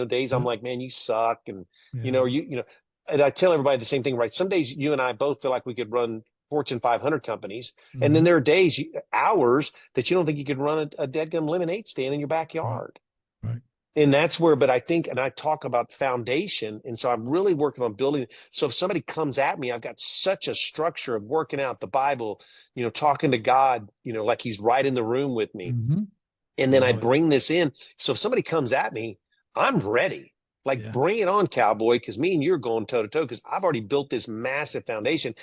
days I'm Yeah. like, man, you suck. And, Yeah. and I tell everybody the same thing, right? Some days you and I both feel like we could run Fortune 500 companies. And then Hmm. there are days, hours that you don't think you could run a deadgum lemonade stand in your Right. backyard. Right. And that's where, but I think, and I talk about foundation. And so I'm really working on building. So if somebody comes at me, I've got such a structure of working out the Bible, talking to God, like he's right in the room with me. Hmm. And I then I love it. bring this in. So if somebody comes at me, I'm ready. Like, Yeah. bring it on, cowboy, because me and you're going toe to toe because I've already built this massive foundation.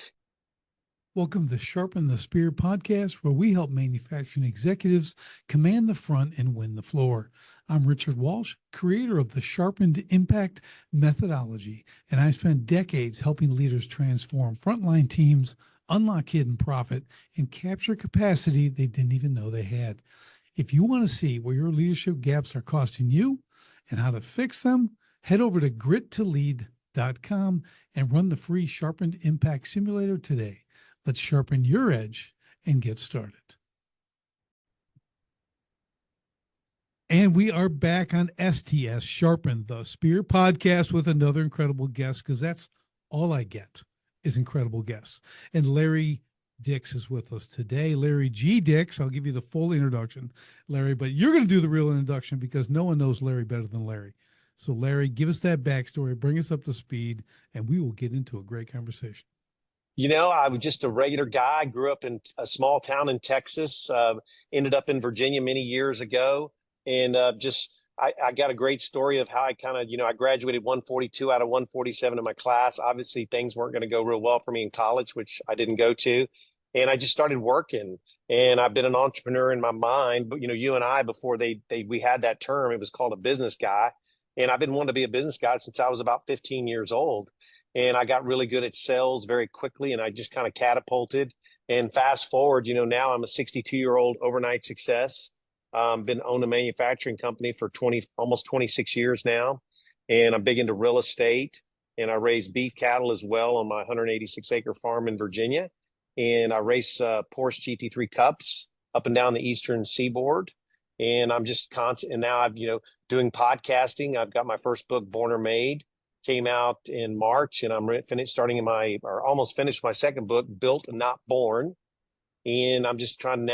Welcome to Sharpen the Spear podcast, where we help manufacturing executives command the front and win the floor. I'm Richard Walsh, creator of the Sharpened Impact methodology, and I spent decades helping leaders transform frontline teams, unlock hidden profit, and capture capacity they didn't even know they had. If you want to see where your leadership gaps are costing you and how to fix them, head over to grittolead.com and run the free Sharpened Impact Simulator today. Let's sharpen your edge and get started. And we are back on STS Sharpen the Spear podcast with another incredible guest, because that's all I get is incredible guests. And Larry Dix is with us today. Larry G Dix. I'll give you the full introduction, Larry, but you're going to do the real introduction because no one knows Larry better than Larry. So Larry, give us that backstory, bring us up to speed, and we will get into a great conversation. I was just a regular guy, grew up in a small town in Texas, ended up in Virginia many years ago. And I got a great story of how I kind of, I graduated 142 out of 147 in my class. Obviously, things weren't going to go real well for me in college, which I didn't go to. And I just started working. And I've been an entrepreneur in my mind. But, you and I, before we had that term, it was called a business guy. And I've been wanting to be a business guy since I was about 15 years old. And I got really good at sales very quickly, and I just kind of catapulted. And fast forward, now I'm a 62-year-old overnight success. Been owned a manufacturing company for almost 26 years now, and I'm big into real estate. And I raise beef cattle as well on my 186-acre farm in Virginia. And I race Porsche GT3 Cups up and down the Eastern Seaboard. And I'm just constant. And now I'm, doing podcasting. I've got my first book, Born or Made, came out in March, and I'm almost finished my second book, Built and Not Born. And I'm trying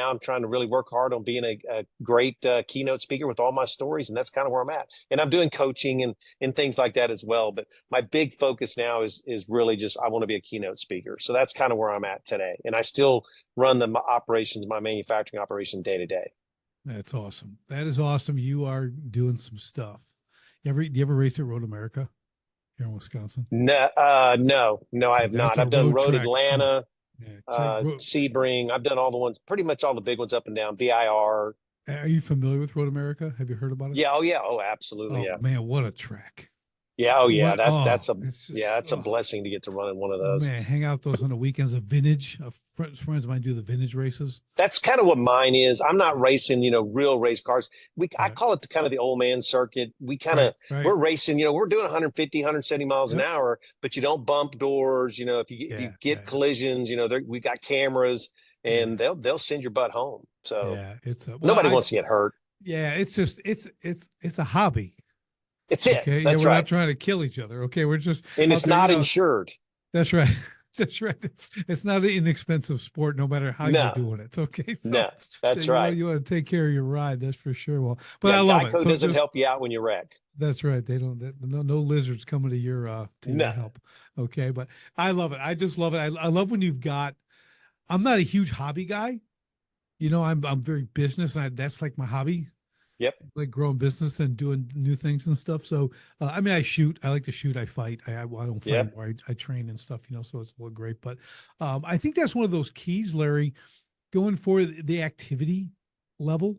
to really work hard on being a great keynote speaker with all my stories. And that's kind of where I'm at. And I'm doing coaching and things like that as well. But my big focus now is really just, I want to be a keynote speaker. So that's kind of where I'm at today. And I still run my manufacturing operation day to day. That's awesome. That is awesome. You are doing some stuff. Do you ever race at Road America here in Wisconsin? No, no, I Okay, have that's not. a I've done road Road track. Atlanta, Yeah. So, Sebring. I've done all the ones, pretty much all the big ones up and down, VIR. are you familiar with Road America? Have you heard about it? Yeah. Oh, yeah. Oh, absolutely. Oh Yeah. man, what a track. Yeah. Oh, yeah. What? Oh, it's just, That's a blessing to get to run in one of those. man, hang out those on the weekends. A vintage, friends of mine do the vintage races. That's kind of what mine is. I'm not racing, real race cars. I Right. call it kind of the old man circuit. Right. We're racing, we're doing 150, 170 miles an Yep. hour, but you don't bump doors. If you get collisions, we got cameras, and they'll send your butt home. So yeah, nobody wants to get hurt. Yeah, it's just it's a hobby. It's it. Okay. That's we're right. not trying to kill each other. Okay. We're just, And it's out there, not insured. That's right. That's right. It's not an inexpensive sport, no matter how No. you're doing it. Okay. So, No, that's right. You want to take care of your ride. That's for sure. Well, but Yeah, I love Geico it. So doesn't help you out when you wreck. That's right. They don't, no lizards coming to your No. help. Okay. But I love it. I just love it. I love when I'm not a huge hobby guy. I'm very business, and that's like my hobby. Yep. Like growing business and doing new things and stuff. So, I mean, I shoot. I like to shoot. I fight. I don't fight anymore. I train and stuff. So it's a little great. But I think that's one of those keys, Larry, going for the activity level.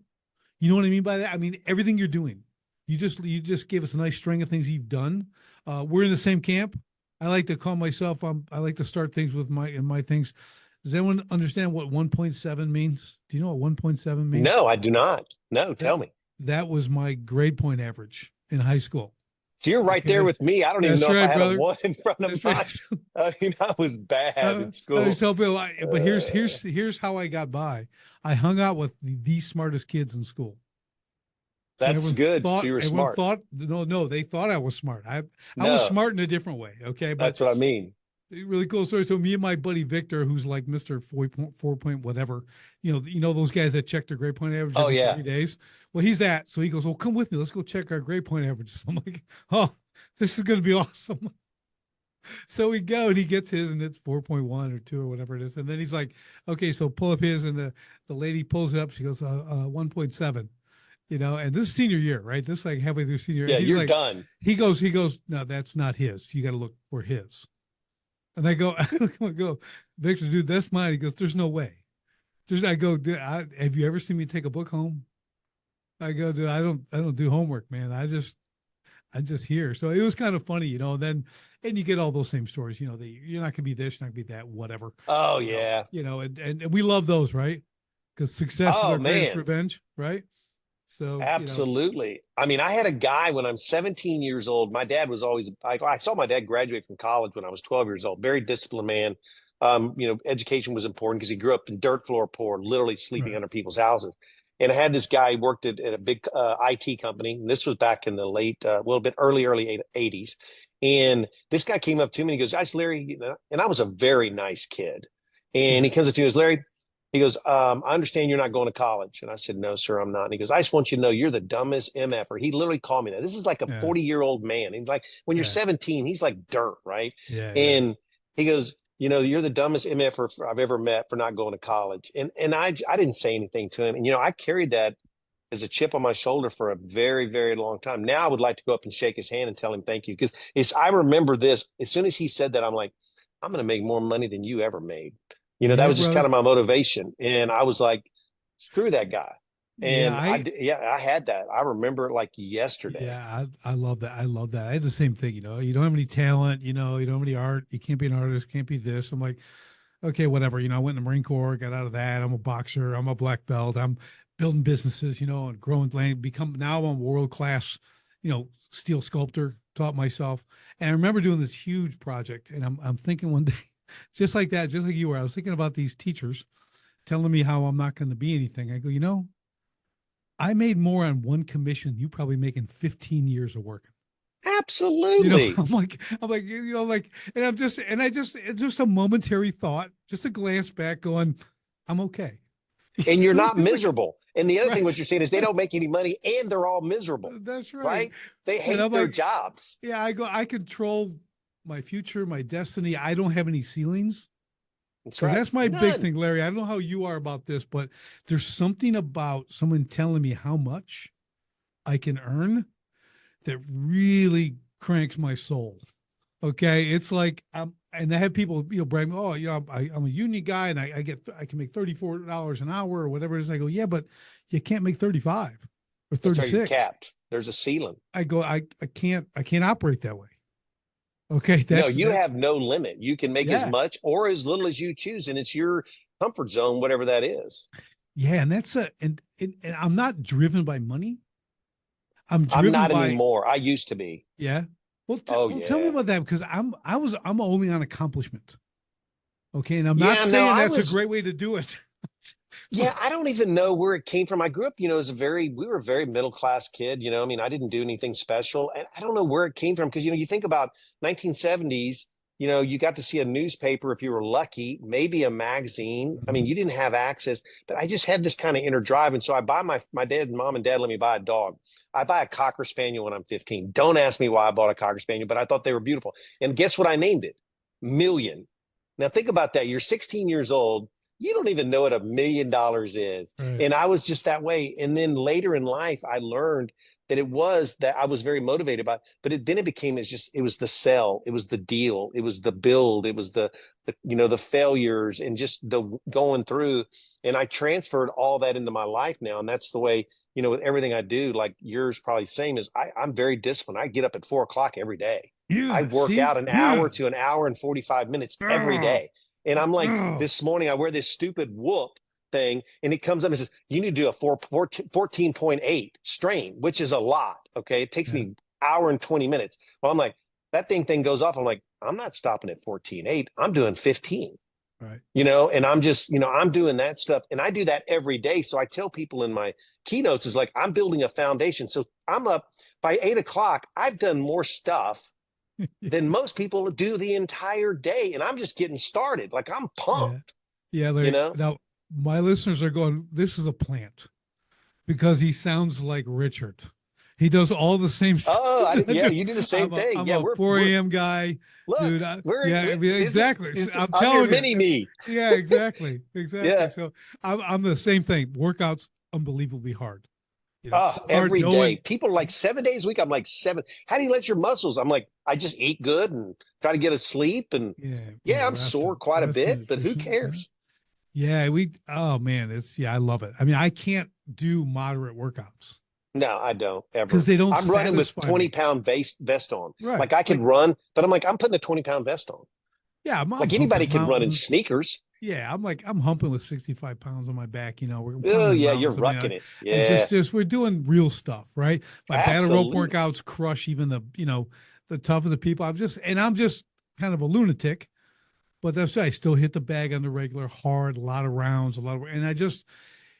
You know what I mean by that? I mean everything you're doing. You just gave us a nice string of things you've done. We're in the same camp. I like to call myself. I like to start things with my things. Does anyone understand what 1.7 means? Do you know what 1.7 means? No, I do not. No, tell me. That was my grade point average in high school. So you're right there with me. I don't even know if I had a one in front of mine. I mean, I was bad in school. But here's how I got by. I hung out with the smartest kids in school. So That's good. So you were everyone smart. thought, no, they thought I was smart. I was No, smart in a different way. Okay. But that's what I mean. really cool story. So me and my buddy Victor, who's like Mr. 4.4 whatever, those guys that check their grade point average Oh every yeah. 30 days. Well, he's that. So he goes, well, come with me. Let's go check our grade point averages. I'm like, oh, this is going to be awesome. So we go and he gets his and it's 4.1 or 2 or whatever it is. And then he's like, okay, so pull up his, and the lady pulls it up. She goes, 1.7, and this is senior year, right? This is like halfway through senior year. Yeah, And he's you're like, done. he goes, no, that's not his. You got to look for his. And I go, I go, Victor, dude, that's mine. He goes, there's no way. I go, dude, have you ever seen me take a book home? I go, dude, I don't do homework, man. I'm just here. So it was kind of funny, and you get all those same stories, you're not gonna be this, you're not gonna be that, whatever, Oh yeah. and we love those, right? Because success is Oh our greatest man. revenge, right? So, Absolutely. I mean, I had a guy when I'm 17 years old. My dad was always, I saw my dad graduate from college when I was 12 years old. Very disciplined man. Education was important because he grew up in dirt floor poor, literally sleeping right. under people's houses. And I had this guy who worked at a big IT company. And this was back in the late, a little bit early 80s. And this guy came up to me and he goes, "Guys, Larry," and I was a very nice kid. And he Right. comes up to me and goes, "Larry," he goes, "I understand you're not going to college." And I said, "No, sir, I'm not." And he goes, "I just want you to know you're the dumbest MFer." He literally called me that. This is like a Yeah. 40-year-old man. He's like, when you're Yeah. 17, he's like dirt, right? Yeah. Yeah. And he goes, "You're the dumbest MFer I've ever met for not going to college." And I didn't say anything to him. And, I carried that as a chip on my shoulder for a very, very long time. Now I would like to go up and shake his hand and tell him thank you. Because I remember this, as soon as he said that, I'm like, I'm going to make more money than you ever made. That Yeah, was just kind brother. of my motivation. And I was like, screw that guy. Yeah. And I had that. I remember it like yesterday. Yeah, I love that. I love that. I had the same thing, you don't have any talent, you don't have any art. You can't be an artist, can't be this. I'm like, okay, whatever. I went in the Marine Corps, got out of that. I'm a boxer. I'm a black belt. I'm building businesses, and growing land. Now I'm a world class, steel sculptor. Taught myself, and I remember doing this huge project. And I'm thinking one day, just like that, just like you were. I was thinking about these teachers telling me how I'm not going to be anything. I go, I made more on one commission than you probably make in 15 years of working. Absolutely. I'm like, and it's just a momentary thought, just a glance back going, I'm okay. And you're not It's like, miserable. And the other thing, right. what you're saying is they don't make any money and they're all miserable, That's right. right? They And hate I'm their like, jobs. yeah, I control my future, my destiny. I don't have any ceilings. That's Because right. that's my big None. thing, Larry. I don't know how you are about this, but there's something about someone telling me how much I can earn that really cranks my soul. Okay. It's like, and I have people, brag, oh, I'm a union guy and I can make $34 an hour or whatever it is. I go, yeah, but you can't make 35 or That's right. You're 36. capped. There's a ceiling. I go, I can't operate that way. Okay. No, you have no limit. You can make as Yeah. much or as little as you choose, and it's your comfort zone, whatever that is. Yeah. And and I'm not driven by money. I'm I'm driven not by, anymore. I used to be. yeah. Oh Well, tell me yeah. about that because I'm only on accomplishment. Okay. And I'm not Yeah, no, saying I that's a was. great way to do it. Yeah, I don't even know where it came from. I grew up, as we were a very middle class kid, I mean, I didn't do anything special. And I don't know where it came from because, you think about 1970s, you got to see a newspaper if you were lucky, maybe a magazine. I mean, you didn't have access, but I just had this kind of inner drive. And so I buy my dad, mom and dad let me buy a dog. I buy a Cocker Spaniel when I'm 15. Don't ask me why I bought a Cocker Spaniel, but I thought they were beautiful. And guess what I named it? Million. Now think about that. You're 16 years old. You don't even know what $1 million is. Right. And I was just that way. And then later in life, I learned that I was very motivated by, but then it became, it was the sell, it was the deal, it was the build, it was the failures and just the going through. And I transferred all that into my life now. And that's the way, with everything I do, like yours probably the same is I'm very disciplined. I get up at 4 o'clock every day. I Yeah. work See? out an Yeah. hour to an hour and 45 minutes every day. And I'm like, this morning I wear this stupid whoop thing and it comes up and says, you need to do a 14.8 strain, which is a lot. Okay. It takes Yeah. me hour and 20 minutes. Well, I'm like, that thing goes off. I'm like, I'm not stopping at 14.8. I'm doing 15. Right. And I'm just, I'm doing that stuff and I do that every day. So I tell people in my keynotes is like, I'm building a foundation. So I'm up by 8 o'clock. I've done more stuff than most people do the entire day. And I'm just getting started. Like, I'm Yeah. pumped, Yeah. you Like, know? now, my listeners are going, this is a plant because he sounds like Richard. He does all the same stuff Oh, that I yeah, do. you do the same thing. I'm Yeah, a 4 a.m. guy, look, dude. Yeah, I mean, is it, exactly. I'm I'm your telling you. mini me. Yeah, exactly. Exactly. Yeah. So I'm the same thing. Workouts unbelievably hard. Oh, So hard every day. knowing. People are like 7 days a week. I'm like 7. How do you let your muscles? I'm like, I just eat good and try to get a sleep. And Yeah, yeah, I'm sore resting, quite a bit, but who efficient. Yeah. cares? Yeah, oh man, I love it. I mean, I can't do moderate workouts No, I don't because ever. they don't I'm running with satisfy 20 me. pound vest on. Right. Like I could Like, run, but I'm like, I'm putting a 20-pound vest on. yeah, I'm Like anybody humping could run in mountains. sneakers. Yeah, I'm humping with 65 pounds on my back. We're Oh, climbing yeah, you're mountains. I mean, rucking it. and Yeah, we're doing real stuff, right? My battle rope absolutely. workouts crush even the tough of the people. I'm just kind of a lunatic, but that's why I still hit the bag on the regular hard, a lot of rounds, and I just,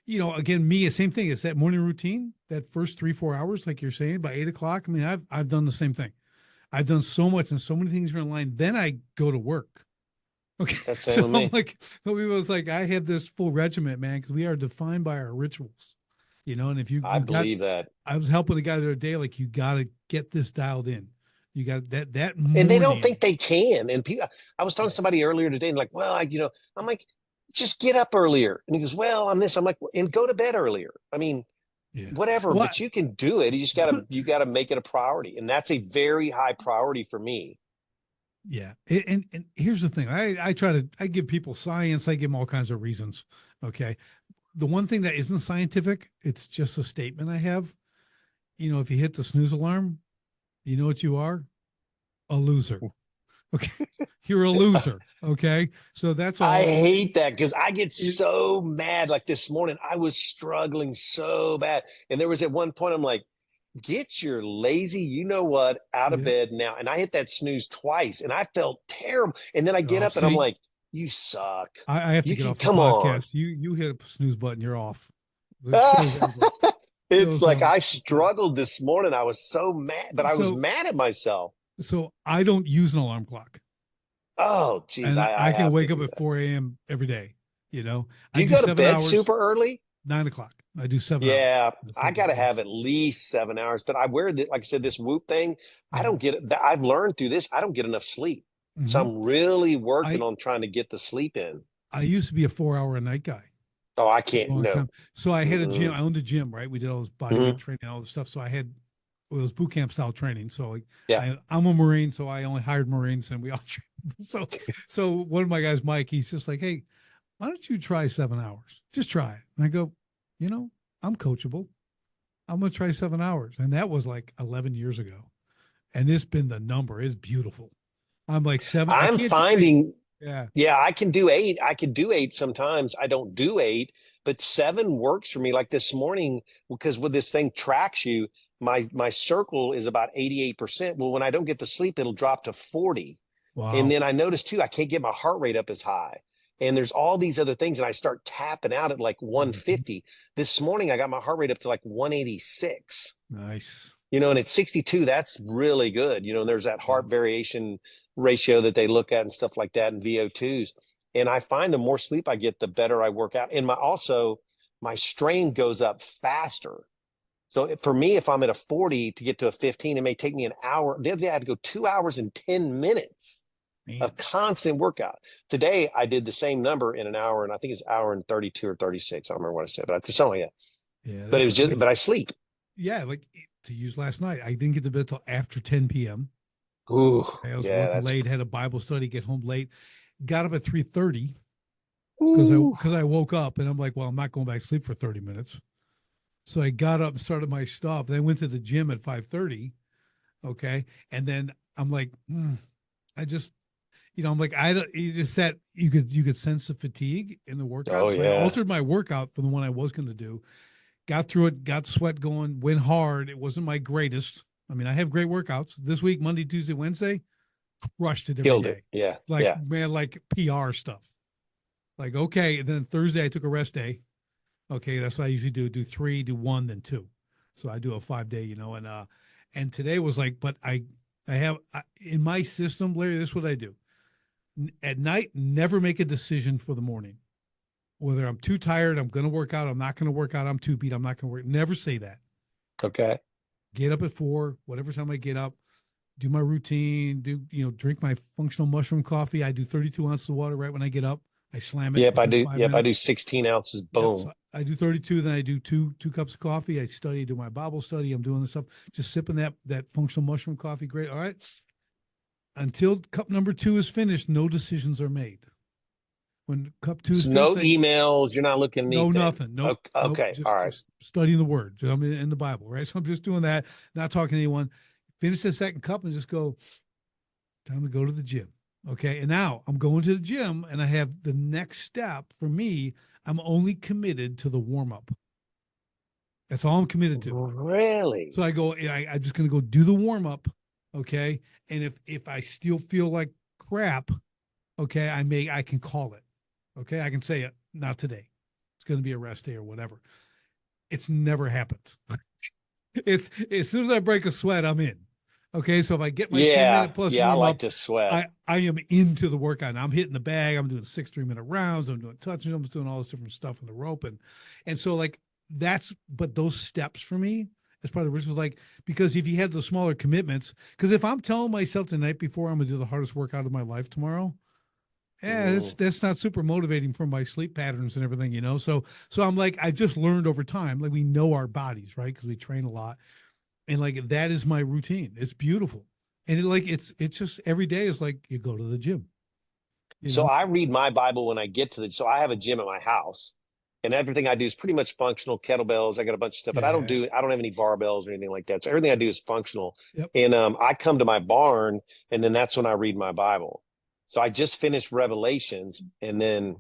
again, me, same thing. It's that morning routine, that first 3-4 hours, like you're saying, by 8 o'clock. I mean, I've done the same thing. I've done so much and so many things are in line. Then I go to work. Okay. That's same So with I'm me. like, we was like, I had this full regiment, man, because we are defined by our rituals, and if I believe that. I was helping a guy the other day, like, you got to get this dialed in. You got that And they don't think morning. they can. And people, I was talking Yeah. to somebody earlier today and like, well, I'm like, just get up earlier. And he goes, well, I'm this. I'm like, and go to bed earlier. I mean, Yeah. whatever, Well, but you can do it. You gotta make it a priority. And that's a very high priority for me. yeah. And here's the thing. I give people science. I give them all kinds of reasons. Okay. The one thing that isn't scientific, it's just a statement I have. If you hit the snooze alarm, you know what you are? A loser. Okay. You're a loser. Okay. So that's I all. hate that because I get It, so mad. Like this morning, I was struggling so bad. And there was at one point, I'm like, get your lazy, you know what, out of yeah. bed now. And I hit that snooze twice and I felt terrible. And then I get Oh, up and I'm see, like, you suck. I have to You get can off the come on. podcast. You hit a snooze button, you're off. The show's over. It's Show's like over. I Okay. struggled this morning. I was so mad, but I was So mad at myself. so I don't use an alarm clock. Oh, geez, And I I can have to wake up do at that. 4 a.m. every day. Do I you do go to seven bed hours, super early? 9 o'clock. I do 7 hours. Yeah, That's I what it got to have is. at least 7 hours, but I wear the, like I said, this Whoop thing. I Yeah. don't get it. I've learned through this. I don't get enough sleep. So Hmm. I'm really working I on trying to get the sleep in. I used to be a 4 hour a night guy Oh, I for a can't. long No. time. So I had a gym. Mm-mm. I owned a gym, right? We did all this body weight Hmm. training, all this stuff. So I had it was boot camp style training. So Yeah. I'm a Marine, so I only hired Marines, and we all trained. So one of my guys, Mike, he's just like, hey, why don't you try 7 hours? Just try it. And I go, I'm coachable. I'm gonna try 7 hours, and that was like 11 years ago, and it's been the number. It's beautiful. I'm like seven. I I'm can't do eight. finding, Yeah. yeah, I can do 8. I can do 8 sometimes. I don't do 8, but 7 works for me. Like this morning, because with this thing tracks you, my circle is about 88%. Well, when I don't get to sleep, it'll drop to 40. And Wow. then I notice too, I can't get my heart rate up as high. And there's all these other things, and I start tapping out at like Mhm. 150. This morning, I got my heart rate up to like 186. Nice. And at 62, that's really good. And there's that Yeah. heart variation ratio that they look at and stuff like that in VO2s. And I find the more sleep I get, the better I work out. And my strain goes up faster. So for me, if I'm at a 40 to get to a 15, it may take me an hour. The other day, I had to go 2 hours and 10 minutes Man. of constant workout. Today, I did the same number in an hour, and I think it's an hour and 32 or 36. I don't remember what I said, but it's something like that. Yeah. But it That's was just, like, but I sleep. yeah, like to use last night. I didn't get to bed till after 10 p.m. Ooh, I was yeah, working that's, late, had a Bible study, get home late, got up at 3:30 because I ooh. because I woke up and I'm like, well, I'm not going back to sleep for 30 minutes. So I got up and started my stuff. Then I went to the gym at 5:30. Okay. And then I'm like, I just, I'm like, I don't, you just said you could sense the fatigue in the Oh, workout. So I yeah. altered my workout from the one I was going to do, got through it, got the sweat going, went hard. It wasn't my greatest. I mean, I have great workouts this week, Monday, Tuesday, Wednesday, crushed it every Killed it. day. Yeah. Like, Yeah. man, like PR stuff. Like, okay. And then Thursday, I took a rest day. Okay, that's what I usually do. Do three, do one, then two. So I do a 5 day, and today was like, but in my system, Larry, this is what I do. At night, never make a decision for the morning. Whether I'm too tired, I'm going to work out, I'm not going to work out, I'm too beat, I'm not going to work. Never say that. Okay. Get up at 4, whatever time I get up, do my routine, drink my functional mushroom coffee. I do 32 ounces of water right when I get up. I slam it Yep, I within do. 5 minutes. 16 ounces. Yep. Boom. So I do 32, then I do two cups of coffee. I study, do my Bible study. I'm doing this stuff, just sipping that functional mushroom coffee. Great. All right. Until cup number 2 is finished, no decisions are made. When cup 2 is So finished, no emails. You're not looking at no anything. nothing. Nope. Okay. Nope. All right. Just studying the word. I'm in the Bible, right? So I'm just doing that, not talking to anyone. Finish the second cup and just go, time to go to the gym. Okay. And now I'm going to the gym and I have the next step for me. I'm only committed to the warm up. That's all I'm committed to. Really? So I go, I'm just going to go do the warm up. Okay. And if I still feel like crap, okay, I can call it. Okay. I can say it, not today. It's going to be a rest day or whatever. It's never happened. It's as soon as I break a sweat, I'm in. Okay. So if I get my 10-minute plus I warm like up, to sweat. I am into the workout. I'm hitting the bag. I'm doing 6 3-minute rounds. I'm doing touching. I'm doing all this different stuff in the rope. And so like but those steps for me as part of the risk was like, because if you had the smaller commitments, because if I'm telling myself the night before I'm going to do the hardest workout of my life tomorrow, that's not super motivating for my sleep patterns and everything, So I'm like, I just learned over time, like we know our bodies, right? Because we train a lot. And like, that is my routine. It's beautiful. And it's just every day is like you go to the gym. So I read my Bible when I get to so I have a gym at my house and everything I do is pretty much functional. Kettlebells. I got a bunch of stuff, but I don't have any barbells or anything like that. So everything I do is functional. Yep. And I come to my barn and then that's when I read my Bible. So I just finished Revelations and then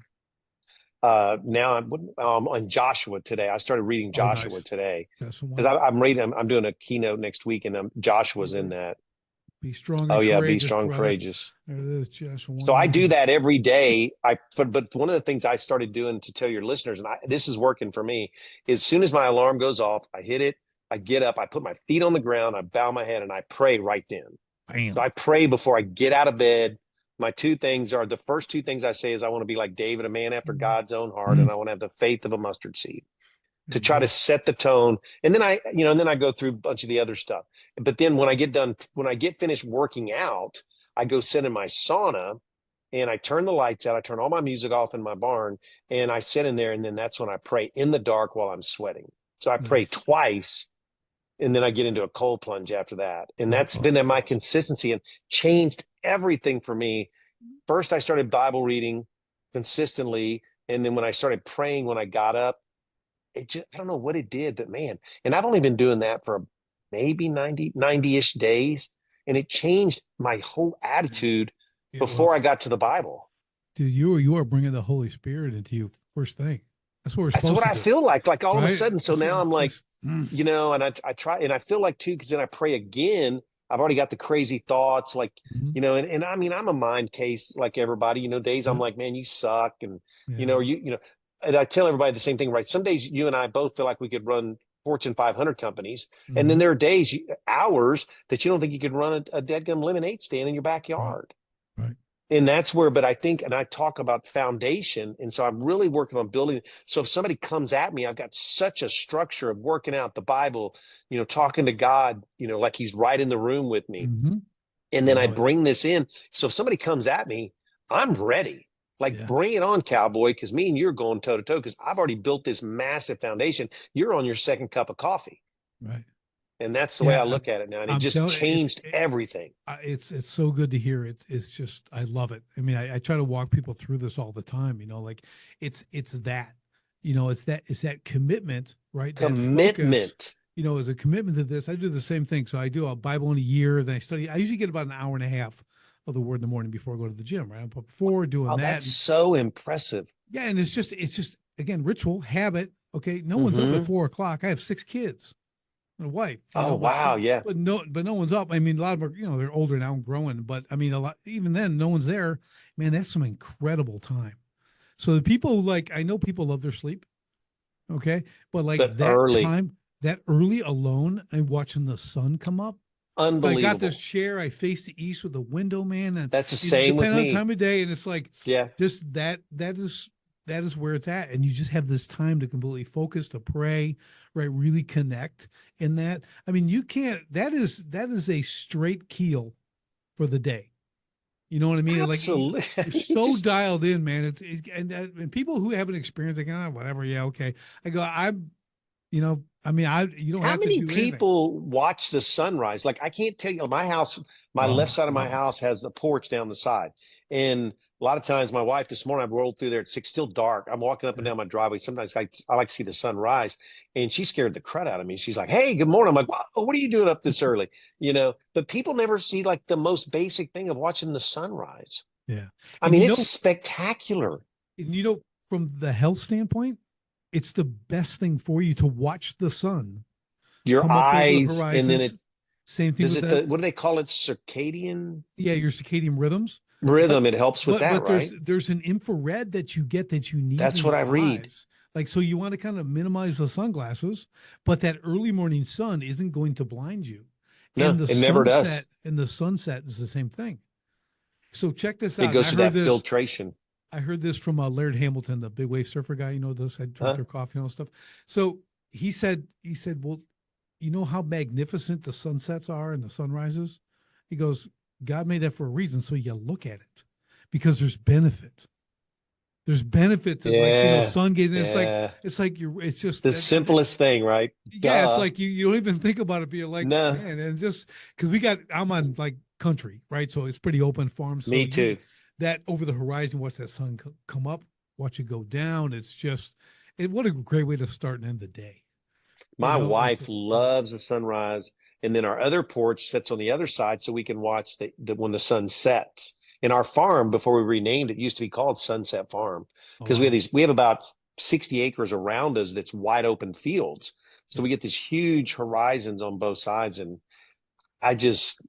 now I'm on Joshua today. I started reading Joshua today because I'm reading. I'm doing a keynote next week, and Joshua's in that. Be strong. Oh and yeah, courageous, be strong, brother. courageous. There it is, Joshua. So I do that every day. But one of the things I started doing to tell your listeners, and this is working for me, is as soon as my alarm goes off, I hit it. I get up. I put my feet on the ground. I bow my head, and I pray right then. Bam. So I pray before I get out of bed. My 2 things are the first 2 things I say is I want to be like David, a man after God's own heart, and I want to have the faith of a mustard seed to try to set the tone. And then I go through a bunch of the other stuff. But then when I get finished working out, I go sit in my sauna and I turn the lights out. I turn all my music off in my barn and I sit in there. And then that's when I pray in the dark while I'm sweating. So I pray twice. And then I get into a cold plunge after that. And that's been my consistency and changed everything for me. First, I started Bible reading consistently. And then when I started praying when I got up, I don't know what it did, but man, and I've only been doing that for maybe 90-ish days. And it changed my whole attitude before I got to the Bible. Dude, you are bringing the Holy Spirit into you first thing. That's what we're supposed to do. That's what I feel like all of a sudden. So now I'm like, and I try, and I feel like too, because then I pray again. I've already got the crazy thoughts, like, and I mean, I'm a mind case like everybody, days I'm like, man, you suck. And, and I tell everybody the same thing, right? Some days you and I both feel like we could run Fortune 500 companies. And then there are days, hours that you don't think you could run a deadgum lemonade stand in your backyard. Right. And that's where, but I think, and I talk about foundation. And so I'm really working on building. So if somebody comes at me, I've got such a structure of working out the Bible, talking to God, like he's right in the room with me. And then I bring this in. So if somebody comes at me, I'm ready. Like, bring it on, cowboy, because me and you're going toe to toe because I've already built this massive foundation. You're on your second cup of coffee. Right. And that's the way I look at it now. And it just changed everything. It's so good to hear. It's just, I love it. I mean, I try to walk people through this all the time, like it's that, it's that commitment, right? Commitment. That focus, is a commitment to this. I do the same thing. So I do a Bible in a year, then I study. I usually get about an hour and a half of the word in the morning before I go to the gym, right? I'm up before doing that. That's so impressive. Yeah. And it's just, again, ritual, habit. Okay. No one's up at 4:00. I have 6 kids. And a wife. Wow. Yeah. But no one's up. I mean, a lot of them, they're older now and growing, but I mean, even then, no one's there. Man, that's some incredible time. So the people I know people love their sleep. Okay. But like But early, that early alone and watching the sun come up. I got this unbelievable. chair. I face the east with a window, man, and That's the it same with depends on the me. time of day. And it's like Yeah, just that is where it's at. And you just have this time to completely focus, to pray, right? Really connect in that. I mean, you can't. That is a straight keel for the day. You know what I mean? Like absolutely. you're You so just dialed in, man. And people who haven't experienced, like, whatever, yeah, okay. I go, I mean, you don't how have to many do anything. people watch the sunrise? Like I can't tell you. My house, my left Oh, side of my hundreds. house has a porch down the side, and a lot of times my wife this morning I rolled through there at 6, still dark. I'm walking up and Yeah. down my driveway. Sometimes I like to see the sun rise, and she scared the crud out of me. She's like, "Hey, good morning." I'm like, "Wow, what are you doing up this early?" But people never see like the most basic thing of watching the sunrise. Yeah. I And mean, it's spectacular. and you know, from the health standpoint, it's the best thing for you to watch the sun Your come up over the eyes, and then horizons. Same thing does with it the what do they call it? Circadian yeah, your circadian rhythms. But rhythm. It helps with that, but right? there's an infrared that you get that you need That's in what I your read. eyes. Like so you want to kind of minimize the sunglasses, but that early morning sun isn't going to blind you. No, it never does. And the sunset is the same thing. So check this It out. And goes through that filtration. I heard this from Laird Hamilton, the big wave surfer guy. You know, those I drink Huh? their coffee and all stuff. So he said, well, you know how magnificent the sunsets are and the sunrises? He goes, God made that for a reason. So you look at it because there's benefit. There's benefit to like, Yeah. sun gazing. Yeah. It's just, The simplest thing, right? yeah, it's Duh. like you don't even think about it, but you're like, No, man, and just because I'm on like country, right? So it's pretty open farm. So me too. that over the horizon, watch that sun come up, watch it go down. It's just, what a great way to start and end the day. My It's wife loves the sunrise, and then our other porch sits on the other side, so we can watch the when the sun sets. In our farm, before we renamed it, used to be called Sunset Farm oh, because wow. we have about 60 acres around us that's wide open fields. So Yeah. we get these huge horizons on both sides, and I just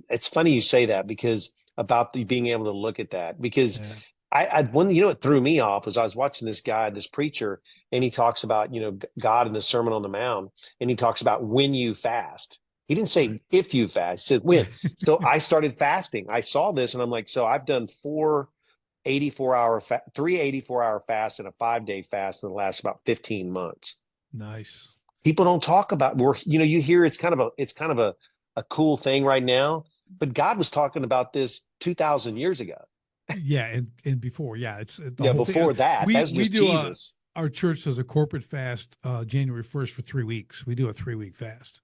it's funny you say that because about being able to look at that because Yeah. one what threw me off was I was watching this guy, this preacher, and he talks about God in the Sermon on the Mount, and he talks about when you fast. He didn't say Right. if you fast, he said when. Right. So I started fasting. I saw this, and I'm like, so I've done 3 84-hour fasts and a 5-day fast in the last about 15 months. Nice. People don't talk about you hear it's kind of a cool thing right now, but God was talking about this 2,000 years ago. Yeah. And before, yeah, it's the Yeah, whole thing. before that, that's We just do Jesus. our church does a corporate fast January 1st for 3 weeks. We do a 3-week fast.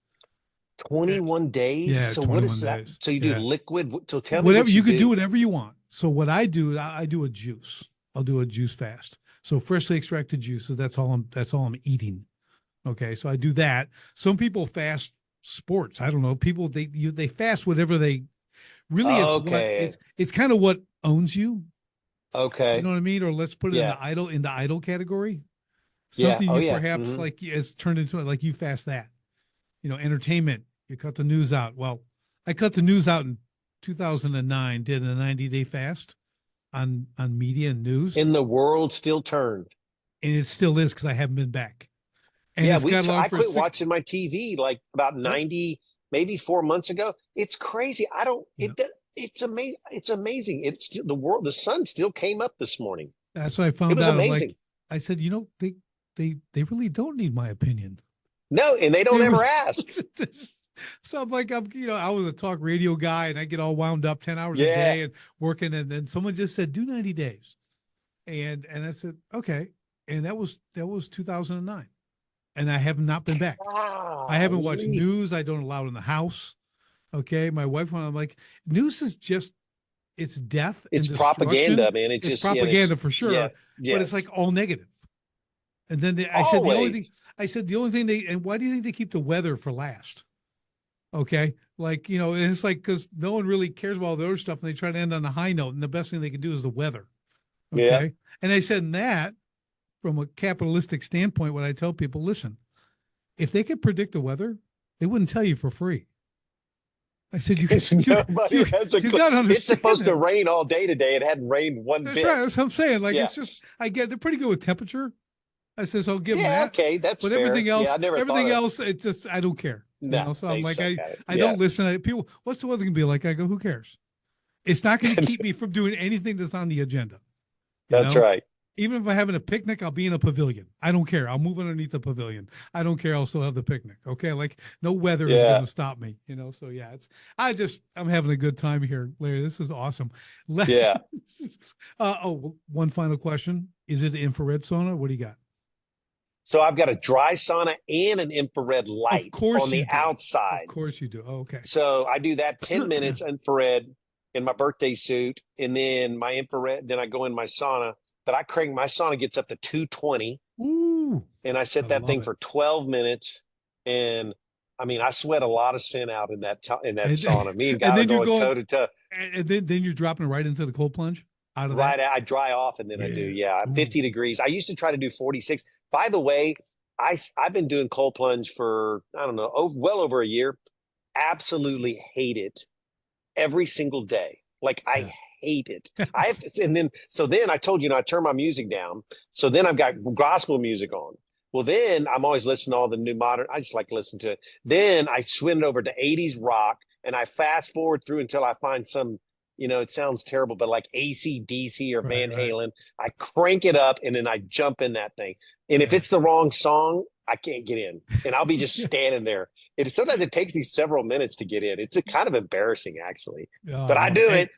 21 days. Yeah, So what 21 is that? days. So you do Yeah. liquid. So tell me Whatever, what you you could do do. whatever you want. So what I do, I do a juice. I'll do a juice fast. So freshly extracted juices, that's all I'm eating. Okay. So I do that. Some people fast sports. I don't know. People they fast whatever they really Okay. it's kind of what owns you. You Okay. know what I mean? Or let's put it Yeah. in the idol category. Yeah. Something Oh you yeah. perhaps Hmm. like it's turned into like you fast that. Entertainment. You cut the news out. Well, I cut the news out in 2009, did a 90-day fast on media and news, And the world still turned. and it still is because I haven't been back. And Yeah. it's got along I for quit 60. watching my TV like about Yep. 90, maybe 4 months ago. It's crazy. I don't, Yep. it's amazing. It's amazing. It's still the sun still came up this morning. That's what I It found was out. I'm like, amazing. I said, they really don't need my opinion. No, and they don't They ever really, ask. so I'm like, I was a talk radio guy and I get all wound up 10 hours a Yeah. day and working. And then someone just said, do 90 days. And I said, okay. And that was 2009. And I have not been back. I haven't watched Golly. news. I don't allow it in the house. Okay. My wife, I'm like, news is just, it's death and It's destruction. propaganda, man. It It's just propaganda for sure. yeah, But it's yes. like all negative. And then Always. I said, the only thing and why do you think they keep the weather for last? Okay. Like, and it's like, because no one really cares about all the other stuff and they try to end on a high note. And the best thing they can do is the weather. Okay. Yeah. And I said, that from a capitalistic standpoint, when I tell people, listen, if they could predict the weather, they wouldn't tell you for free. I said, you It's nobody has a you clue. got to understand. It's supposed to that. rain all day today. It hadn't rained one That's bit. right. That's what I'm saying. Like, Yeah. it's just, I get, they're pretty good with temperature. I said, so I'll give them Yeah, that. okay, that's But fair. Yeah, I never thought of it just, I don't care. no, So I'm they like, suck at it. I Yeah. don't listen. People, what's the weather going to be like? I go, who cares? It's not going to keep me from doing anything that's on the agenda. That's right. Even if I'm having a picnic, I'll be in a pavilion. I don't care. I'll move underneath the pavilion. I don't care. I'll still have the picnic. Okay. Like no weather is going Yeah. to stop me, So yeah, I'm having a good time here, Larry. This is awesome. Yeah. One final question. Is it infrared sauna? What do you got? So I've got a dry sauna and an infrared Of light course on the you do. outside. Of course you do. Oh, okay. So I do that 10 minutes infrared in my birthday suit. And then my infrared, then I go in my sauna. But I crank my sauna gets up to 220. Ooh, And I set that thing for 12 minutes. And I mean, I sweat a lot of sin out in that sauna. Me and God are going toe to toe. And then you're dropping it right into the cold plunge out of Right. that? I dry off and then I do. Yeah. Ooh. 50 degrees. I used to try to do 46. By the way, I've been doing cold plunge for, I don't know, well over a year. Absolutely hate it every single day. Like I hate it. I have to, and then, so then I told you, I turn my music down. So then I've got gospel music on. Well, then I'm always listening to all the new modern. I just like to listen to it. Then I swing over to 80s rock and I fast forward through until I find some, it sounds terrible, but like AC/DC or Van Halen. I crank it up and then I jump in that thing. And if it's the wrong song, I can't get in and I'll be just standing there. Sometimes it takes me several minutes to get in. It's a kind of embarrassing actually, but I do it.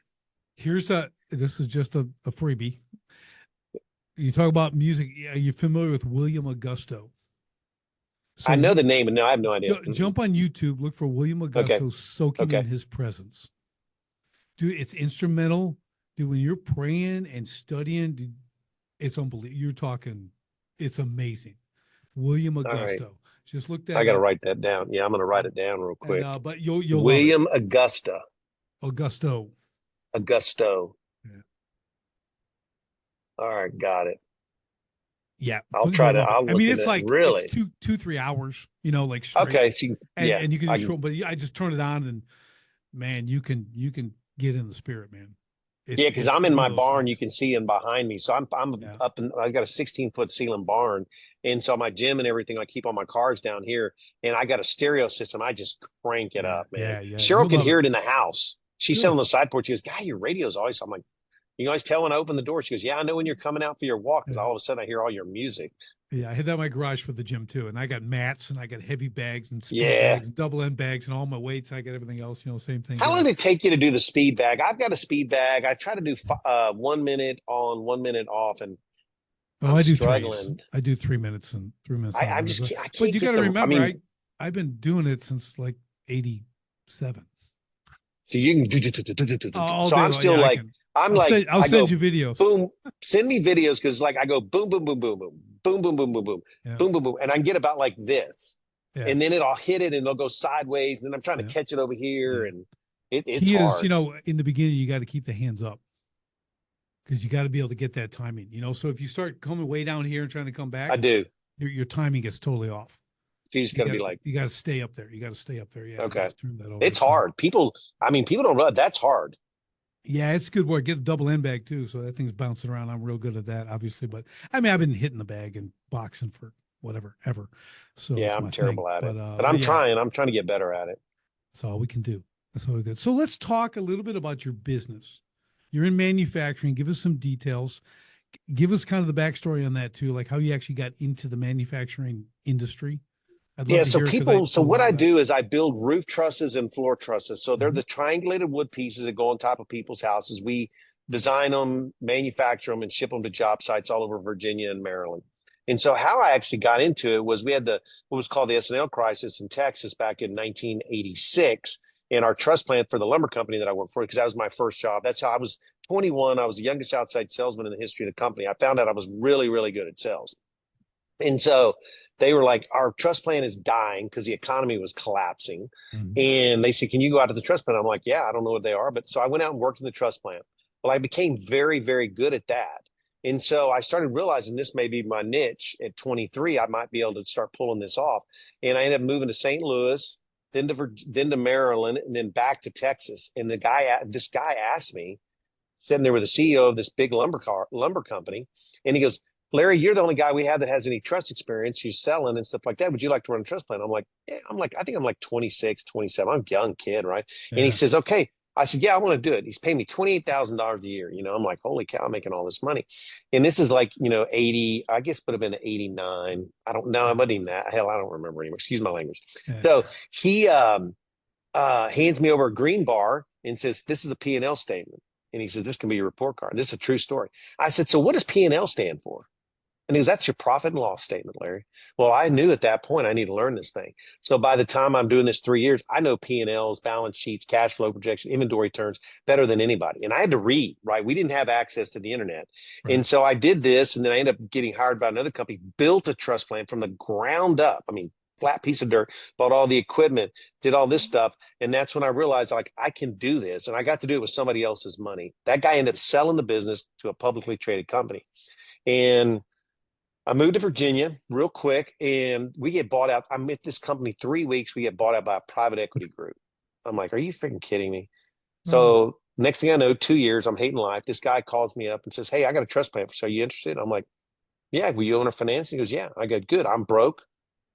This is just a freebie. You talk about music. Are you familiar with William Augusto? So I know the name, and no, I have no idea. Jump on YouTube, look for William Augusto soaking in his presence. Dude, it's instrumental. Dude, when you're praying and studying, dude, it's unbelievable. You're talking, it's amazing. William Augusto. Right. Just look that I got to write that down. Yeah, I'm going to write it down real quick. And, but you'll William Augusto. Augusto. Yeah. All right, got it. Yeah, I'll try to. I'll look it's like really it's 2-3 hours. Like straight. Okay, so and you can just but I just turn it on and man, you can get in the spirit, man. Because I'm in my barn. Things. You can see him behind me. So I'm up and I got a 16-foot ceiling barn, and so my gym and everything I keep all my cars down here, and I got a stereo system. I just crank it up, man. Yeah. Cheryl can hear it in the house. She sat on the side porch. She goes, "Guy, your radio's always." I'm like, "You always tell when I open the door." She goes, "Yeah, I know when you're coming out for your walk because all of a sudden I hear all your music." Yeah, I had that in my garage for the gym too, and I got mats and I got heavy bags and speed bags, and double end bags, and all my weights. I got everything else, same thing. How long did it take you to do the speed bag? I've got a speed bag. I try to do 1 minute on, 1 minute off, and I do struggling. I do 3 minutes and 3 minutes. I can't. But you got to remember, I've been doing it since like '87. So you can. So I'm still like. I'll send you videos. Boom, send me videos because like I go boom, boom, boom, boom, boom, boom, boom, boom, boom, boom, boom, boom, boom, and I can get about like this, and then it'll hit it and it'll go sideways, and then I'm trying to catch it over here, and it's hard. In the beginning you got to keep the hands up because you got to be able to get that timing. So if you start coming way down here and trying to come back, I do. Your timing gets totally off. You just got to be like, you got to stay up there. You got to stay up there. Yeah. Okay. Turn that over. It's hard. People don't realize that's hard. Yeah, it's good work. Get a double end bag too, so that thing's bouncing around. I'm real good at that, obviously. But I've been hitting the bag and boxing for whatever ever. So yeah, I'm terrible at it, but I'm trying. I'm trying to get better at it. That's all we can do. That's all we good. So let's talk a little bit about your business. You're in manufacturing. Give us some details. Give us kind of the backstory on that too, like how you actually got into the manufacturing industry. So what I do is I build roof trusses and floor trusses. So they're the triangulated wood pieces that go on top of people's houses. We design them, manufacture them, and ship them to job sites all over Virginia and Maryland. And so how I actually got into it was we had what was called the S&L crisis in Texas back in 1986 in our truss plant for the lumber company that I worked for, because that was my first job. That's how I was 21. I was the youngest outside salesman in the history of the company. I found out I was really, really good at sales. And so they were like, our trust plant is dying because the economy was collapsing. Mm-hmm. And they said, can you go out to the trust plant? I'm like, yeah, I don't know what they are. But so I went out and worked in the trust plant. Well, I became very, very good at that. And so I started realizing this may be my niche. At 23, I might be able to start pulling this off. And I ended up moving to St. Louis, then to Maryland, and then back to Texas. And this guy asked me, sitting there with the CEO of this big lumber company, and he goes, Larry, you're the only guy we have that has any trust experience. You're selling and stuff like that. Would you like to run a trust plan? I'm like, yeah, I think I'm like 26, 27. I'm a young kid, right? And he Yeah. says, okay. I said, yeah, I want to do it. He's paying me $28,000 a year. I'm like, holy cow, I'm making all this money. And this is like, 80, I guess would have been 89. I don't know. It wasn't even that. Hell, I don't remember anymore. Excuse my language. Yeah. So he hands me over a green bar and says, this is a P&L statement. And he says, this can be your report card. This is a true story. I said, so what does P&L stand for? And he goes, that's your profit and loss statement, Larry. Well, I knew at that point I need to learn this thing. So by the time I'm doing this 3 years, I know P&Ls, balance sheets, cash flow projection, inventory turns better than anybody. And I had to read, right? We didn't have access to the internet. Right. And so I did this, and then I ended up getting hired by another company, built a trust plan from the ground up. I mean, flat piece of dirt, bought all the equipment, did all this stuff. And that's when I realized, like, I can do this. And I got to do it with somebody else's money. That guy ended up selling the business to a publicly traded company. And I moved to Virginia real quick, and we get bought out. I'm at this company 3 weeks. We get bought out by a private equity group. I'm like, are you freaking kidding me? So next thing I know, 2 years, I'm hating life. This guy calls me up and says, hey, I got a trust plan for you. Are you interested? I'm like, yeah, will you own a finance? He goes, yeah. I go, good. I'm broke.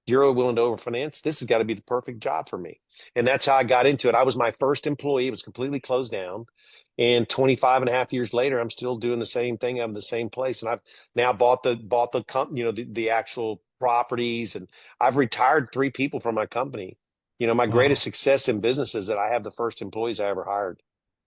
You're willing to overfinance. This has got to be the perfect job for me. And that's how I got into it. I was my first employee. It was completely closed down. And 25 and a half years later, I'm still doing the same thing. I'm in the same place. And I've now bought the company, the actual properties. And I've retired 3 people from my company. My greatest success in business is that I have the first employees I ever hired.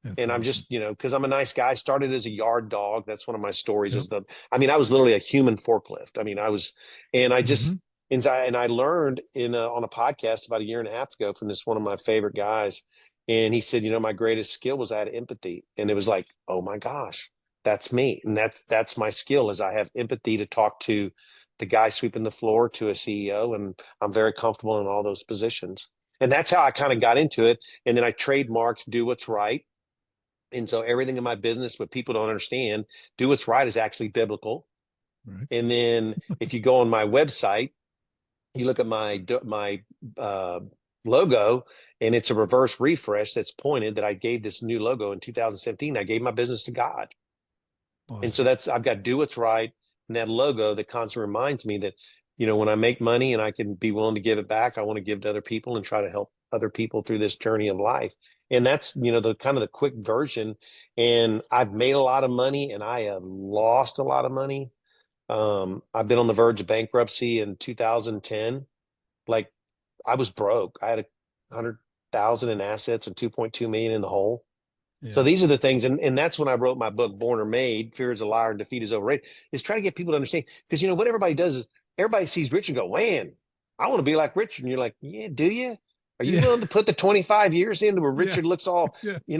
That's and I'm awesome. just, because I'm a nice guy. I started as a yard dog. That's one of my stories. I was literally a human forklift. I just, and I learned on a podcast about a year and a half ago from this one of my favorite guys. And he said, my greatest skill was I had empathy. And it was like, oh my gosh, that's me. And that's my skill is I have empathy to talk to the guy sweeping the floor to a CEO. And I'm very comfortable in all those positions. And that's how I kind of got into it. And then I trademarked do what's right. And so everything in my business, what people don't understand, do what's right is actually biblical. Right. And then if you go on my website, you look at my logo, and it's a reverse refresh that's pointed that I gave this new logo in 2017. I gave my business to God. Awesome. And so I've got do what's right. And that logo that constantly reminds me that, when I make money and I can be willing to give it back, I want to give to other people and try to help other people through this journey of life. And that's, the kind of the quick version. And I've made a lot of money and I have lost a lot of money. I've been on the verge of bankruptcy in 2010. Like I was broke. I had 100,000 in assets and 2.2 million in the hole. Yeah. So these are the things. And that's when I wrote my book, Born or Made, Fear is a Liar and Defeat is Overrated, is try to get people to understand. Because, what everybody does is everybody sees Richard and go, man, I want to be like Richard. And you're like, yeah, do you? Are you willing to put the 25 years into where Richard looks all,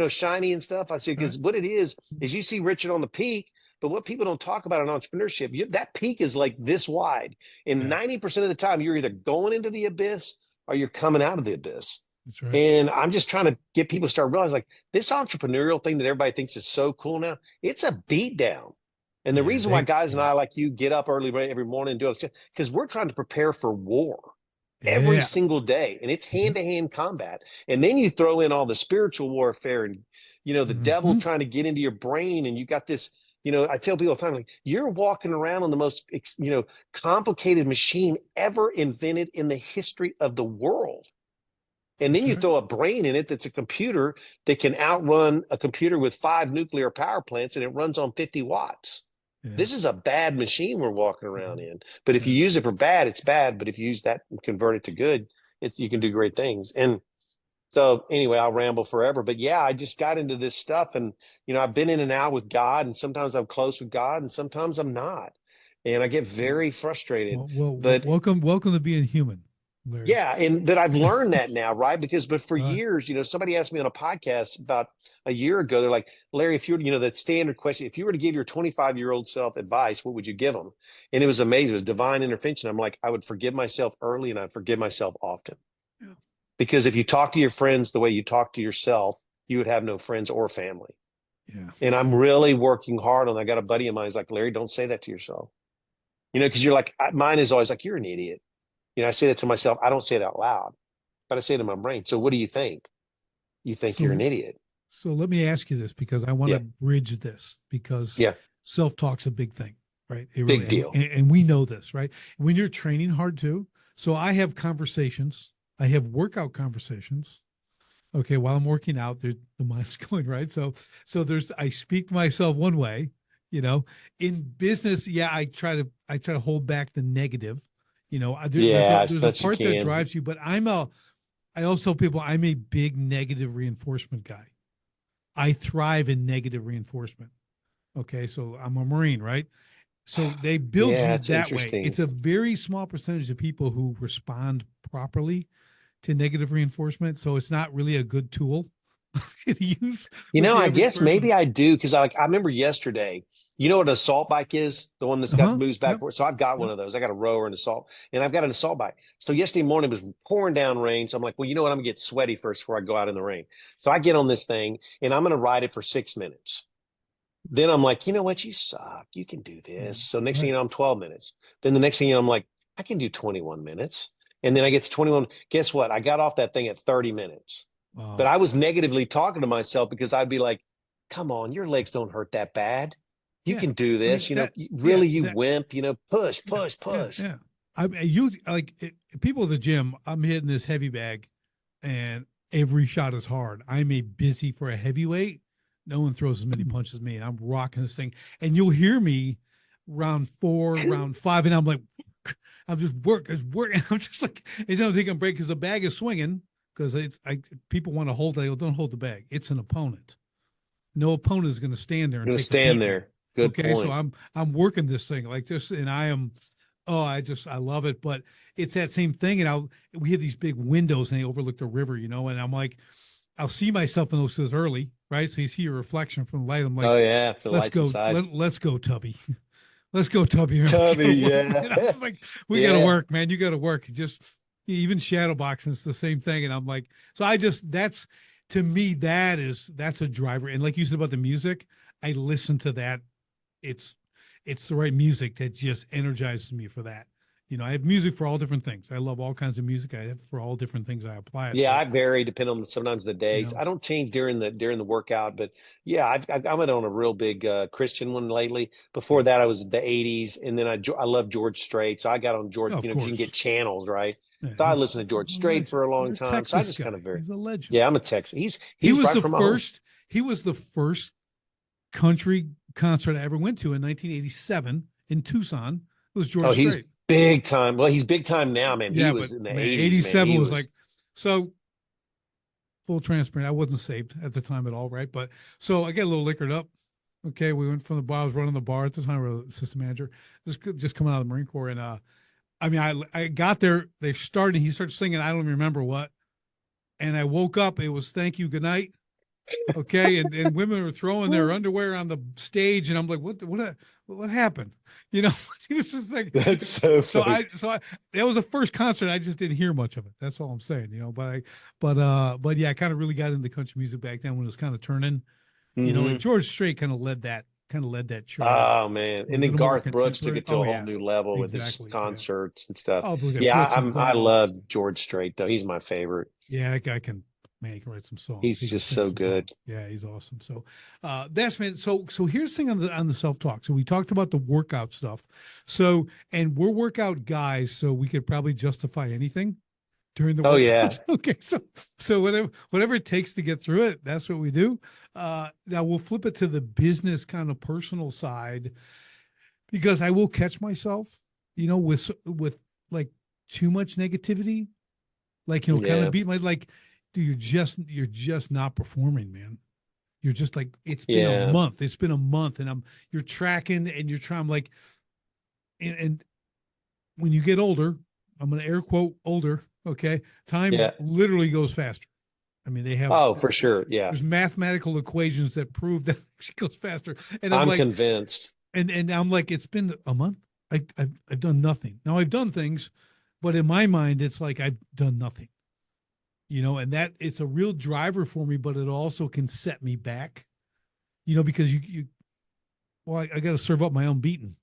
shiny and stuff? I said, because what it is you see Richard on the peak, but what people don't talk about in entrepreneurship, that peak is like this wide. And 90% of the time, you're either going into the abyss or you're coming out of the abyss. That's right. And I'm just trying to get people to start realizing, like, this entrepreneurial thing that everybody thinks is so cool now, it's a beat down. And the reason why guys and I like you get up early every morning and do it, because we're trying to prepare for war. Every single day. And it's hand-to-hand combat. And then you throw in all the spiritual warfare and, the devil trying to get into your brain. And you got this, I tell people all the time, like, you're walking around on the most, complicated machine ever invented in the history of the world. And then you throw a brain in it that's a computer that can outrun a computer with 5 nuclear power plants, and it runs on 50 watts. Yeah. This is a bad machine we're walking around in. But if you use it for bad, it's bad. But if you use that and convert it to good, you can do great things. And so anyway, I'll ramble forever. But yeah, I just got into this stuff. And, I've been in and out with God. And sometimes I'm close with God and sometimes I'm not. And I get very frustrated. But welcome to being human, Larry. Yeah, and that I've learned that now, right? But for years, somebody asked me on a podcast about a year ago, they're like, Larry, if you were, that standard question, if you were to give your 25-year-old self advice, what would you give them? And it was amazing. It was divine intervention. I'm like, I would forgive myself early and I'd forgive myself often. Yeah. Because if you talk to your friends the way you talk to yourself, you would have no friends or family. Yeah. And I'm really working hard on, I got a buddy of mine who's like, Larry, don't say that to yourself. Because you're like, mine is always like, you're an idiot. I say that to myself. I don't say it out loud, but I say it in my brain. So what do you think? You think you're an idiot. So let me ask you this, because I want to bridge this, because self-talk's a big thing, right? It really, Big deal. and we know this, right? When you're training hard too. So I have conversations, I have workout conversations. Okay, while I'm working out, the mind's going right. So I speak to myself one way, you know. In business, yeah, I try to hold back the negative. You know, Yeah, as there's a best you part that can. drives you, but I also tell people I'm a big negative reinforcement guy. I thrive in negative reinforcement. Okay, so I'm a Marine, right? So they build Yeah, you it's that way. interesting. It's a very small percentage of people who respond properly to negative reinforcement. So it's not really a good tool to use You with know, the I average guess person. maybe I do because I remember yesterday. You know what an assault bike is? The one that's got Uh-huh. moves Yep. backward. So I've got one Yep. of those. I got a rower and assault, and I've got an assault bike. So yesterday morning it was pouring down rain. So I'm like, well, you know what? I'm gonna get sweaty first before I go out in the rain. So I get on this thing and I'm gonna ride it for 6 minutes. Then I'm like, you know what? You suck. You can do this. Mm, So next thing you right. know, I'm 12 minutes. Then the next thing you know, I'm like, I can do 21 minutes. And then I get to 21. Guess what? I got off that thing at 30 minutes. But Wow. I was negatively talking to myself because I'd be like, come on, your legs don't hurt that bad. You Yeah. can do I mean this. that. Yeah. Really, you That. wimp, push, Yeah. push, Yeah. push. Yeah. You like people at the gym. I'm hitting this heavy bag, and every shot is hard. I'm a busy for a heavyweight. No one throws as many punches as me, and I'm rocking this thing. And you'll hear me round 4, round 5, and I'm like, work. I'm just work, it's work. And I'm just like, it's not taking a break because the bag is swinging. Because people want to hold it. I go, don't hold the bag. It's an opponent. No opponent is going to stand there I'm and going to take a stand beating. there. Good Okay, so point. I'm working this thing like this, and I love it. But it's that same thing, and we have these big windows, and they overlook the river, you know. And I'm like, I'll see myself in those early, right? So you see a reflection from the light. I'm like, Oh, yeah. For the lights inside. let's go, Tubby. Let's go, Tubby. Man. We Tubby, gotta work, yeah. man. I was like, we gotta Yeah. work, man. You gotta work. Just even shadow boxing, it's the same thing. And I'm like, so I just that's to me, that's a driver. And like you said about the music, I listen to that. It's it's the right music that just energizes me for that. You know, I have music for all different things. I love all kinds of music. I have for all different things I apply it. Yeah, But I vary depending on sometimes the you days. know, I don't change during the workout, but yeah, I went on a real big Christian one lately. Before yeah. that, I was the '80s, and then I love George Strait, so I got on George. Oh, of Because you can get course. channels, right? Yeah, So I listened to George he's a Strait legend. for a long You're a time. So I Texas just kind guy. of vary. He's a legend. Yeah, I'm a Texan. He He's was right the from my home. first. He was the first country concert I ever went to in 1987 in Tucson. It was Oh, George he's Strait. big time. Well, he's big time now, man. He Yeah, but was in the man, '80s, man. 87 He was like was. so full transparent. I wasn't saved at the time at all, right? But so I get a little liquored up. Okay, we went from the bar. I was running the bar at the time. I was assistant manager, just coming out of the Marine Corps, and I mean, I got there. They started. He started singing. I don't even remember what. And I woke up. It was "Thank You, Good Night." Okay, and women were throwing their underwear on the stage, and I'm like, what happened? You know, it was just like, That's so so funny. that was the first concert. I just didn't hear much of it. That's all I'm saying, you know. But yeah, I kind of really got into country music back then when it was kind of turning, you know, and Hmm. George Strait kind of led that charge. Oh man. A And then little more Garth Brooks took contemporary. it to Oh a whole yeah, new level with his exactly. Yeah. concerts and stuff. Oh, look at Yeah, Brooks and I Paul. love George Strait though. He's my favorite. Yeah, that guy can, man, he can write some songs. He's He can just sing so some songs. good. Yeah, he's awesome. So that's man. So here's the thing on the self-talk. So we talked about the workout stuff. So and we're workout guys, so we could probably justify anything during the Oh yeah. workout. Okay. So whatever it takes to get through it, that's what we do. Now we'll flip it to the business kind of personal side because I will catch myself, you know, with like too much negativity, like, you know, kind of Yeah. beat my like, dude, you're just not performing, man. You're just like, it's been a Yeah. month. It's been a month, and you're tracking and you're trying. I'm like, and when you get older, I'm gonna air quote older. Okay, time Yeah. literally goes faster. I mean, they have Oh, for sure. Yeah. there's mathematical equations that prove that it goes faster. And I'm I'm like, convinced. and I'm like, it's been a month. I've done nothing. Now I've done things, but in my mind, it's like I've done nothing. You know, and that it's a real driver for me, but it also can set me back. You know, because well, I got to serve up my own beating.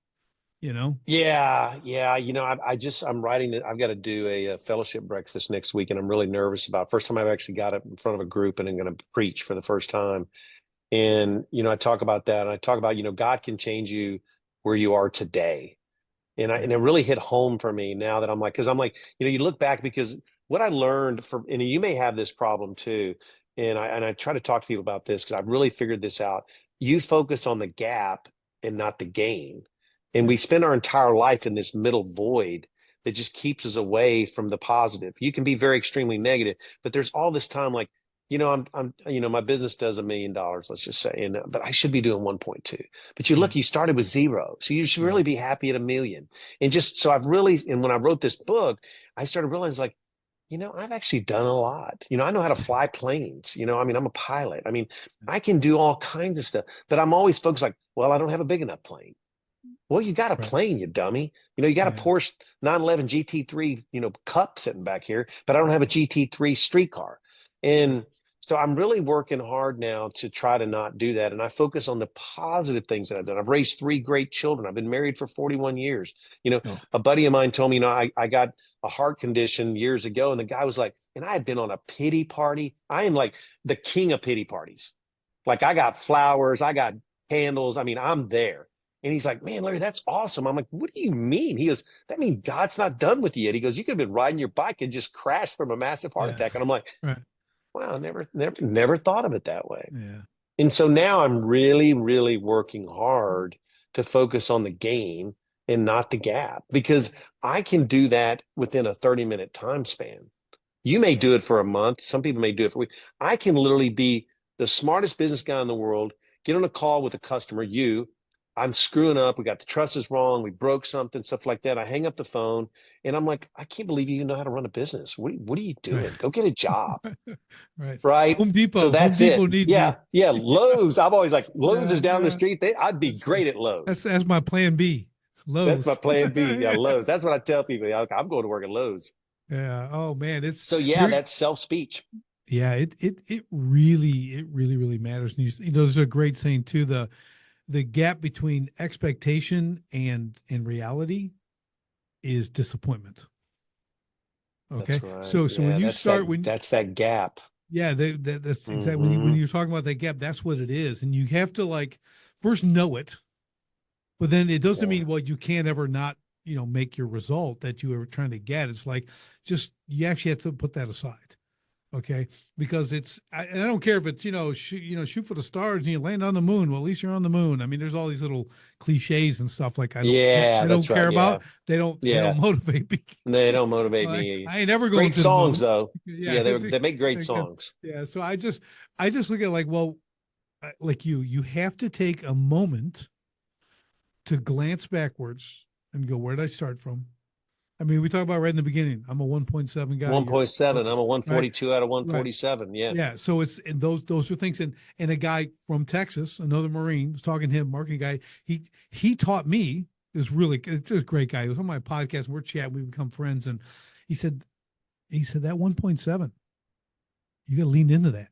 You know. Yeah, yeah. I'm writing it. I've got to do a fellowship breakfast next week, and I'm really nervous about first time I've actually got it in front of a group and I'm going to preach for the first time. And I talk about that, and I talk about God can change you where you are today. And it really hit home for me now that I'm like, because I'm like, you look back, because what I learned from, and you may have this problem too, and I try to talk to people about this because I've really figured this out. You focus on the gap and not the gain. And we spend our entire life in this middle void that just keeps us away from the positive. You can be very extremely negative, but there's all this time like, my business does $1 million, let's just say, but I should be doing 1.2. But you started with zero. So you should really be happy at 1 million. And and when I wrote this book, I started realizing like, I've actually done a lot. I know how to fly planes. I'm a pilot. I can do all kinds of stuff, but I'm always focused like, well, I don't have a big enough plane. Well, you got a plane, you dummy. You got a Porsche 911 GT3, cup sitting back here, but I don't have a GT3 streetcar. And so I'm really working hard now to try to not do that. And I focus on the positive things that I've done. I've raised 3 great children. I've been married for 41 years. A buddy of mine told me, I got a heart condition years ago. And the guy was like, and I had been on a pity party. I am like the king of pity parties. Like I got flowers, I got candles. I'm there. And he's like, man, Larry, that's awesome. I'm like, what do you mean? He goes, that means God's not done with you yet. He goes, you could have been riding your bike and just crashed from a massive heart attack. And I'm like, wow, never thought of it that way. Yeah. And so now I'm really, really working hard to focus on the gain and not the gap, because I can do that within a 30-minute time span. You may do it for a month. Some people may do it for a week. I can literally be the smartest business guy in the world, get on a call with a customer, I'm screwing up. We got the trusses wrong. We broke something, stuff like that. I hang up the phone and I'm like, I can't believe you know how to run a business. What are you doing? Go get a job. Right. Home Depot. So that's Home Depot it. needs you. Yeah. Lowe's. I'm always like, Lowe's is down the street. I'd be great at Lowe's. That's my plan B. Lowe's. That's my plan B. Yeah, Lowe's. That's what I tell people. I'm going to work at Lowe's. Yeah. Oh man. That's self-speech. Yeah. It really matters. And there's a great saying too, the gap between expectation and reality is disappointment. Okay. Right. So when you start, that's that gap. Yeah. That's exactly when you're talking about that gap, that's what it is. And you have to like first know it, but then it doesn't mean, well, you can't ever not, make your result that you were trying to get. It's like, you actually have to put that aside. Okay. Because I don't care if it's, shoot for the stars and you land on the moon. Well, at least you're on the moon. There's all these little cliches and stuff like I don't care about. They don't motivate me. They don't motivate me. I ain't ever going great to songs the though. Yeah. They make great songs. Yeah. So I just look at like, well, like you have to take a moment to glance backwards and go, where did I start from? We talk about right in the beginning. I'm a 1.7 guy. 1.7. I'm a 142 out of 147. Right. Yeah. Yeah. So and those are things. And a guy from Texas, another Marine, was talking to him, marketing guy. He taught me, it's a great guy. He was on my podcast and we're chatting, we become friends. And he said that 1.7, you got to lean into that.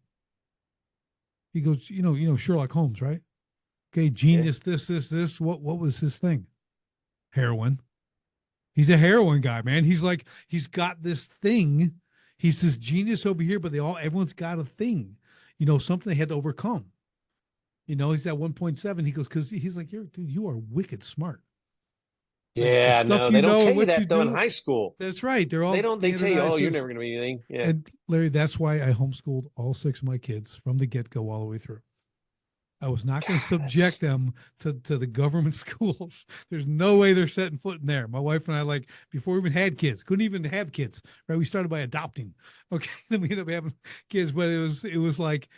He goes, Sherlock Holmes, right? Okay. Genius, this, what was his thing? Heroin. He's a heroin guy, man. He's like, he's got this thing. He's this genius over here, but everyone's got a thing, something they had to overcome. He's at 1.7. He goes, because he's like, dude, you are wicked smart. Yeah, no, they don't tell you that though in high school. That's right. They tell you, oh, you're never going to be anything. Yeah. And Larry, that's why I homeschooled all 6 of my kids from the get-go all the way through. I was not going to subject them to the government schools. There's no way they're setting foot in there. My wife and I, before we even had kids, couldn't even have kids, right? We started by adopting. Okay. Then we ended up having kids, but it was like,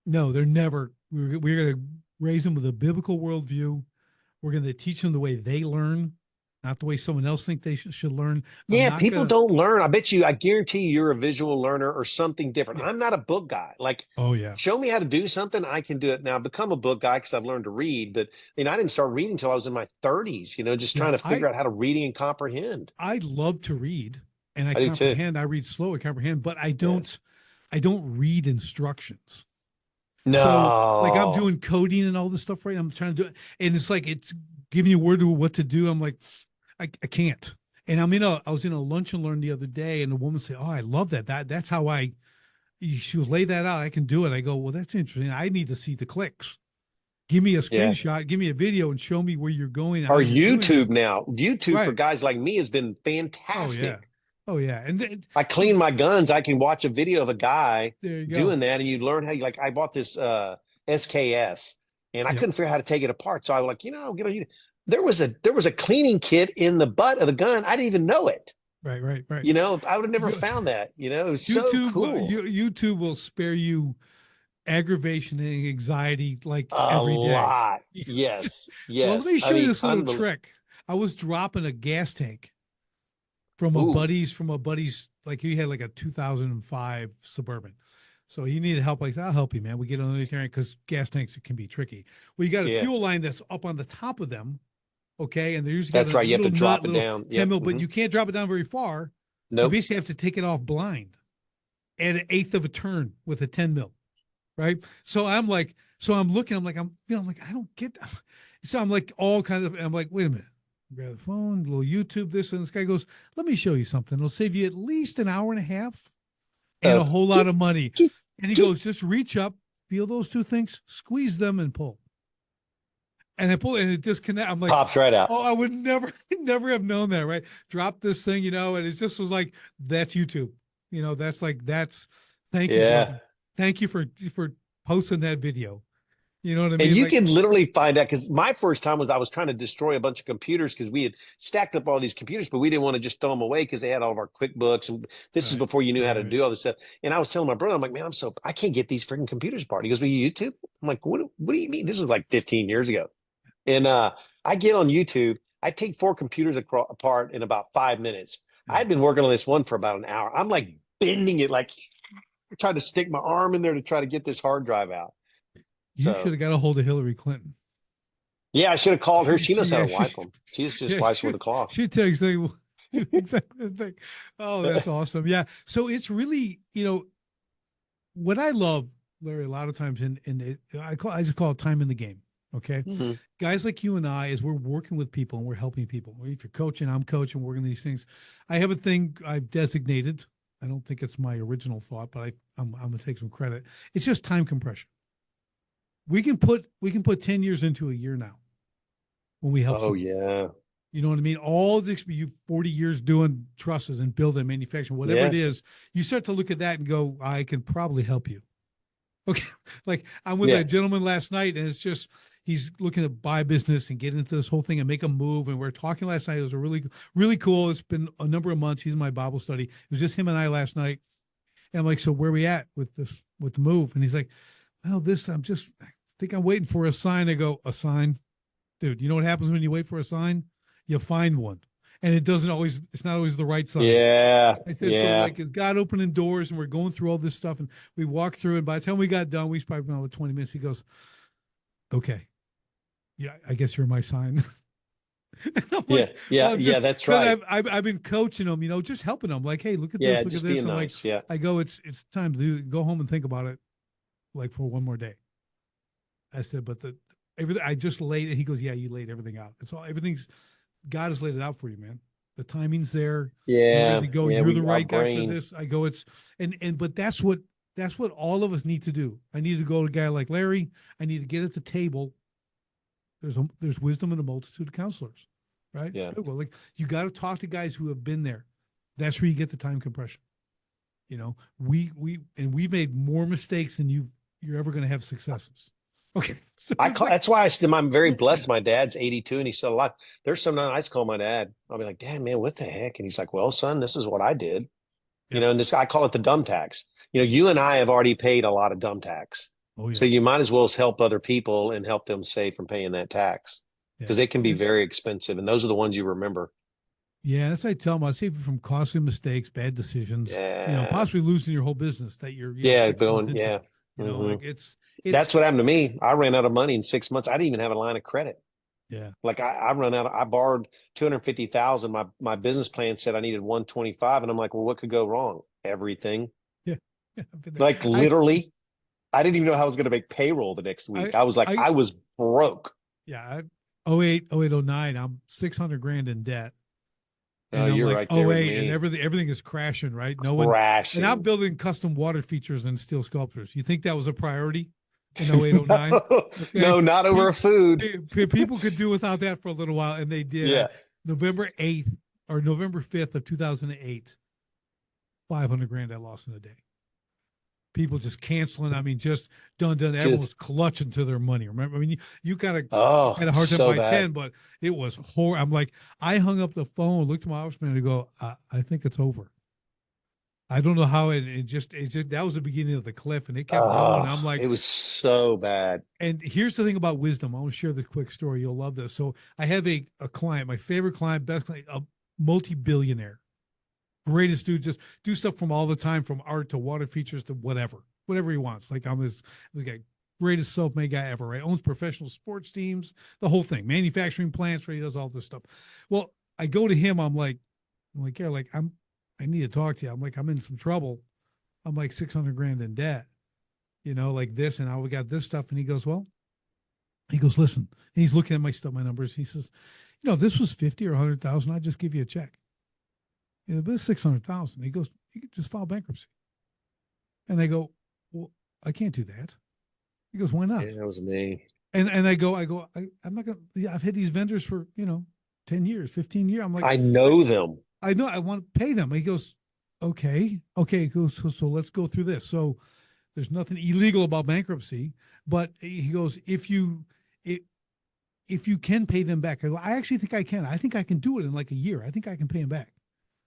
no, they're never, we're going to raise them with a biblical worldview. We're going to teach them the way they learn, not the way someone else think they should learn. Yeah, people don't learn. I guarantee you're a visual learner or something different. Yeah. I'm not a book guy. Show me how to do something, I can do it. Now, I've become a book guy because I've learned to read, but I didn't start reading until I was in my 30s, just trying to figure out how to read and comprehend. I love to read and I comprehend. I read slow, I comprehend, but I don't read instructions. No. So I'm doing coding and all this stuff, right? I'm trying to do it. And it's like, it's giving you a word of what to do. I'm like, I can't. And I was in a lunch and learn the other day and the woman said, oh, I love that. That's how she was lay that out. I can do it. I go, well, that's interesting. I need to see the clicks. give me a Yeah. screenshot, give me a video, and show me where you're going. How Or you're doing YouTube it. now. YouTube for Right. guys like me has been Oh yeah. fantastic. Oh yeah. And then, I so clean my guns. I can watch a video of a guy there you go. doing that, and you learn how you like. I bought this SKS, and I Yep. couldn't figure out how to take it apart. So I was like, get on YouTube. There was a cleaning kit in the butt of the gun. I didn't even know it. Right. Right. Right. I would have never You, found that. It was so YouTube, cool. YouTube will spare you aggravation and anxiety like A every day. lot. Yes. Well, let Yes. me I show you mean, this little trick. I was dropping a gas tank from a ooh, buddy's, like he had like a 2005 Suburban. So he needed help. Like, I'll help you, man. We get on the there because gas tanks can be tricky. Well, you got a yeah. fuel line that's up on the top of them. Okay. And they usually got That's a right. You have to little drop nut, it little down. 10 Yep. mil, but you can't drop it down very far. You Nope. basically have to take it off blind at an eighth of a turn with a 10 mil. Right. So I'm looking, I'm like, I don't get that. So I'm like, I'm like, wait a minute. Grab the phone, a little YouTube, this, and this guy goes, let me show you something. It'll save you at least an hour and a half and a whole lot of money. And he goes, just reach up, feel those two things, squeeze them and pull. And I pull and it disconnects. I'm like, Pops right out. oh, I would never have known that, right? Drop this thing, and it just was like, that's YouTube. Thank you, brother. Thank you for posting that video. You know what I mean? And you can literally find out, because my first time was I was trying to destroy a bunch of computers because we had stacked up all these computers, but we didn't want to just throw them away because they had all of our QuickBooks. And this is before you knew how to do all this stuff. And I was telling my brother, I'm like, man, I can't get these freaking computers apart. He goes, well, YouTube? I'm like, what do you mean? This was like 15 years ago. And I get on YouTube. I take 4 computers apart in about 5 minutes. Yeah. I'd been working on this one for about an hour. I'm like bending it, like trying to stick my arm in there to try to get this hard drive out. You should have got a hold of Hillary Clinton. Yeah, I should have called her. She knows how to wipe them. She's just wipes with a cloth. She takes the exactly the thing. Oh, that's awesome. Yeah. So it's really, what I love, Larry, a lot of times I just call it time in the game. Okay. Mm-hmm. Guys like you and I, as we're working with people and we're helping people, if you're coaching, I'm coaching, working these things. I have a thing I've designated. I don't think it's my original thought, but I'm going to take some credit. It's just time compression. We can put 10 years into a year now when we help. Oh, yeah. You know what I mean? All this, you 40 years doing trusses and building, manufacturing, whatever it is, you start to look at that and go, I can probably help you. Okay. Like I'm with a gentleman last night, and it's just, he's looking to buy business and get into this whole thing and make a move. And we were talking last night. It was a really, really cool. It's been a number of months. He's in my Bible study. It was just him and I last night. And I'm like, so where are we at with the move? And he's like, well, I think I'm waiting for a sign. I go, a sign? Dude, you know what happens when you wait for a sign? You find one. And it's not always the right sign. Yeah. I said, so like, is God opening doors? And we're going through all this stuff. And we walked through, and by the time we got done, we probably been about 20 minutes. He goes, okay. Yeah, I guess you're my sign. Like, yeah, that's right. I've been coaching them, just helping them. Like, hey, look at this, look at this. And nice. like, I go, it's time to go home and think about it, like for one more day. I said, but everything I just laid it. He goes, yeah, you laid everything out. It's all, God has laid it out for you, man. The timing's there. Yeah. You're the right guy for this. I go, but that's what all of us need to do. I need to go to a guy like Larry. I need to get at the table. There's wisdom in a multitude of counselors, right? Yeah. Like you got to talk to guys who have been there. That's where you get the time compression. We've made more mistakes than you're ever going to have successes. Okay. So that's why I'm very blessed. My dad's 82 and he's still alive. There's some nights I call my dad. I'll be like, Dad, man, what the heck? And he's like, well, son, this is what I did. And I call it the dumb tax. You and I have already paid a lot of dumb tax. Oh, yeah. So you might as well help other people and help them save from paying that tax, because it can be very expensive. And those are the ones you remember. Yeah, that's what I tell them. I save you from costly mistakes, bad decisions, possibly losing your whole business that you're going. Yeah. Like it's that's what happened to me. I ran out of money in 6 months. I didn't even have a line of credit. Yeah. Like I borrowed $250,000. My business plan said I needed 125. And I'm like, well, what could go wrong? Everything. Yeah. Like literally, I didn't even know how I was going to make payroll the next week. I was like, I was broke. Yeah. 08, 09, I'm $600,000 in debt. And I'm you're like, right there with me. And everything is crashing, right? Crashing. And I'm building custom water features and steel sculptures. You think that was a priority? in 08, 09. No, Okay. no, not over a food. People could do without that for a little while, and they did. Yeah. November 8th or November 5th of 2008, 500 grand I lost in a day. People just canceling. I mean, just done. Everyone's Just, clutching to their money. Remember, I mean, you kind of oh, had a hard time so by bad. 10, but it was horrible. I'm like, I hung up the phone, looked at my office man, and go, I think it's over. I don't know how it just that was the beginning of the cliff, and it kept going. I'm Oh, like, it was so bad. and here's the thing about wisdom. I want to share this quick story. You'll love this. So I have a client, my favorite client, best client, a multi-billionaire, greatest dude, just do stuff from all the time, from art to water features to whatever he wants. Like I'm his the guy, greatest self-made guy ever, right? Owns professional sports teams, the whole thing, manufacturing plants where he does all this stuff. Well, I go to him, yeah, like I need to talk to you. I'm like, I'm in some trouble. I'm like 600 grand in debt, like this, and we got this stuff. And he goes, listen, and he's looking at my stuff, my numbers. He says, if this was 50 or 100,000, I'd just give you a check. But it's 600,000. He goes, you could just file bankruptcy. And I go, well, I can't do that. He goes, why not? Yeah, that was me. And I go, I'm not gonna. Yeah, I've had these vendors for 10 years, 15 years. I'm like, I know them. I know I want to pay them. He goes, okay. He goes, so let's go through this. So there's nothing illegal about bankruptcy, but he goes, if you can pay them back, I go, I actually think I can. I think I can do it in like a year. I think I can pay them back.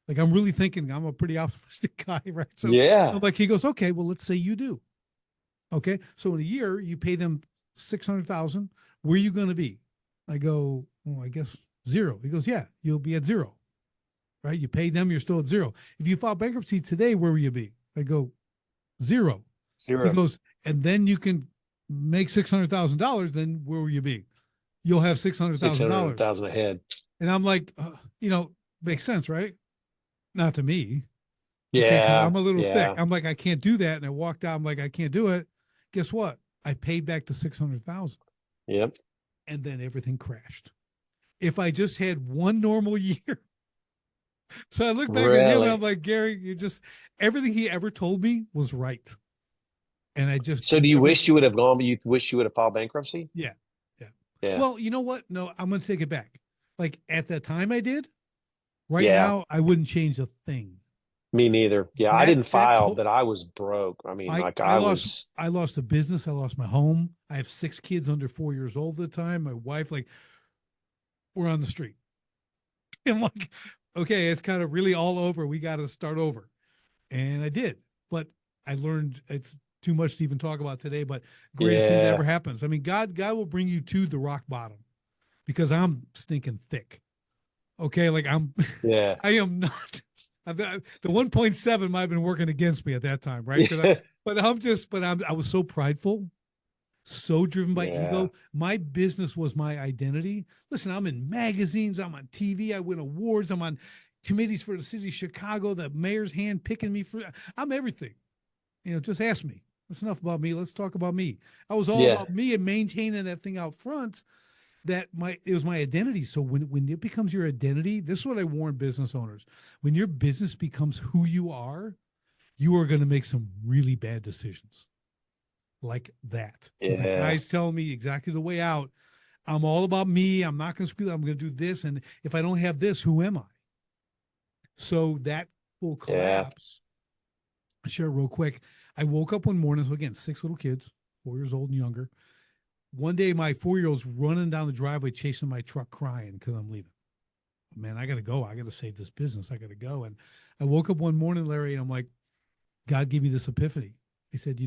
Like I'm really thinking I'm a pretty optimistic guy, right? So Yeah. I'm like, he goes, okay, well, let's say you do. Okay. So in a year, you pay them 600,000. Where are you going to be? I go, well, I guess zero. He goes, yeah, you'll be at zero. Right? You pay them, you're still at zero. If you file bankruptcy today, where will you be? I go, zero. Zero. He goes, and then you can make $600,000. Then where will you be? You'll have $600,000. 600,000 ahead. And I'm like, makes sense, right? Not to me. Yeah. Okay, 'cause I'm a little yeah. thick. I'm like, I can't do that. And I walked out. I'm like, I can't do it. Guess what? I paid back the 600,000. Yep. And then everything crashed. If I just had one normal year. So I look back at him and I'm like, Gary, everything he ever told me was right. And I just. So do you wish you would have gone, but you wish you would have filed bankruptcy? Yeah. Yeah. Yeah. Well, you know what? No, I'm going to take it back. Like at that time I did. Right Yeah. now, I wouldn't change a thing. Me neither. Yeah. I didn't file, but I was broke. I mean, I lost a business. I lost my home. I have 6 kids under 4 years old at the time. My wife, like, we're on the street. And like, okay, it's kind of really all over. We got to start over. And I did. But I learned it's too much to even talk about today, but greatest thing that ever happens. I mean, God will bring you to the rock bottom because I'm stinking thick. Okay. Like I am not. The 1.7 might have been working against me at that time, right? I was so prideful, so driven by ego. My business was my identity. Listen, I'm in magazines, I'm on TV, I win awards, I'm on committees for the city of Chicago, the mayor's hand picking me I'm everything. Just ask me. That's enough about me. Let's talk about me. I was all about me and maintaining that thing out front. It was my identity. So when it becomes your identity, this is what I warn business owners. When your business becomes who you are going to make some really bad decisions like that. Yeah. The guy's telling me exactly the way out. I'm all about me. I'm not going to screw that. I'm going to do this. And if I don't have this, who am I? So that full collapse. I'll share it real quick. I woke up one morning. So again, 6 little kids, 4 years old and younger. One day, my 4-year-old's running down the driveway, chasing my truck, crying because I'm leaving. Man, I got to go. I got to save this business. I got to go. And I woke up one morning, Larry, and I'm like, God gave me this epiphany. He said,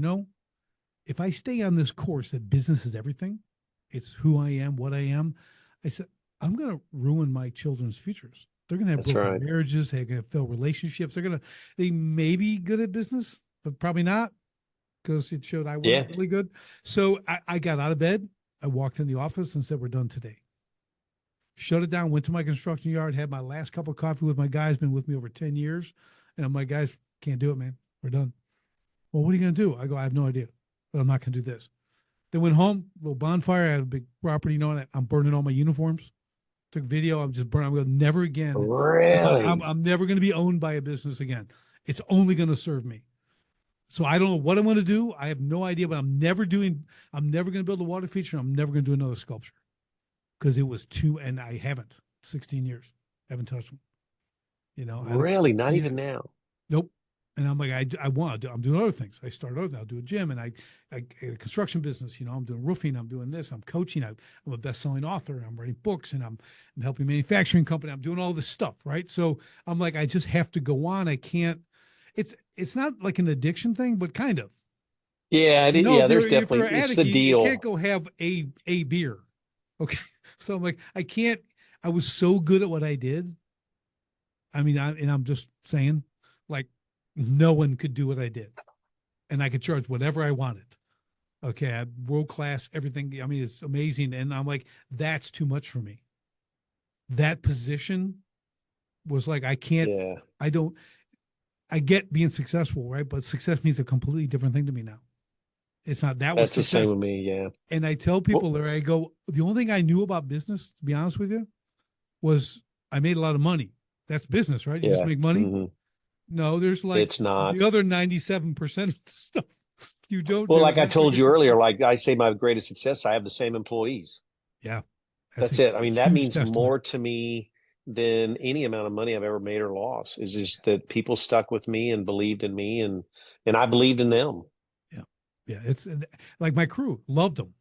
if I stay on this course that business is everything, it's who I am, what I am. I said, I'm going to ruin my children's futures. They're going to have broken marriages. They're going to fail relationships. They may be good at business, but probably not. Because it showed I wasn't really good. So I got out of bed. I walked in the office and said, we're done today. Shut it down, went to my construction yard, had my last cup of coffee with my guys, been with me over 10 years. And I'm like, guys, can't do it, man. We're done. Well, what are you going to do? I go, I have no idea, but I'm not going to do this. Then went home, little bonfire. I had a big property, and I'm burning all my uniforms. Took video. I'm just burning. I'm going, never again. Really? I'm never going to be owned by a business again. It's only going to serve me. So I don't know what I'm going to do. I have no idea, but I'm never going to build a water feature. I'm never going to do another sculpture because it was and I haven't 16 years. I haven't touched one. I don't, Really? Not yeah, even now. nope. And I'm like, I want to do, I'm doing other things. I started other things. I'll do a gym and I get a construction business, I'm doing roofing. I'm doing this. I'm coaching. I'm a best-selling author. I'm writing books and I'm helping manufacturing company. I'm doing all this stuff. Right. So I'm like, I just have to go on. I can't, it's not like an addiction thing, but kind of, Yeah, yeah, there's if you're definitely, an it's addict, the you can't deal. go have a beer. Okay. So I'm like, I can't, I was so good at what I did. I mean, I'm just saying, like, no one could do what I did, and I could charge whatever I wanted. Okay, I world class everything. I mean, it's amazing, and I'm like, that's too much for me. That position was like, I can't. Yeah, I don't. I get being successful, right? But success means a completely different thing to me now. It's not that was that's the same success. with me. Yeah. And I tell Well, people there, I go, the only thing I knew about business, to be honest with you, was I made a lot of money. That's business, right? You just yeah. make money. Hmm. No, there's like It's not. the other 97% of the stuff you don't Well, do. And like I that's what told you gets me earlier, stuck. like I say, my greatest success, I have the same employees. Yeah. That's it. I It's a mean, that huge means testament. more to me than any amount of money I've ever made or lost. Is just that people stuck with me and believed in me, and I believed in them. Yeah. Yeah. It's like my crew loved them.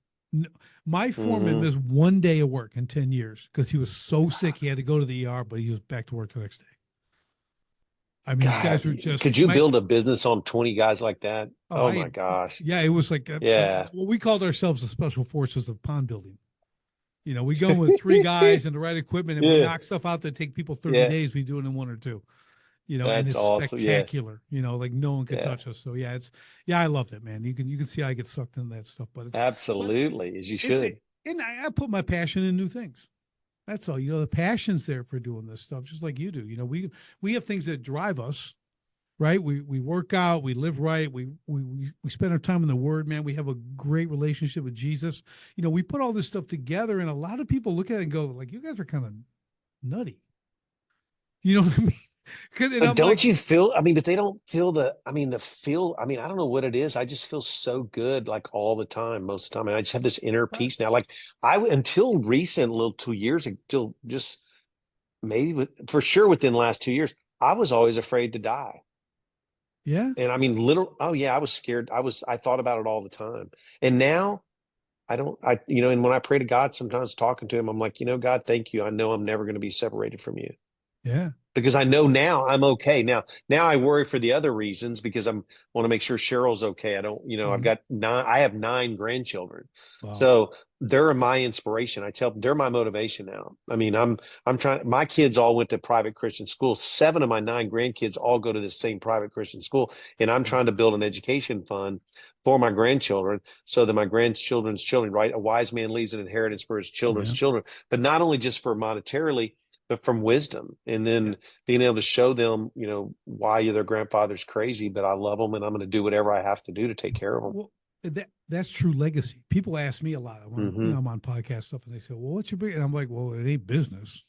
My foreman Hmm. missed 1 day of work in 10 years because he was so sick. He had to go to the ER, but he was back to work the next day. I mean, these guys God, were just could you build a business on 20 guys like that? oh, Oh my gosh. yeah, it was like, Yeah. well, we called ourselves the special forces of pond building. We go with three guys and the right equipment and we Yeah. knock stuff out that take people 30 Yeah. days. We do it in 1 or 2. And That's it's awesome. Yeah. spectacular, like no one could Yeah. touch us. So yeah, I loved it, man. You can see I get sucked into that stuff, but Absolutely. As you it's, should. and I put my passion in new things. That's all, the passion's there for doing this stuff, just like you do. We have things that drive us, right? We work out, we live right. We spend our time in the word, man. We have a great relationship with Jesus. We put all this stuff together and a lot of people look at it and go like, you guys are kind of nutty. You know what I mean? And But I'm don't like, you feel, I mean, but they don't feel I mean, I don't know what it is. I just feel so good like all the time, most of the time. And I just have this inner right. peace now. Like until recent, little 2 years ago, just maybe for sure within the last 2 years, I was always afraid to die. Yeah. And I mean, oh yeah, I was scared. I thought about it all the time. And now I don't, and when I pray to God, sometimes talking to him, I'm like, God, thank you. I know I'm never going to be separated from you Yeah. because I know now I'm okay. Now I worry for the other reasons because want to make sure Cheryl's okay. I don't, Mhm. I have 9 grandchildren. Wow. So they're my inspiration. I tell them they're my motivation now. I mean, I'm trying, my kids all went to private Christian school. 7 of my 9 grandkids all go to the same private Christian school. And I'm Wow. trying to build an education fund for my grandchildren so that my grandchildren's children, right? A wise man leaves an inheritance for his children's Yeah. children, but not only just for monetarily, but from wisdom. And Yeah. then being able to show them, why their grandfather's crazy, but I love them and I'm going to do whatever I have to do to take care of them. Well, that's true legacy. People ask me a lot when Hmm. I'm on podcast stuff and they say, well, what's your big, and I'm like, well, it ain't business.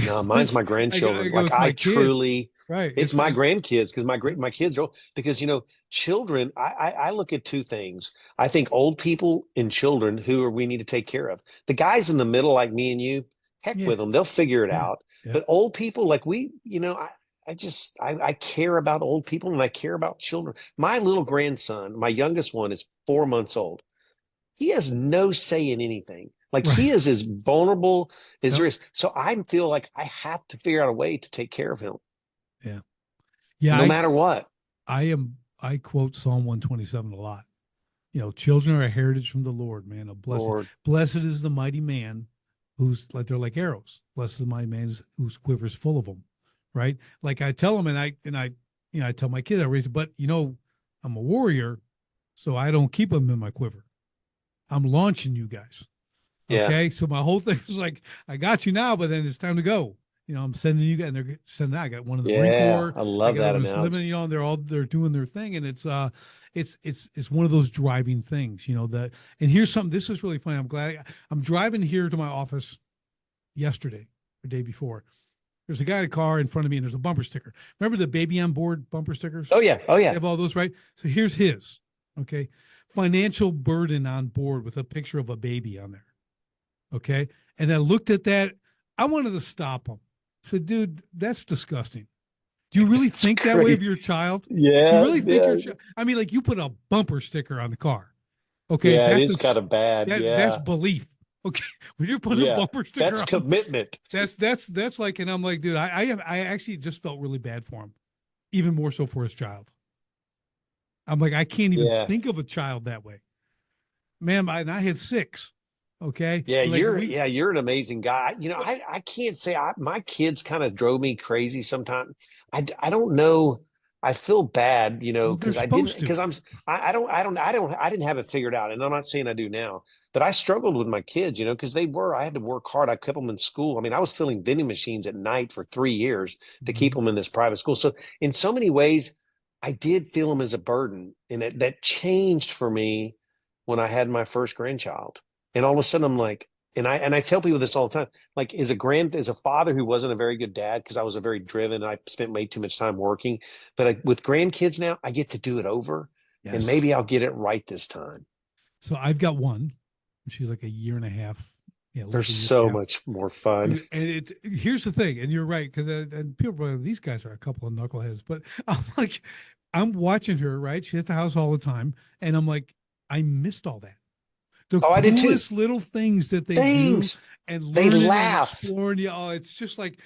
No, mine's my I grandchildren. go, Like it's my I kid. truly, Right. it's my grandkids because my kids are because children. I look at two things. I think old people and children who are we need to take care of. The guys in the middle, like me and you, heck Yeah. with them, they'll figure it Yeah. out. Yeah. But old people, like I care about old people and I care about children. My little grandson, my youngest one, is 4 months old. He has no say in anything. Like he Right. is as vulnerable as Yep. there is. So I feel like I have to figure out a way to take care of him, Yeah. Yeah. no matter what. I quote Psalm 127 a lot. Children are a heritage from the Lord, man. Lord, Blessed is the mighty man who's like, they're like arrows. Blessed is the mighty man whose quiver is full of them. Right. Like I tell them I tell my kids, I raise, but I'm a warrior. So I don't keep them in my quiver. I'm launching you guys. yeah, Okay. So my whole thing is like, I got you now, but then it's time to go. I'm sending you guys, and they're sending. I got one in the Marine yeah, Corps. I I love got that one that's analogy. living. They're doing their thing, and it's one of those driving things. That. And here's something. This is really funny. I'm glad I'm driving here to my office yesterday, the day before, There's a guy in a car in front of me and there's a bumper sticker. Remember the baby on board bumper stickers? Oh yeah. Oh They yeah. have all those, right? So here's his. Okay. Financial burden on board with a picture of a baby on there. Okay. And I looked at that. I wanted to stop him. I said, dude, that's disgusting. Do you really think that way of Great. your child? Do you Yeah. really think Yeah. your child? I mean, like you put a bumper sticker on the car. Okay. Yeah. It is kind of bad. That's Yeah. belief. Okay. When you're putting a Yeah. bumper sticker That's on, commitment. that's like, and I'm like, dude, I actually just felt really bad for him, even more so for his child. I'm like, I can't even Yeah. think of a child that way. Man, I had 6. Okay. Yeah, Like you're an amazing guy. but I can't say my kids kind of drove me crazy sometimes. I don't know. I feel bad, well, they're because supposed to. because I didn't have it figured out. And I'm not saying I do now, but I struggled with my kids, because I had to work hard. I kept them in school. I mean, I was filling vending machines at night for 3 years to keep Mhm. them in this private school. So in so many ways, I did feel them as a burden. And that changed for me when I had my first grandchild. And all of a sudden I'm like, and I tell people this all the time, like as a father who wasn't a very good dad, because I was a very driven, I spent way too much time working. But with grandkids now, I get to do it over, and Yes. maybe I'll get it right this time. So I've got one. She's like a year and a half. Yeah, a little They're over a year and so a half. much more fun. And here's the thing, and you're right, because and people are like, these guys are a couple of knuckleheads, but I'm like, I'm watching her, right? She's at the house all the time, and I'm like, I missed all that. The Oh, I did too. coolest little things that they do Things. and They learning and laugh. exploring. Yeah, oh, it's just like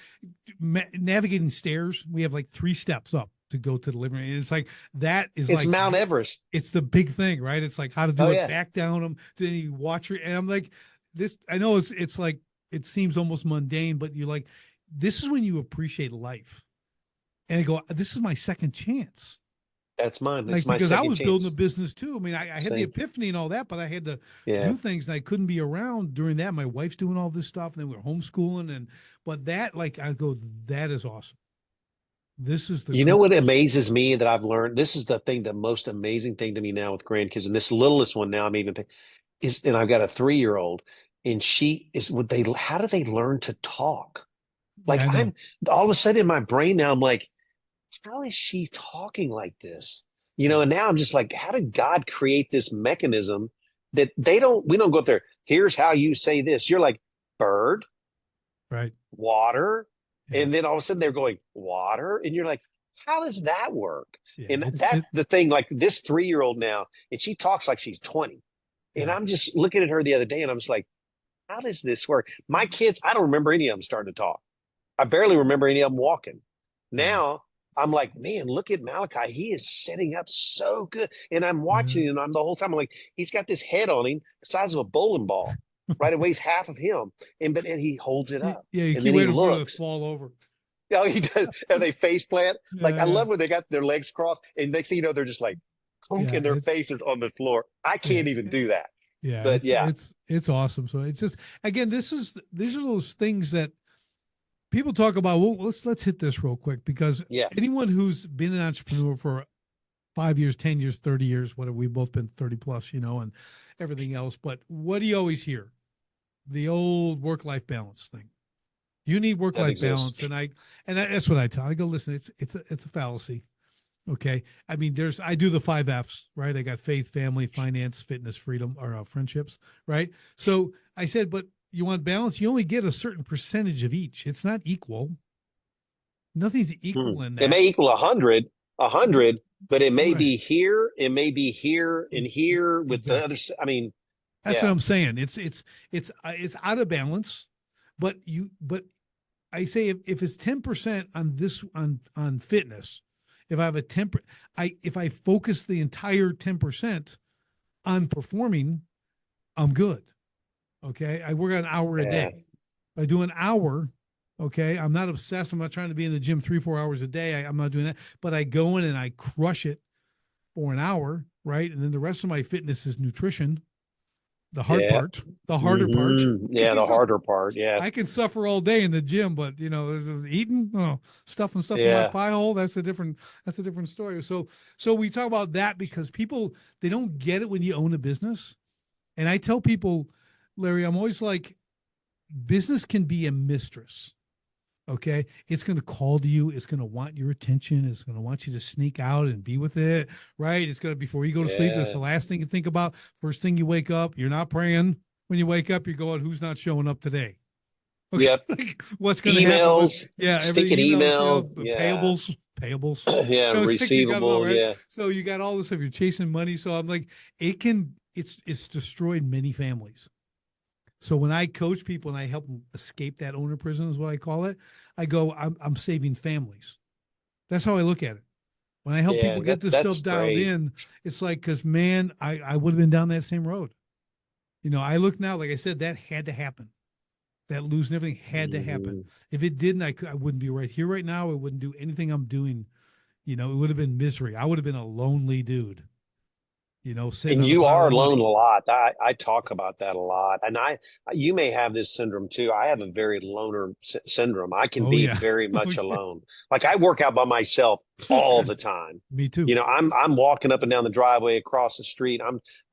navigating stairs. We have like 3 steps up to go to the living room. And it's like that is It's like Mount Everest. it's the big thing, right? It's like how to Oh do it yeah. back down them. Then you watch her, and I'm like, this. I know it's like it seems almost mundane, but you like this is when you appreciate life. And I go, this is my second chance. That's mine. It's Like my because I second was building a chance. business too. I mean, I had the Same. epiphany and all that, but I had to Yeah. do things and I couldn't be around during that. My wife's doing all this stuff, and then we were homeschooling, and but that like I go, that is awesome. This is the You know what coolest. amazes me that I've learned? This is the most amazing thing to me now with grandkids, and this littlest one now I'm even is, and I've got a 3-year-old, and she is. Would they? How do they learn to talk? Yeah, Like I know. I'm all of a sudden in my brain now I'm like, how is she talking like this? Yeah, And now I'm just like, how did God create this mechanism that we don't go up there. Here's how you say this. You're like bird, right. water. Yeah, And then all of a sudden they're going water. And you're like, how does that work? yeah. And It that's the thing. Like this 3-year-old now, and she talks like she's 20. And yeah. I'm just looking at her the other day and I'm just like, how does this work? My kids, I don't remember any of them starting to talk. I barely remember any of them walking. Yeah. Now I'm like, man, look at Malachi. He is setting up so good. And I'm Yeah. watching, and I'm the whole time I'm like, he's got this head on him the size of a bowling ball, right? It weighs half of him. And he holds it up. Yeah, you And keep then he waiting for it to looks. fall over. Oh, he does. And they face plant. Like I Yeah, love when they got their legs crossed and next thing they're just like clunk yeah. and their faces on the floor. I Yeah, can't even do that. yeah. But yeah, It's awesome. So it's just again, these are those things that people talk about. Well, let's hit this real quick because yeah, anyone who's been an entrepreneur for 5 years, 10 years, 30 years, whatever, we've both been 30 plus, and everything else. But what do you always hear? The old work-life balance thing. You need that work-life balance. exists. That's what I tell. I go, listen, it's a fallacy. Okay. I mean, I do the 5 F's, right? I got faith, family, finance, fitness, freedom, or friendships, right? So I said, but you want balance? You only get a certain percentage of each. It's not equal. Nothing's Hmm. equal in It that. may equal a hundred, but it may Right. be here, it may be here and here with the Exactly. other. I mean, That's what yeah, I'm saying. It's out of balance, but I say if it's 10% on this on fitness, if I have a 10, if I focus the entire 10% on performing, I'm good. Okay. I work an hour a yeah, day. If I do an hour, okay, I'm not obsessed. I'm not trying to be in the gym 3, 4 hours a day. I'm not doing that, but I go in and I crush it for an hour, right? And then the rest of my fitness is nutrition, the hard yeah, part, the harder part. yeah. The harder part, yeah, I can suffer all day in the gym, but eating, stuffing stuff in my yeah, pie hole, that's a different story. So we talk about that because people they don't get it when you own a business. And I tell people, Larry, I'm always like, business can be a mistress. Okay. It's going to call to you. It's going to want your attention. It's going to want you to sneak out and be with it. Right. It's going to, before you go to sleep, that's Yeah. the last thing you think about. First thing you wake up, you're not praying. When you wake up, you're going, who's not showing up today? Okay. Yep. What's going to happen with, Emails, yeah, everything, sticking emails, email. Yeah. payables. Yeah. So you got it all Receivable. right. Yeah. So you got all this stuff. You're chasing money. So I'm like, it's destroyed many families. So when I coach people and I help them escape that owner prison is what I call it, I go, I'm saving families. That's how I look at it. When I help Yeah. people get this That's stuff dialed great. in, it's like, because man, I would have been down that same road. I look now, like I said, that had to happen. That losing everything had to happen. Mhm. If it didn't, I wouldn't be right here right now. I wouldn't do anything I'm doing. It would have been misery. I would have been a lonely dude, sitting And on a you pile are of alone a money. lot. I talk about that a lot. And you may have this syndrome too. I have a very loner syndrome. I can Oh be yeah. very Oh much yeah. alone. Like I work out by myself all the time. Me too. I'm walking up and down the driveway across the street.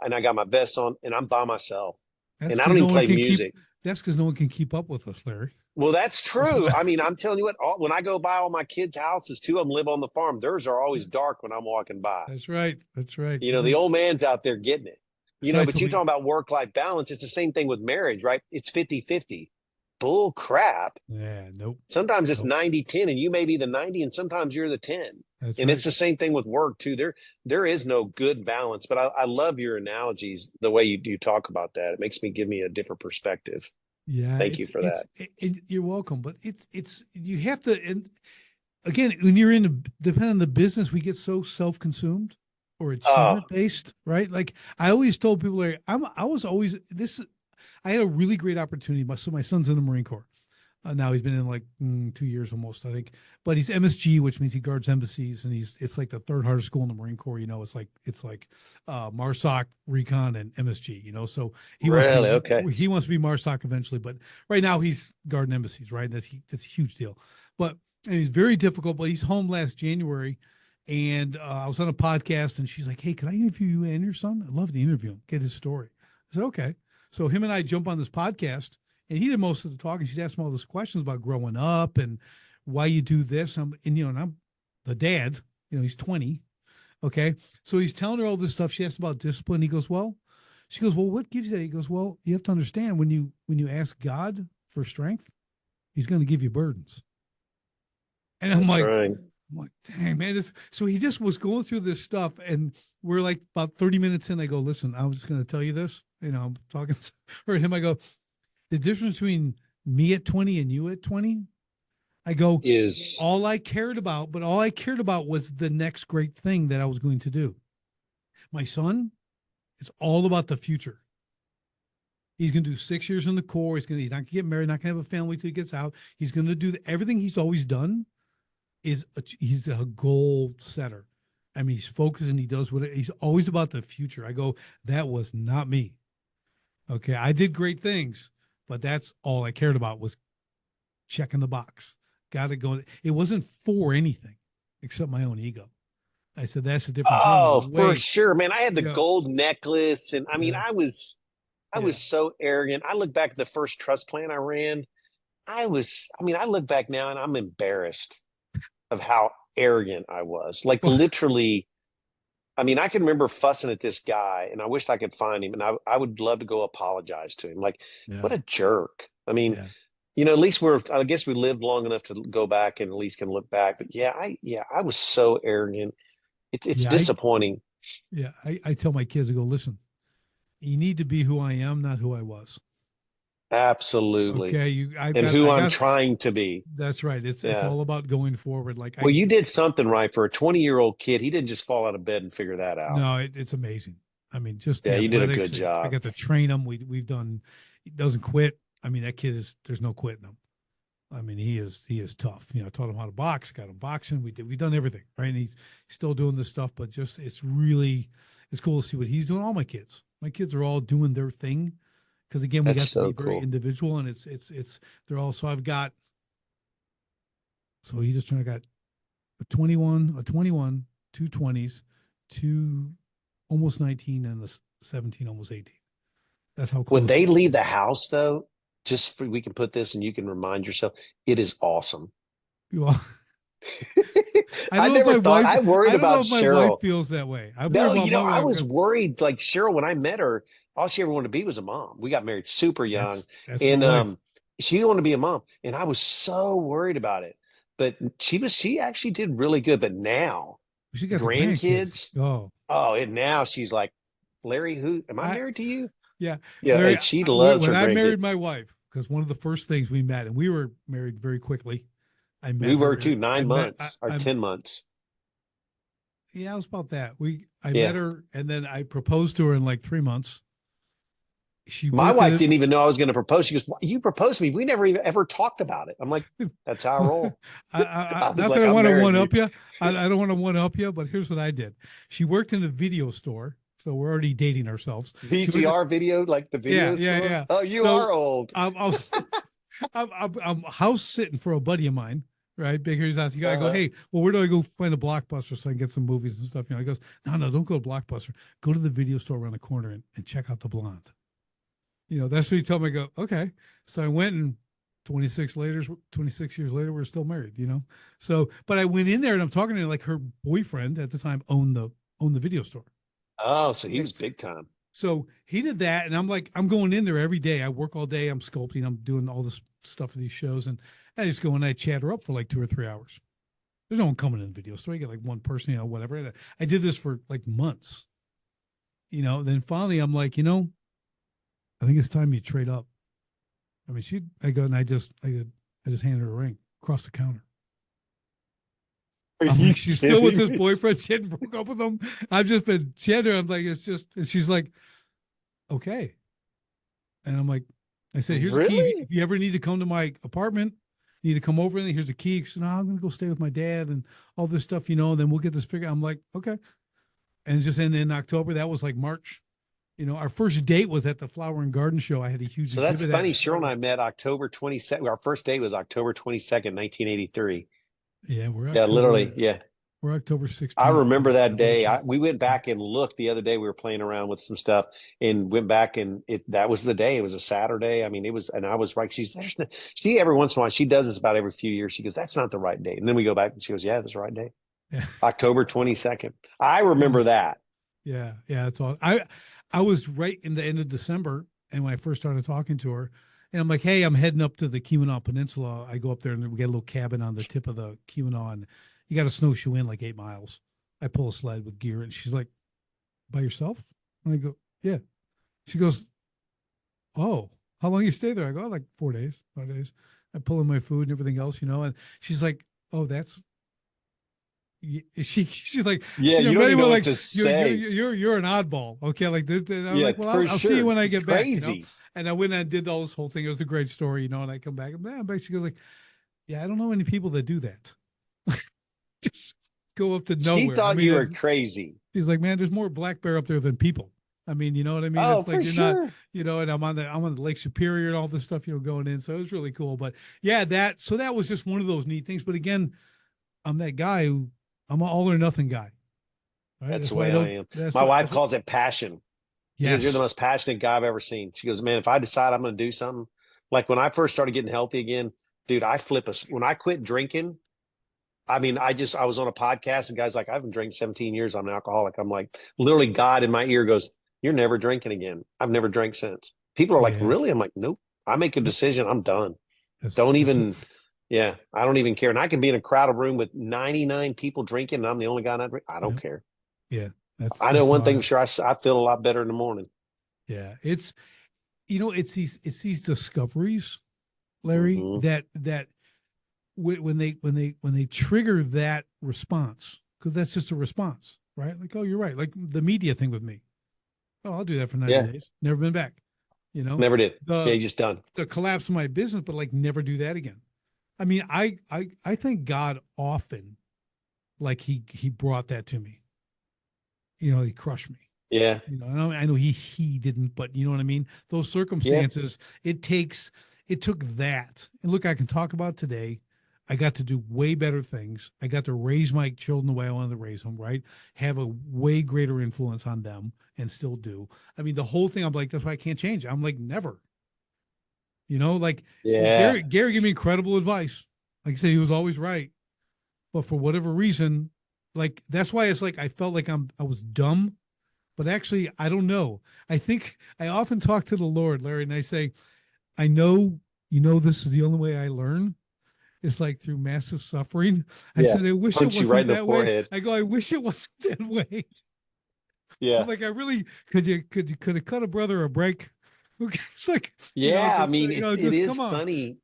And I got my vest on and I'm by myself. That's And I because don't no even one play can keep. music. That's because no one can keep up with us, Larry. Well, that's That's true. why. I mean, I'm telling you what, when I go by all my kids' houses, two of them live on the farm. Theirs are always dark when I'm walking by. That's right. That's right. The old man's out there getting it. So I But told you're me, talking about work-life balance. It's the same thing with marriage, right? It's 50-50. Bull crap. yeah, nope, Sometimes it's nope. 90-10, and you may be the 90 and sometimes you're the 10. That's And it's right. the same thing with work too. There is no good balance, but I love your analogies, the way you talk about that. It makes me give me a different perspective. Yeah, Thank you for that. you're welcome. But you have to, and again, when you're depending on the business, we get so self-consumed or Oh, achievement based, right? Like I always told people, Larry, I was always this. I had a really great opportunity. So my son's in the Marine Corps. Now he's been in like 2 years almost, I think. But he's MSG, which means he guards embassies, and it's like the third hardest school in the Marine Corps. It's like MARSOC, Recon, and MSG. So really? Okay. he wants to be MARSOC eventually, but right now he's guarding embassies. Right, that's a huge deal. But and he's very difficult. But he's home last January, and I was on a podcast, and she's like, "Hey, can I interview you and your son? I'd love to interview him, get his story." I said, "Okay." So him and I jump on this podcast, and he did most of the talking. She's asking all these questions about growing up and why you do this. And I'm the dad. He's 20. Okay, so he's telling her all this stuff. She asks about discipline. He goes, "Well," she goes, "Well, what gives you that?" He goes, "Well, you have to understand when you ask God for strength, He's going to give you burdens." And I'm That's like, right. dang, man. So he just was going through this stuff, and we're like about 30 minutes in. I go, "Listen, I was just going to tell you this." I'm talking to her and him. I go, "The difference between me at 20 and you at 20," I go, Is all I cared about was the next great thing that I was going to do. My son, it's all about the future. He's going to do 6 years in the Corps. He's not going to get married, not going to have a family till he gets out. He's going to do everything he's always done. He's a goal setter. I mean, he's focused and he does what he's always about the future. I go, that was not me. Okay, I did great things, but that's all I cared about was checking the box. Got to go. It wasn't for anything except my own ego. I said, that's the difference. There's a Oh, for way. sure, man. I had the Yeah, gold necklace, and I mean, yeah, I yeah. was so arrogant. I look back at the first trust plan I ran. I look back now and I'm embarrassed of how arrogant I was. Like Well, literally, I mean, I can remember fussing at this guy, and I wished I could find him, and I would love to go apologize to him. Like, yeah, what a jerk. I mean, yeah, at least I guess we lived long enough to go back and at least can look back. But yeah, I was so arrogant. It's yeah. disappointing. I tell my kids, I go, listen, you need to be who I am, not who I was. Absolutely. Okay, And who I I'm got. trying to be. That's right. It's Yeah. all about going forward. Like Well, you did something right for a 20-year-old kid. He didn't just fall out of bed and figure that out. no, it's amazing. I mean, just Yeah, the you did a athletics. good I job. got to train him. We've done. He doesn't quit. I mean, that kid there's no quitting him. I mean, he is tough. I taught him how to box, got him boxing. We've done everything, right? And he's still doing this stuff, but just it's cool to see what he's doing. All my kids are all doing their thing. Because again, we That's got to be so very cool. individual, and they're all. So he just trying to got a 21, two 20s, two almost 19, and a 17, almost 18. That's how When close they he leave is. the house, though, we can put this and you can remind yourself. It is awesome. Well, I I don't know if never my thought, wife, I worried I don't know about if my wife Cheryl. feels that way. I worry No, about my I wife. was worried. Like Cheryl, when I met her, all she ever wanted to be was a mom. We got married super young, That's my and wife. she wanted to be a mom, and I was so worried about it. But she actually did really good. But now, She got the grandkids. grandkids, Oh, oh, and now she's like, Larry, who am I I, married to you? yeah, Yeah, Larry, and she loves when her I grandkids. married my wife, because one of the first things we met, and we were married very quickly. I We met were her. too, I nine met, months or 10 months. yeah, it was about that. I met Yeah. her, and then I proposed to her in like 3 months. She My worked at wife it. didn't even know I was going to propose. She goes, "You proposed to me. We never even ever talked about it." I'm like, "That's how I roll." I was Not that like, I "I'm want to marrying one you." up you. I don't want to one up you, but here's what I did. She worked in a video store, so we're already dating ourselves. She worked at, VCR video, like the yeah, video yeah, store. yeah. Oh, you So are old. I'm I'm house sitting for a buddy of mine, right? Big here's out. I go, Uh-huh. hey, well, where do I go find a Blockbuster so I can get some movies and stuff? He goes, no, don't go to Blockbuster. Go to the video store around the corner and check out the blonde. That's what he told me. I go, okay. So I went, and 26 years later, we're still married. So, but I went in there and I'm talking to her like her boyfriend at the time owned the video store. Oh, so he Okay. was big time. So he did that. And I'm like, I'm going in there every day. I work all day. I'm sculpting. I'm doing all this stuff for these shows. And I just go and I chat her up for like 2 or 3 hours. There's no one coming in the video store. You get like one person, whatever. And I did this for like months, then finally I'm like, I think it's time you trade up. I mean, I go and I just handed her a ring across the counter. Are I'm you like, she's still with kidding this me? boyfriend. She hadn't broke up with him. I've just been chatting her. I'm like, it's just, and she's like, okay. And I'm like, I said, here's a key. Really? If you ever need to come to my apartment, you need to come over and here's the key. So now I'm going to go stay with my dad and all this stuff, and then we'll get this figured. I'm like, okay. And just in October, that was like March. Our first date was at the Flower and Garden Show. I had a huge So that's exhibit at funny. in Cheryl and Chicago. I met October 22nd. Our first date was October 22nd, 1983. Yeah, Yeah, literally. Yeah. we're October I 16th. remember that That was day. We went back and looked the other day. We were playing around with some stuff and went back, and that was the day. It was a Saturday. I mean, it was, and I was right. She every once in a while, she does this about every few years. She goes, "That's not the right date." And then we go back and she goes, "Yeah, that's the right day. yeah. October 22nd." I remember Yes. that. Yeah, yeah, that's all. I was right in the end of December, and when I first started talking to her, and I'm like, "Hey, I'm heading up to the Keweenaw Peninsula." I go up there, and we get a little cabin on the tip of the Keweenaw, and you got to snowshoe in like 8 miles. I pull a sled with gear, and she's like, "By yourself?" And I go, "Yeah." She goes, "Oh, how long you stay there?" I go, "Like 4 days, 5 days." I pull in my food and everything else, and she's like, "Oh, that's." She's like, Yeah, see, you I'm don't ready even with know what like to say. you're an oddball, okay? Like this, and I'm Yeah, like, well, for I'll see you sure. when I get back. Crazy. And I went and did all this whole thing. It was a great story, and I come back and man, basically goes like, yeah, I don't know any people that do that. Just go up to She nowhere. I thought mean, you were crazy. she's like, man, there's more black bear up there than people. I mean, you know what I mean? Oh, It's like for you're not, sure. and I'm on the Lake Superior and all this stuff, going in. So it was really cool. But yeah, that was just one of those neat things. But again, I'm that guy who I'm an all or nothing guy. Right. That's That's the why I way I don't. am. That's My what. wife That's what. calls it passion. She goes, "You're the Yes. most passionate guy I've ever seen." She goes, "Man, if I decide I'm going to do something, like when I first started getting healthy again, dude, when I quit drinking, I mean, I was on a podcast and guys like, I haven't drank 17 years. I'm an alcoholic. I'm like, literally, God in my ear goes, "You're never drinking again." I've never drank since. People are like, Yeah. "Really?" I'm like, "Nope. I make a No, decision. I'm done. that's Don't that's even, yeah, I don't even care." And I can be in a crowded room with 99 people drinking and I'm the only guy not drinking. I don't yeah. care. Yeah. That's I know that's one how thing I. for sure. I feel a lot better in the morning. Yeah. It's these discoveries, Larry, Hmm. that when they trigger that response, because that's just a response, right? Like, oh, you're right. Like the media thing with me. Oh, I'll do that for 90 Yeah, days. Never been back. You know, never did. Yeah, the you just done. the collapse of my business, but like never do that again. I mean, I thank God often, like he brought that to me. He crushed me. Yeah, I know he didn't, but you know what I mean? Those yeah. circumstances, it took that. And look, I can talk about today. I got to do way better things. I got to raise my children the way I wanted to raise them, right? Have a way greater influence on them and still do. I mean, the whole thing, I'm like, that's why I can't change. I'm like, never. Like Yeah. Gary gave me incredible advice. Like I said, he was always right. But for whatever reason, like that's why it's like I felt like I was dumb. But actually, I don't know. I think I often talk to the Lord, Larry, and I say, I know, this is the only way I learn. It's like through massive suffering. I Yeah. said, I wish it Punch you right wasn't in the that way. forehead. I go, I wish it wasn't that way. I'm Yeah. like, I really could have cut a brother a break. Okay. It's like, Yeah. I just mean, it just is come on. funny.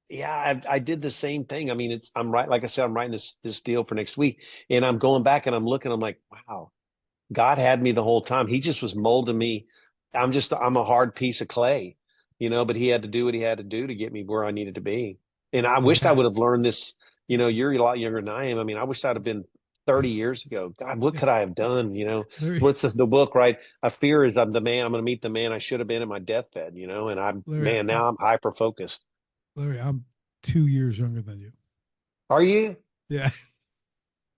Yeah, I did the same thing. I mean, I'm right. Like I said, I'm writing this deal for next week, and I'm going back and I'm looking. I'm like, wow, God had me the whole time. He just was molding me. I'm a hard piece of clay, but he had to do what he had to do to get me where I needed to be. And I wished I Yeah. would have learned this. You're a lot younger than I am. I mean, I wish I'd have been 30 years ago. God, what could I have done? Larry, What's the book, right? A fear is I'm the man. I'm going to meet the man I should have been at my deathbed, and Larry, now I'm hyper focused. Larry, I'm 2 years younger than you. Are you? Yeah.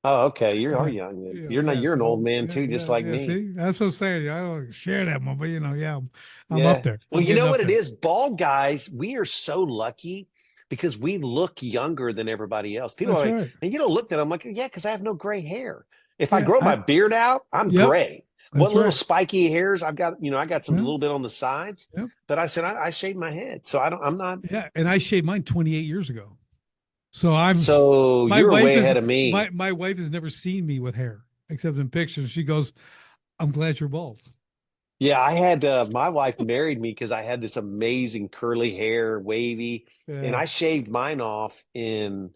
Oh, okay. You are Yeah. young. Yeah. You're not. Yeah. You're an old So man yeah, too, just yeah, like yeah. me. See, that's what I'm saying. I don't share that one, but yeah, I'm up Yeah. there. Well, I'm you getting know up what it there. is? Bald guys, we are so lucky because we look younger than everybody else. People are That's like, right. and you don't look at them. I'm like, yeah, because I have no gray hair. If I Yeah. grow my beard out, I'm Yep. gray. What That's little right. spiky hairs I've got, I got some Yeah. little bit on the sides, Yep. but I said I shaved my head. So I'm not. Yeah. And I shaved mine 28 years ago. So So my you're wife way is, ahead of me. my wife has never seen me with hair except in pictures. She goes, I'm glad you're bald. Yeah, I had my wife married me because I had this amazing curly hair, wavy, and Yeah. I shaved mine off in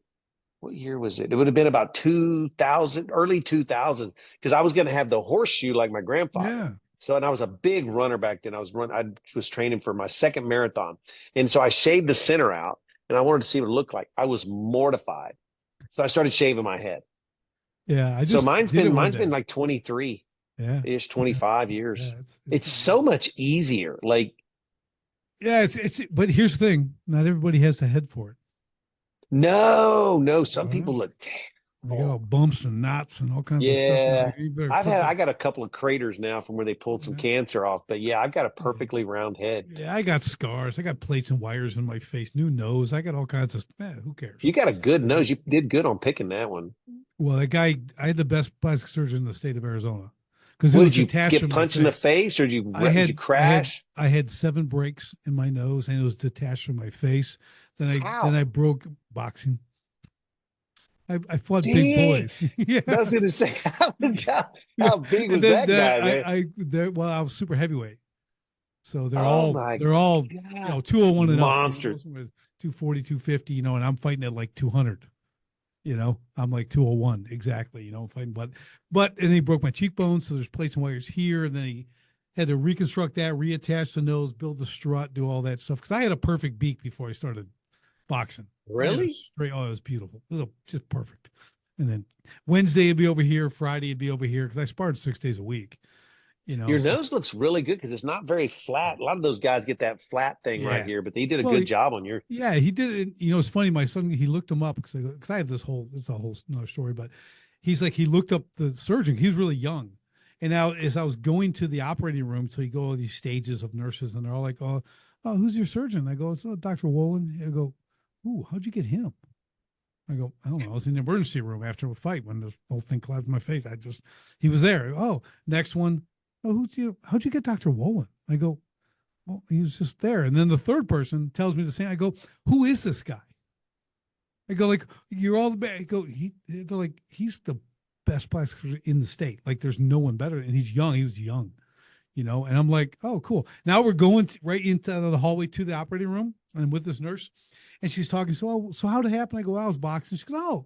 what year was it? It would have been about 2000, early 2000s, because I was going to have the horseshoe like my grandfather. Yeah. So, and I was a big runner back then. I was training for my second marathon. And so I shaved the center out and I wanted to see what it looked like. I was mortified. So I started shaving my head. Yeah. I So just did it one mine's been day. like 23 Yeah. ish, Yeah. 25 Yeah. years. It's It's so much easier. Like, yeah, but here's the thing. Not everybody has the head for it. no, some Well, people look they got all terrible. bumps and knots and all kinds of stuff. Yeah. You better put I some. got a couple of craters now from where they pulled some Yeah, cancer off, but yeah, I've got a yeah, perfectly round head. yeah. I got scars. I got plates and wires in my face. New nose. I got all kinds of. Who cares? You got a good You know? nose. You did good on picking that one. Well, that guy. I had the best plastic surgeon in the state of Arizona because it What was did you detached get from my punched in the face. face or did you crash? I had 7 breaks in my nose and it was detached from my face. Then I How? broke boxing. I fought big Dang. boys. Yeah. I was gonna say, Yeah. how big And was then that guy, man? I was super heavyweight. So Oh my they're all, God. 201 and up, Monsters. most of them are 240, 250, and I'm fighting at like 200, I'm like 201 exactly, fighting, and he broke my cheekbones. So there's plates and wires here. And then he had to reconstruct that, reattach the nose, build the strut, do all that stuff. Cause I had a perfect beak before I started boxing. I had a Really? straight, oh, it was beautiful. It was just perfect. And then Wednesday it'd be over here, Friday it'd be over here. Cause I sparred 6 days a week, Your so nose looks really good because it's not very flat. A lot of those guys get that flat thing right yeah. here, but they did a Well, good job on your. yeah, he did it. It's funny. My son, he looked him up because I have it's a whole another story, but he's like, he looked up the surgeon. He was really young. And now as I was going to the operating room, so you go all these stages of nurses and they're all like, oh, who's your surgeon? I go, it's Dr. Wolin. I go, ooh, how'd you get him? I go, I don't know. I was in the emergency room after a fight when this whole thing collapsed in my face. He was there. Oh, next one. Oh, how'd you get Dr. Wolin? I go, well, he was just there. And then the third person tells me the same. I go, who is this guy? I go, like, you're all the best. I go, they're like, he's the best plastic surgeon in the state. Like, there's no one better. And he's young. He was young, and I'm like, oh, cool. Now we're going right into the hallway to the operating room. And I'm with this nurse and she's talking. So how did it happen? I go, I was boxing. She goes, oh,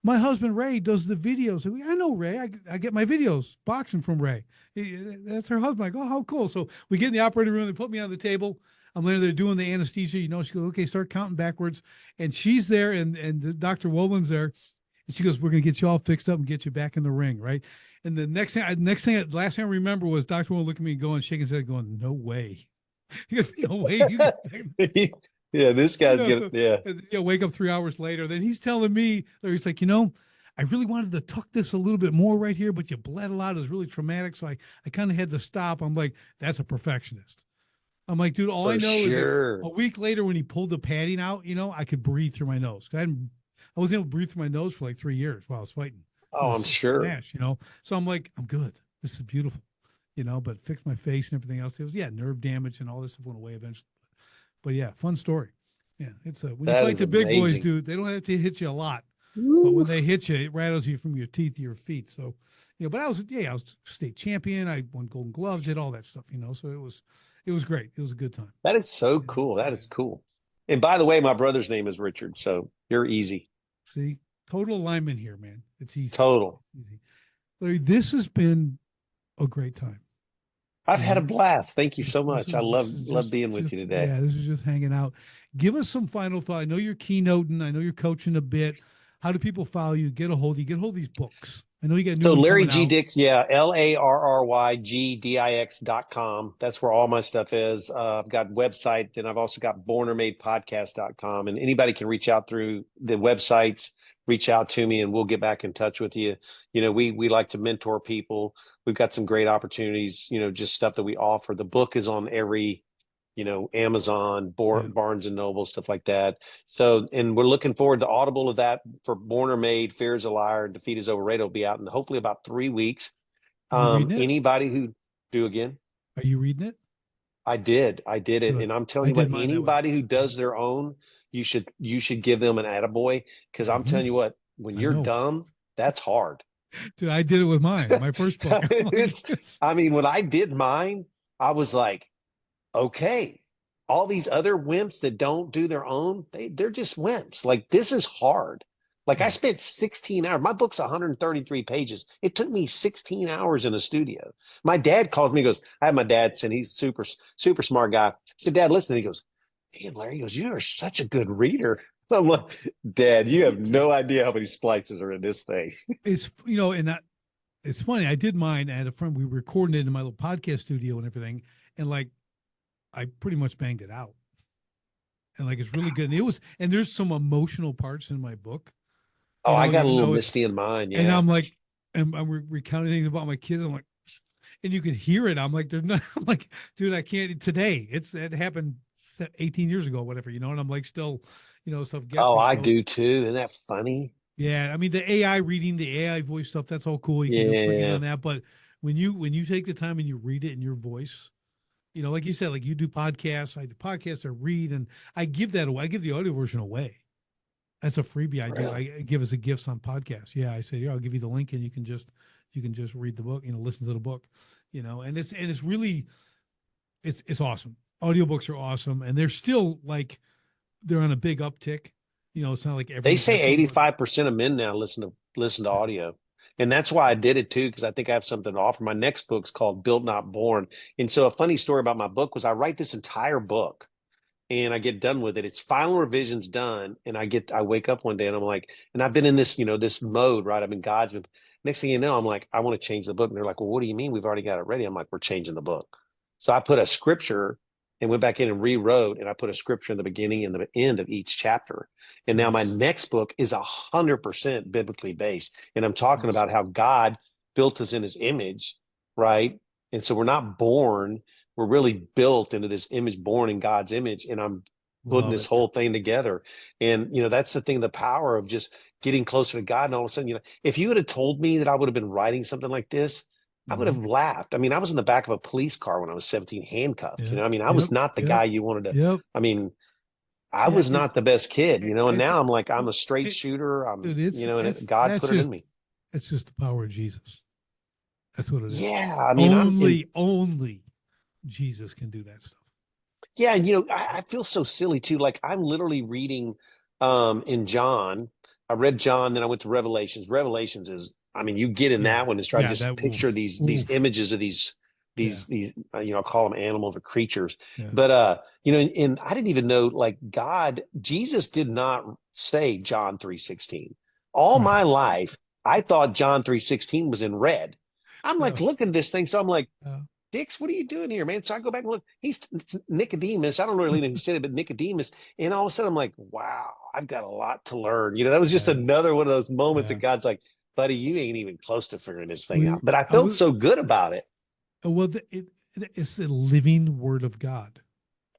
my husband Ray does the videos. I know Ray. I get my videos boxing from Ray. That's her husband. I go, oh, how cool. So we get in the operating room. They put me on the table. I'm laying there doing the anesthesia. She goes, okay, start counting backwards. And she's there, and the Dr. Wolin's there. And she goes, we're going to get you all fixed up and get you back in the ring, right? And the last thing I remember was Dr. Wolin looking at me and going, shaking his head, going, no way. He goes, no way. You get back. Yeah, this guy's So, yeah. wake up 3 hours later. Then he's telling me, he's like, I really wanted to tuck this a little bit more right here, but you bled a lot. It was really traumatic. So I kind of had to stop. I'm like, that's a perfectionist. I'm like, dude, all I For know is that sure. a week later when he pulled the padding out, I could breathe through my nose. I wasn't able to breathe through my nose for like 3 years while I was fighting. It Oh, was I'm so sure. smash. So I'm like, I'm good. This is beautiful, but fixed my face and everything else. It was, nerve damage and all this stuff went away eventually. But yeah, fun story. Yeah, it's when you That fight is the big boys, amazing. dude, they don't have to hit you a lot, but when Woo. they hit you, it rattles you from your teeth to your feet. So, but I was state champion. I won Golden Glove, did all that stuff. So it was great. It was a good time. That is so Yeah, cool. That yeah. is cool. And by the way, my brother's name is Richard, so you're easy. See, total alignment here, man. It's easy. Total. It's easy. Larry, this has been a great time. I've You had a know, blast. Thank you so this much. I is love this is love being with just you today. yeah, this is just hanging out. Give us some final thought. I know you're keynoting. I know you're coaching a bit. How do people follow you? Get a hold of you. Get a hold of these books. I know you got a new So one Larry coming G out. Dix, yeah, LarryGDix.com. That's where all my stuff is. I've got website, and I've also got bornormadepodcast.com. And anybody can reach out through the websites, reach out to me, and we'll get back in touch with you. We like to mentor people. We've got some great opportunities, just stuff that we offer. The book is on every Amazon, Yeah. Barnes and Noble, stuff like that. So, and we're looking forward to Audible of that for Born or Made, Fear is a Liar, Defeat is Overrated will be out in hopefully about 3 weeks. Are you reading it? Anybody who do again, Are you reading it? I did it. Good. And I'm telling I you did what, mine that way. anybody who does their own, you should give them an attaboy. Cause I'm Mm-hmm. telling you what, when I you're know. dumb, that's hard. Dude, I did it with mine, my first book. it's, I mean, when I did mine, I was like, okay, all these other wimps that don't do their own, they're just wimps. Like this is hard. Like I Yeah. spent 16 hours. My book's 133 pages. It took me 16 hours in the studio. My dad calls me, he goes, I have my dad, and he's super, super smart guy. I said, Dad, listen. He goes, man, Larry, he goes, you are such a good reader. I'm like, Dad, you have no idea how many splices are in this thing. It's, and that it's funny. I did mine. I had a friend, we recorded it in my little podcast studio and everything. And like, I pretty much banged it out. And like, it's really good. And there's some emotional parts in my book, Oh, I got a even little though it's, misty in mine. and Yeah. I'm like, and I'm recounting things about my kids. I'm like, and you could hear it. I'm like, there's not, I'm like, dude, I can't today. It happened 18 years ago, whatever, and I'm like, still, stuff gets Oh, me. I So do too. Isn't that funny? yeah, I mean, the AI reading, the AI voice stuff, that's all cool. You can bring it Yeah. on that. But when you take the time and you read it in your voice, like you said, like you do podcasts, I do podcasts, I read, and I give that away. I give the audio version away. That's a freebie I do. Really? I give as a gifts on podcasts. Yeah, I say, yeah, I'll give you the link, and you can just read the book, listen to the book, and it's really it's awesome. Audiobooks are awesome, and they're still like they're on a big uptick. It's not like They everyone say gets them, but 85% of men now listen to yeah, audio. And that's why I did it too, because I think I have something to offer. My next book's called Built Not Born. And so a funny story about my book was I write this entire book and I get done with it. It's final revisions done. And I wake up one day and I'm like, and I've been in this, this mode, right? I've been God's. Next thing you know, I'm like, I want to change the book. And they're like, well, what do you mean? We've already got it ready. I'm like, we're changing the book. So I put a scripture and went back in and rewrote, and I put a scripture in the beginning and the end of each chapter. And now my nice, next book is 100% biblically based. And I'm talking nice. about how God built us in his image, right? And so we're not born, we're really built into this image, born in God's image. And I'm putting Love this it. whole thing together. And, that's the thing, the power of just getting closer to God. And all of a sudden, if you would have told me that I would have been writing something like this, I would Mm-hmm. have laughed. I mean, I was in the back of a police car when I was 17, handcuffed. Yeah. I mean, I Yep. was not the Yep. guy you wanted to. Yep. I mean, I Yeah. was not the best kid, and It's now I'm like, I'm a straight it, shooter. And God that's put it in just me. it's just the power of Jesus. That's what it is. Yeah. I mean, Only Jesus can do that stuff. yeah. And, I feel so silly too. Like I'm literally reading, in John, I read John, then I went to Revelations. Revelations is, I mean, you get in Yeah. that one and try to Yeah. just That picture oof. these Oof. images of these, Yeah. I'll call them animals or creatures. Yeah. But, and I didn't even know, like Jesus did not say John 3:16. All Right. my life, I thought John 3:16 was in red. I'm like Yeah. looking at this thing. So I'm like, Yeah. Dix, what are you doing here, man? So I go back and look. He's Nicodemus. I don't really know who said it, but Nicodemus. And all of a sudden, I'm like, wow, I've got a lot to learn. That was just Yeah. another one of those moments that Yeah. God's like, buddy, you ain't even close to figuring this thing We. out. But I I felt was. so good about it. Well, it's the living Word of God.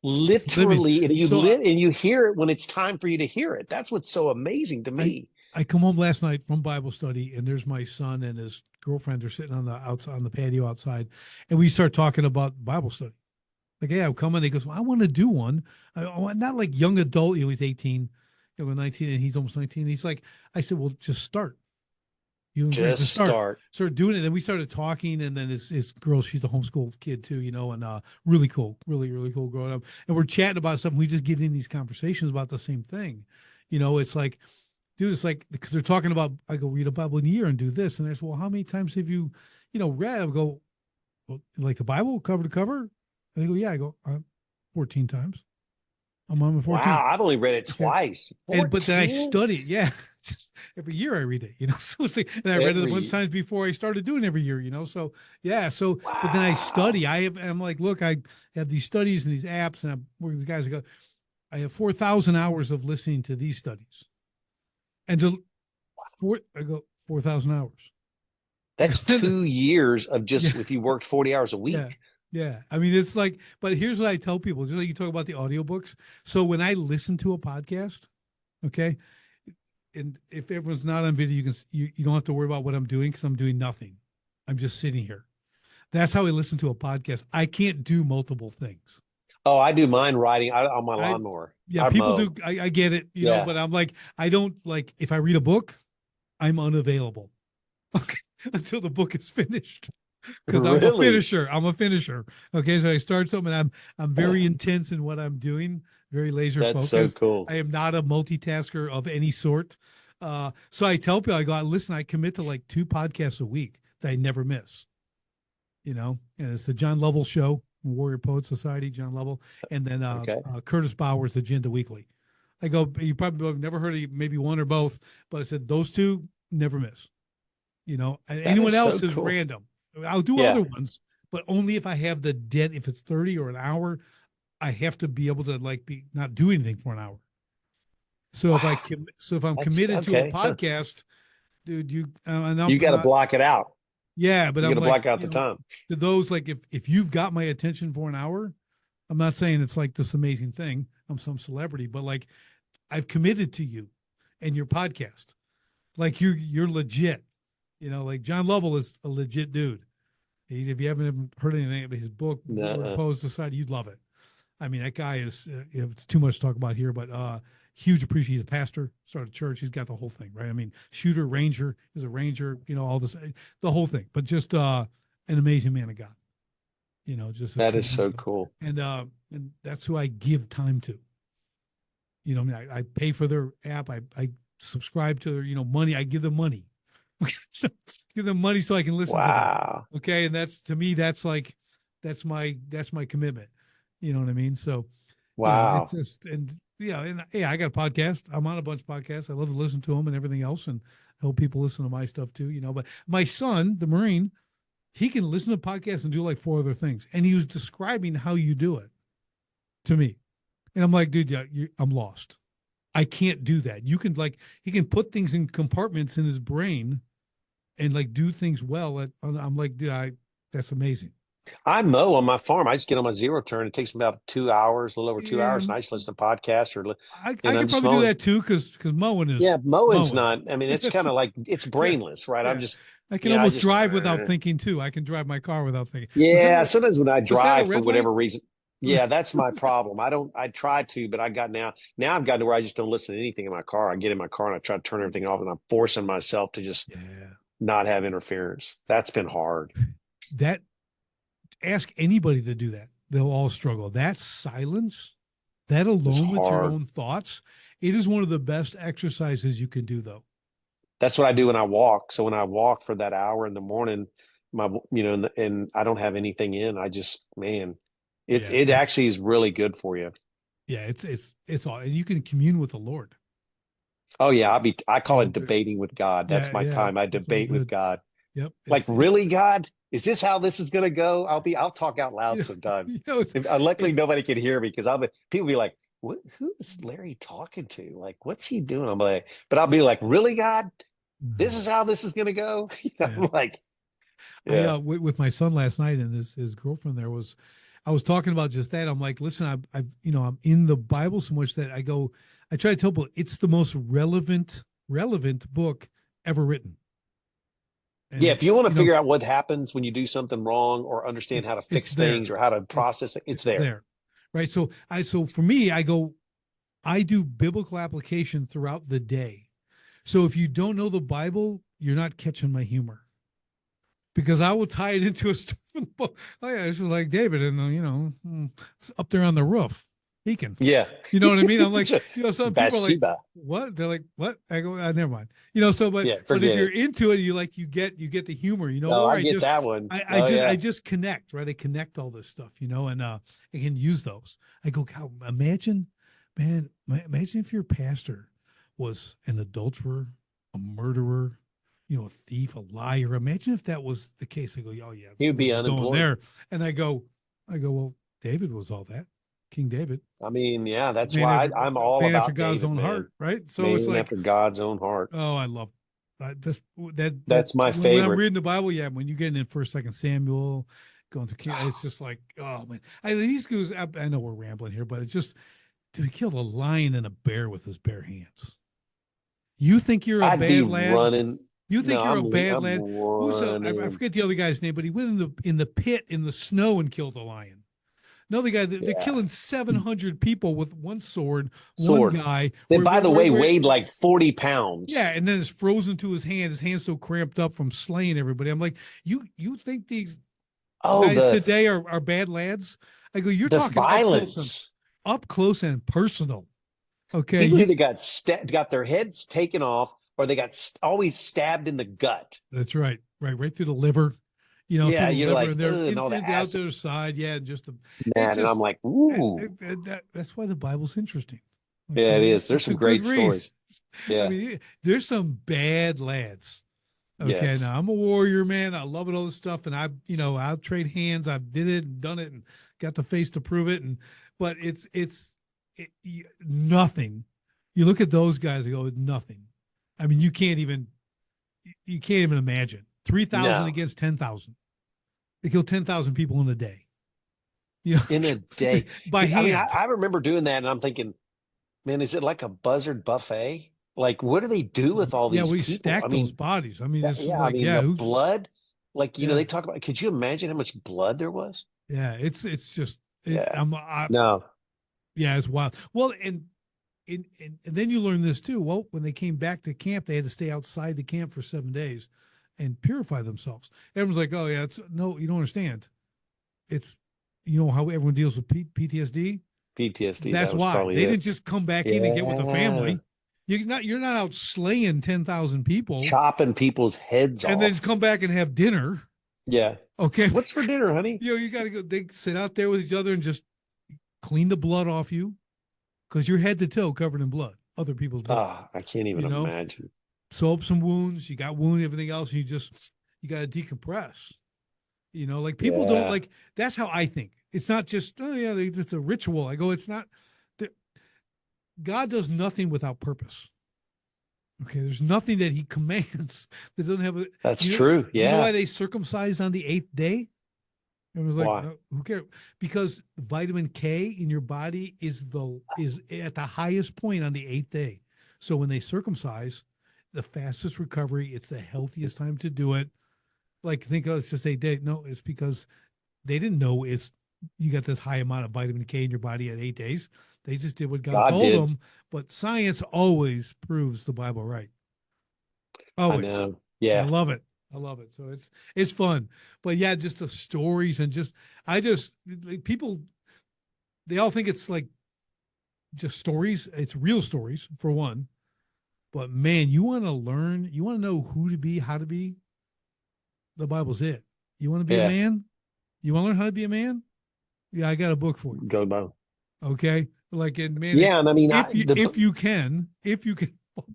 living. Literally, and you So live and you hear it when it's time for you to hear it. That's what's so amazing to I me. I come home last night from Bible study, and there's my son and his girlfriend. They're sitting on the outside on the patio outside, and we start talking about Bible study. Like, yeah, I'm coming. He goes, well, I want to do one. Not like young adult. He's 18, 19, and he's almost 19. He's like, I said, well, just start. You and Grant, Just just start. start. Start doing it. Then we started talking, and then his girl, she's a homeschool kid too, and really cool, really cool growing up. And we're chatting about something. We just get in these conversations about the same thing. It's like, dude, it's like because they're talking about. I go read a Bible in a year and do this, and they say, well, how many times have you, read? I go, well, like the Bible cover to cover. And they go, yeah. I go, 14 times. I'm on my 14th. Wow, I've only read it Okay. twice. But then I 14 study it. Yeah. Every year I read it. So it's like, and I read it a bunch of every. times before I started doing every year. So yeah. But then I Wow. study. I'm like, look, I have these studies and these apps, and I'm working with guys. I have 4,000 hours of listening to these studies. And I go, 4,000 hours. That's 2 years of Yeah. just if you worked 40 hours a Yeah. week. Yeah. I mean, it's like, but here's what I tell people, just like you talk about the audiobooks. So when I listen to a podcast, okay, and if everyone's not on video, you don't have to worry about what I'm doing because I'm doing nothing. I'm just sitting here. That's how I listen to a podcast. I can't do multiple things. Oh, I do mine riding on my I lawnmower. Yeah, I people do. mow. I get it, Yeah. but I'm like, I don't like if I read a book, I'm unavailable. Okay. Until the book is finished. Because I'm a Really? finisher. I'm a finisher. Okay. So I start something. I'm very intense in what I'm doing, very laser That's so focused. cool. I am not a multitasker of any sort. So I tell people, I go, listen, I commit to like 2 podcasts a week that I never miss, and it's the John Lovell Show, Warrior Poet Society, John Lovell, and then Okay. Curtis Bauer's Agenda Weekly. I go, you probably have never heard of maybe one or both, but I said, those two never miss, and That anyone is so else is cool. random. I'll do Yeah. other ones, but only if I have the dead, if it's 30 or an hour, I have to be able to like be not do anything for an hour. So Wow. if I'm That's committed to a okay. Huh. podcast, dude, and You got to block it out. yeah, but You got I'm to like, block out the time. to those, like, if you've got my attention for an hour, I'm not saying it's like this amazing thing. I'm some celebrity, but like I've committed to you and your podcast. Like you're legit. Like John Lovell is a legit dude. If you haven't heard anything about his book, War Nuh-uh. Opposed Society, you'd love it. I mean, that guy is, it's too much to talk about here, but huge appreciation. He's a pastor, started a church. He's got the whole thing, right? I mean, shooter, ranger, is a ranger, all this, the whole thing, but just an amazing man of God, just a That true is man so of God. cool. And that's who I give time to. I mean, I pay for their app. I subscribe to their, money. I give them money. So give them money so I can listen to them. Wow. Okay. And that's, to me, that's like, that's my commitment. You know what I mean? So, it's Wow. just, and I got a podcast. I'm on a bunch of podcasts. I love to listen to them and everything else. And I hope people listen to my stuff too, but my son, the Marine, he can listen to podcasts and do like 4 other things. And he was describing how you do it to me. And I'm like, dude, yeah, I'm lost. I can't do that. You can he can put things in compartments in his brain and like do things well. I'm like, dude, that's amazing. I mow on my farm. I just get on my zero turn. It takes me about 2 hours, a little over two Yeah, hours, and I just listen to podcasts I I'm could just probably do mowing. that too because mowing is Yeah, mowing's mowing. not. I mean, it's kind of like it's Yeah, brainless, right? I'm yeah. just, I can I almost just. drive without thinking too. I can drive my car without thinking. Yeah, sometimes when I Was that a drive for red light? whatever reason, yeah, that's my problem. I don't. I try to, but I got now I've gotten to where I just don't listen to anything in my car. I get in my car and I try to turn everything off, and I'm forcing myself to just Yeah. not have interference. That's been hard. That Ask anybody to do that. They'll all struggle. That silence, that It's alone with your hard. own thoughts, it is one of the best exercises you can do though. That's what I do when I walk. So when I walk for that hour in the morning, and I don't have anything in, I just, man, Yeah, it actually is really good for you. it's all, and you can commune with the Lord. Oh yeah, I call it There's debating with God. That's my yeah, time. I it's all debate with good. God. Yep. Like, It's really, God? Is this how this is gonna go? I'll talk out you loud know, sometimes. it's Luckily it's nobody can hear me because people be like, who is Larry talking to? Like, what's he doing? I'm like, but I'll be like, really, God? This is how this is gonna go? yeah. I'm like, I yeah. with my son last night and his girlfriend there was, I was talking about just that. I'm like, listen, I'm in the Bible so much that I try to tell people it's the most relevant book ever written. And Yeah, if you it's, want to figure out what happens when you do something wrong or understand how to it's fix there. things or how to process it, it's there. There. Right. So for me, I do biblical application throughout the day. So if you don't know the Bible, you're not catching my humor. Because I will tie it into a stuff in the book. Oh yeah, this is like David and it's up there on the roof. He can. Yeah. You know what I mean? I'm like, some people are like, Bathsheba. what? They're like, what? I go, never mind. But Yeah, but if forget you're it. into it, you get the humor, Oh, or I get that one. I Oh just yeah. I just connect, right? I connect all this stuff, and I can use those. I go, God, imagine if your pastor was an adulterer, a murderer, a thief, a liar. Imagine if that was the case. I go, oh yeah, He would be we're going unemployed. there. And I go, well, David was all that. King David. I mean, yeah, that's Man why after, I'm all man after about God's David, own man. heart, right? So it's Man like, after God's own heart. oh, I love that That's my when I'm favorite. reading the Bible, yeah, when you get in First, Second Samuel, going to it's just like, oh man, these goes. I know we're rambling here, but it's just to kill a lion and a bear with his bare hands. You think you're a I'd be bad lad? running. You think No, you're a bad I'm lad? I running. forget the other guy's name, but he went in the pit in the snow and killed a lion. Another guy, they're Yeah. killing 700 people with one sword, one Sword. guy. That, by the way, weighed like 40 pounds. Yeah, and then it's frozen to his hand. His hand's so cramped up from slaying everybody. I'm like, you think these guys today are bad lads? I go, you're talking violence. up close and personal. Okay, People either got their heads taken off or they got always stabbed in the gut. That's right, right through the liver. Yeah, through the you're liver, like, and they're and all the out acid. the other side. Yeah, Man, and I'm like, ooh. That's why the Bible's interesting. Okay? Yeah, it is. There's some great stories. Yeah. I mean, there's some bad lads. Okay, yes. now I'm a warrior, man. I love it, all this stuff, and I'll trade hands. I've did it and done it, and got the face to prove it. But it's nothing. You look at those guys and go, nothing. I mean, you can't even imagine 3,000 against 10,000. They kill 10,000 people in a day. In a day by hand. I mean, I remember doing that, and I'm thinking, man, is it like a buzzard buffet? Like, what do they do with all these we people? stack those bodies. I mean, it's like, the blood. Like, they talk about. Could you imagine how much blood there was? Yeah, it's just. No. Yeah, it's wild. Well, and then you learn this too. Well, when they came back to camp, they had to stay outside the camp for 7 days and purify themselves. Everyone's like, oh yeah, no, you don't understand. It's how everyone deals with PTSD. PTSD. That's why they didn't just come back in and get with the family. You're not out slaying 10,000 people, chopping people's heads off, and then come back and have dinner. Yeah. Okay. What's for dinner, honey? You got to go. They sit out there with each other and just clean the blood off you, because you're head to toe covered in blood, other people's blood. I can't even imagine. Sew up some wounds. You got wound, everything else. You got to decompress. Like people don't like. That's how I think. It's not just it's a ritual. I go, it's not. God does nothing without purpose. Okay, there's nothing that He commands that doesn't have a. That's true. Yeah. You know why they circumcised on the 8th day? It was like, no, who cares? Because vitamin K in your body is at the highest point on the 8th day. So when they circumcise, the fastest recovery, it's the healthiest time to do it. Like, think, it's just 8 days. No, it's because they didn't know you got this high amount of vitamin K in your body at 8 days. They just did what God told them. But science always proves the Bible right. Always. I know. Yeah. I love it. So it's fun. But yeah, just the stories and people, they all think it's like just stories. It's real stories for one. But man, you want to learn, you want to know who to be, how to be. The Bible's it. You want to be a man? You want to learn how to be a man? Yeah, I got a book for you. Go Bible. Okay. Like, man. Yeah. And I mean, if you can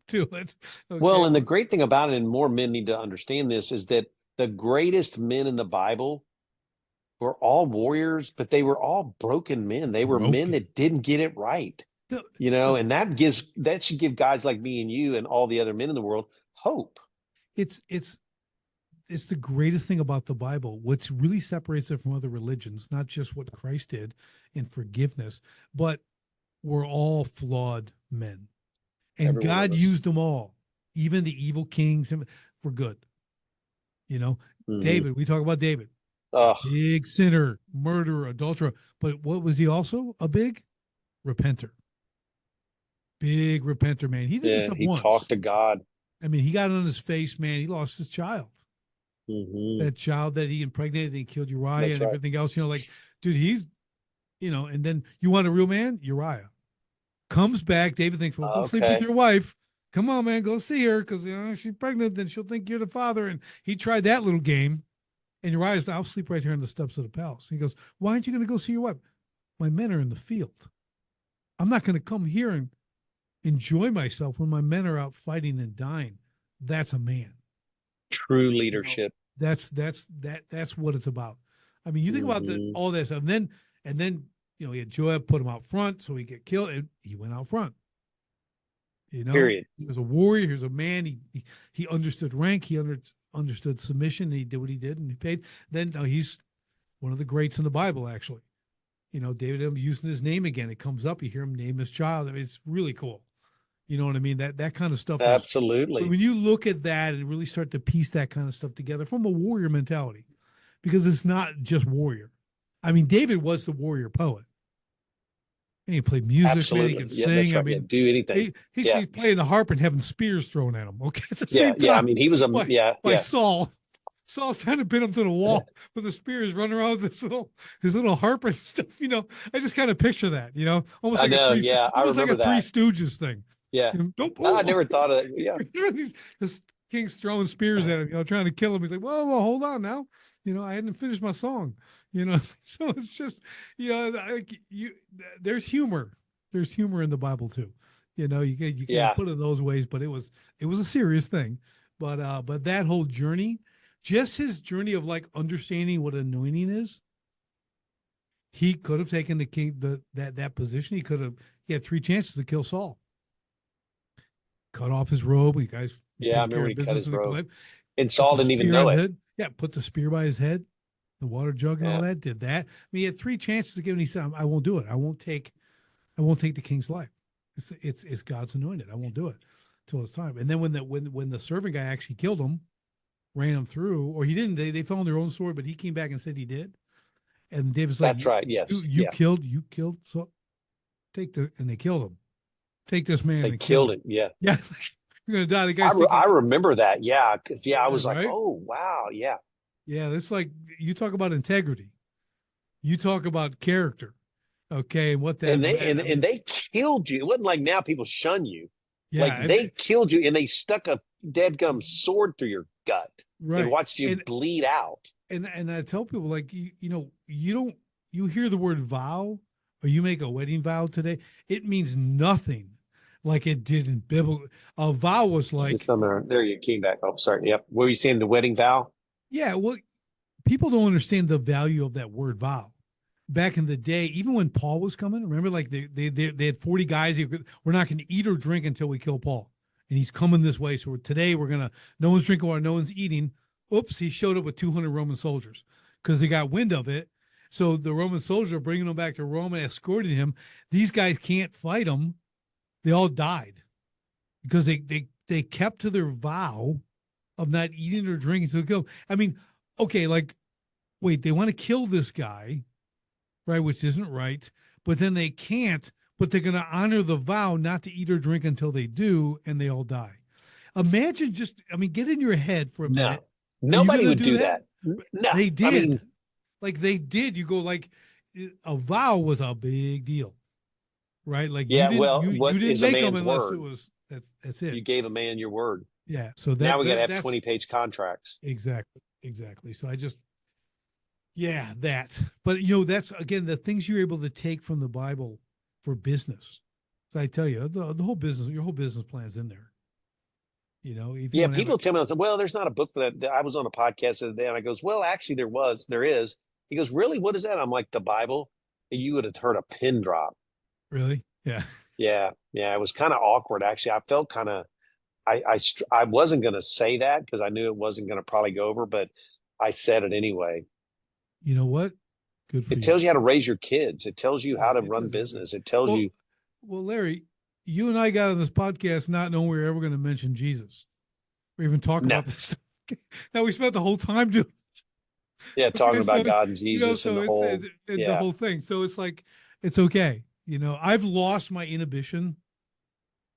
do it. Okay. Well, and the great thing about it, and more men need to understand this, is that the greatest men in the Bible were all warriors, but they were all broken men. They were men that didn't get it right. And that should give guys like me and you and all the other men in the world hope. It's it's the greatest thing about the Bible. What's really separates it from other religions, not just what Christ did in forgiveness, but we're all flawed men. And Every one of God us. used them all, even the evil kings, for good. You know, Hmm. David, we talk about David, Oh, big sinner, murderer, adulterer. But what was he also? A big repenter. Big repenter, man. He did this yeah. stuff He talked once. to God. I mean, he got on his face, man. He lost his child. Hmm. That child that he impregnated and he killed Uriah That's and right. everything else. Like, dude, and then you want a real man? Uriah comes back. David thinks, well, go sleep with Okay. your wife. Come on, man, go see her because she's pregnant. Then she'll think you're the father. And he tried that little game. And Uriah's, I'll sleep right here on the steps of the palace. He goes, why aren't you going to go see your wife? My men are in the field. I'm not going to come here and enjoy myself when my men are out fighting and dying. That's a man. True You know, leadership. that's what it's about. I mean, you think about Hmm. all this, and then he had Joab put him out front, so he get killed, and he went out front. Period. He was a warrior. He was a man. He understood rank. He understood submission. And he did what he did, and he paid. Then he's one of the greats in the Bible, actually. David using his name again. It comes up. You hear him name his child. I mean, it's really cool. You know what I mean? That kind of stuff is Absolutely. when you look at that and really start to piece that kind of stuff together from a warrior mentality, because it's not just warrior. I mean, David was the warrior poet. And he played music, man. He Absolutely. could Yeah, that's sing. I right. Yeah. mean, Do anything. Yeah. he's playing the harp and having spears thrown at him. Okay, at the Yeah. same Yeah. I time, mean, he was a, by yeah. by Yeah. Saul. Saul's trying to pin him to the wall with the spears, running around with his little harp and stuff. I just kind of picture that. Almost I like a know. three, Yeah. I almost like a remember Three that. Stooges thing. Yeah. Don't I pull. never thought of, yeah. This king's throwing spears at him, trying to kill him. He's like, whoa, hold on now. I hadn't finished my song. So it's just, like there's humor. There's humor in the Bible too. You can't Yeah. put it in those ways, but it was a serious thing. But that whole journey, just his journey of like understanding what anointing is, he could have taken the king that position. He had three chances to kill Saul. Cut off his robe. You guys Yeah. I taking remember care when of he cut business his in the robe cliff. and Put Saul the didn't even spear on know his it. head. Yeah, put the spear by his head, the water jug and all Yeah. that. Did that. I mean, he had three chances to give, and he said, "I won't do it. I won't take the king's life. It's God's anointed. I won't do it till it's time." And then when the servant guy actually killed him, ran him through, or he didn't. They fell on their own sword, but he came back and said he did. And David's like, That's "You right. you, Yes. you Yeah. killed. So and they killed him. Take this man They and kill killed him." him. Yeah. Yeah, you're gonna die. The guy's thinking, I remember that. Yeah. Cause yeah, I yeah, was like, right. oh, wow. Yeah. Yeah, it's like you talk about integrity. You talk about character. Okay, and what that And they, meant. I and mean, they killed you. It wasn't like now people shun you. Like yeah, they killed you and they stuck a dead gum sword through your gut and right. watched you bleed out. And I tell people like you don't you hear the word vow or you make a wedding vow today, it means nothing like it did in biblical. A vow was Just like, on there you came back. Oh, sorry. Yep. What were you saying? The wedding vow? yeah, well, people don't understand the value of that word vow. Back in the day, even when Paul was coming, remember, like they had 40 guys. We're not going to eat or drink until we kill Paul, and he's coming this way. So today we're gonna. No one's drinking water, no one's eating. Oops, he showed up with 200 Roman soldiers because they got wind of it. So the Roman soldiers are bringing him back to Rome and escorting him. These guys can't fight him. They all died because they kept to their vow of not eating or drinking until they kill him. I mean, okay, like wait, they want to kill this guy, right? Which isn't right. But then they can't, but they're going to honor the vow not to eat or drink until they do, and they all die. Imagine just, I mean, get in your head for a No. minute. Are you going Nobody to would do do that? that. No. They I did. mean, Like they did. You go like a vow was a big deal, right? Like you yeah, didn't well, you what you didn't is a make them man's unless it word? was that's it. You gave a man your word. Yeah. So Now that, we got to that have that's 20-page contracts. exactly. So I just yeah, that. But that's again the things you're able to take from the Bible for business. So I tell you, the whole business, your whole business plan's in there. If you Yeah, want to have a people tell me, well, there's not a book for that. I was on a podcast the other day and I goes, well, actually there is. He goes, really? What is that? I'm like, the Bible. You would have heard a pin drop. really, yeah, Yeah. Yeah. It was kind of awkward, actually. I felt kind of I wasn't going to say that because I knew it wasn't going to probably go over, but I said it anyway. You know what? Good for It you. tells you how to raise your kids. It tells you Yeah, how to it run does everything. business. It tells Well, you, well, Larry, you and I got on this podcast not knowing we were ever going to mention Jesus or even talk no, about this stuff. Now we spent the whole time doing. yeah, talking Okay, about so God and so Jesus and the it's whole, the yeah, whole thing. So it's like it's okay. I've lost my inhibition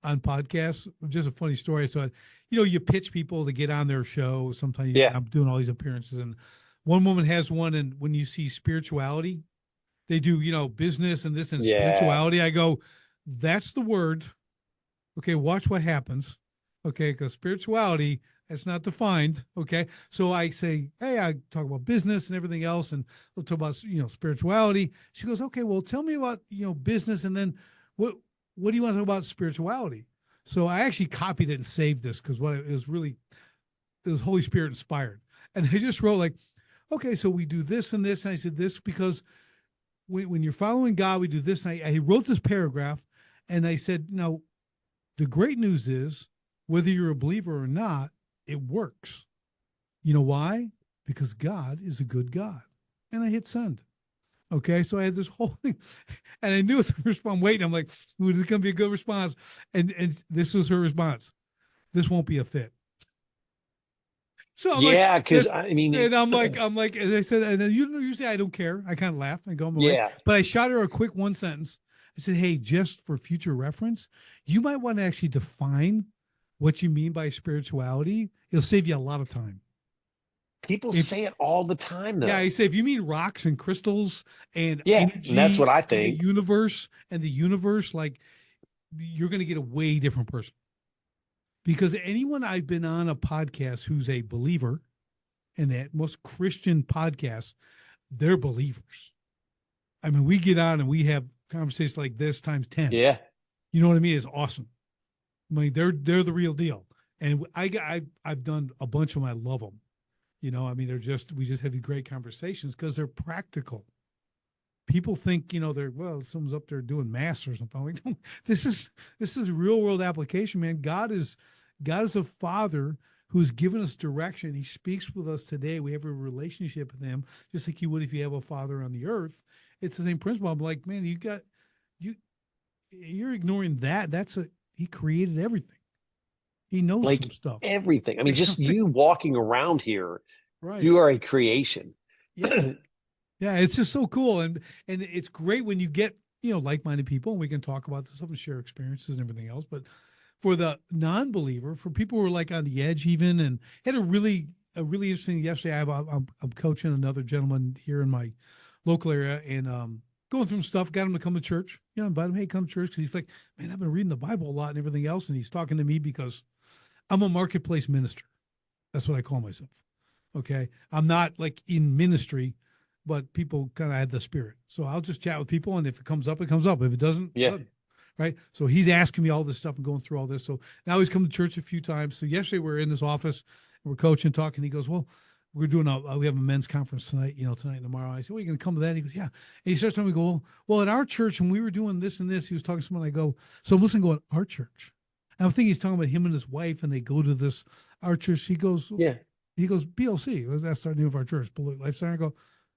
on podcasts. Just a funny story. So, you pitch people to get on their show. Sometimes yeah, I'm doing all these appearances, and one woman has one. And when you see spirituality, they do, business and this and yeah. spirituality. I go, that's the word. Okay, watch what happens. Okay, because spirituality, that's not defined. Okay, so I say, hey, I talk about business and everything else, and we'll talk about spirituality. She goes, okay, well, tell me about business, and then what do you want to talk about spirituality? So I actually copied it and saved this because what it was Holy Spirit inspired, and I just wrote like, okay, so we do this and this, and I said this because when you're following God, we do this. And I wrote this paragraph, and I said, now the great news is, whether you're a believer or not, it works. You know why? Because God is a good God. And I hit send. Okay. So I had this whole thing, and I knew it was a response. I'm waiting. I'm like, ooh, this is going to be a good response. And this was her response. This won't be a fit. So I'm like, Yeah, because that's, I mean, and I'm like, as I said, and then usually I don't care. I kind of laugh and go my way. yeah, But I shot her a quick one sentence. I said, hey, just for future reference, you might want to actually define what you mean by spirituality. It'll save you a lot of time. people If say it all the time, Yeah, I though. say if you mean rocks and crystals and Yeah, and that's what energy I and think. the universe, like you're going to get a way different person. Because anyone I've been on a podcast who's a believer, and that most Christian podcasts, they're believers. I mean, we get on and we have conversations like this times 10. Yeah, You know what I mean? It's awesome. I mean, they're the real deal. And I've done a bunch of them. I love them. I mean, we just have these great conversations because they're practical. People think, someone's up there doing math or something. I'm like, no, this is real world application, man. God is a father who's given us direction. He speaks with us today. We have a relationship with him, just like you would if you have a father on the earth. It's the same principle. I'm like, man, you you're ignoring that. He created everything. He knows like some stuff. everything. I mean, just you walking around here, Right. you are a creation. Yeah. Yeah. It's just so cool. And it's great when you get, like-minded people and we can talk about this stuff and share experiences and everything else. But for the non-believer, for people who are like on the edge even, and had a really interesting yesterday. I'm coaching another gentleman here in my local area and going through some stuff. Got him to come to church. Invite him, hey, come to church because he's like, man, I've been reading the Bible a lot and everything else, and he's talking to me because I'm a marketplace minister. That's what I call myself. Okay, I'm not like in ministry, but people kind of had the spirit. So I'll just chat with people, and if it comes up, it comes up. If it doesn't, it Yeah, doesn't. Right. So he's asking me all this stuff and going through all this. So now he's come to church a few times. So yesterday we're in this office and we're coaching, talking. He goes, well, we have a men's conference tonight, tonight and tomorrow. I said, well, you going to come to that? He goes, yeah. And he starts telling me, well, at our church, when we were doing this and this, he was talking to someone. I go, so I'm listening going, our church. And I'm thinking he's talking about him and his wife, and they go to this, our church. yeah, He goes, BLC. That's the name of our church, Beloit Life Center. I go,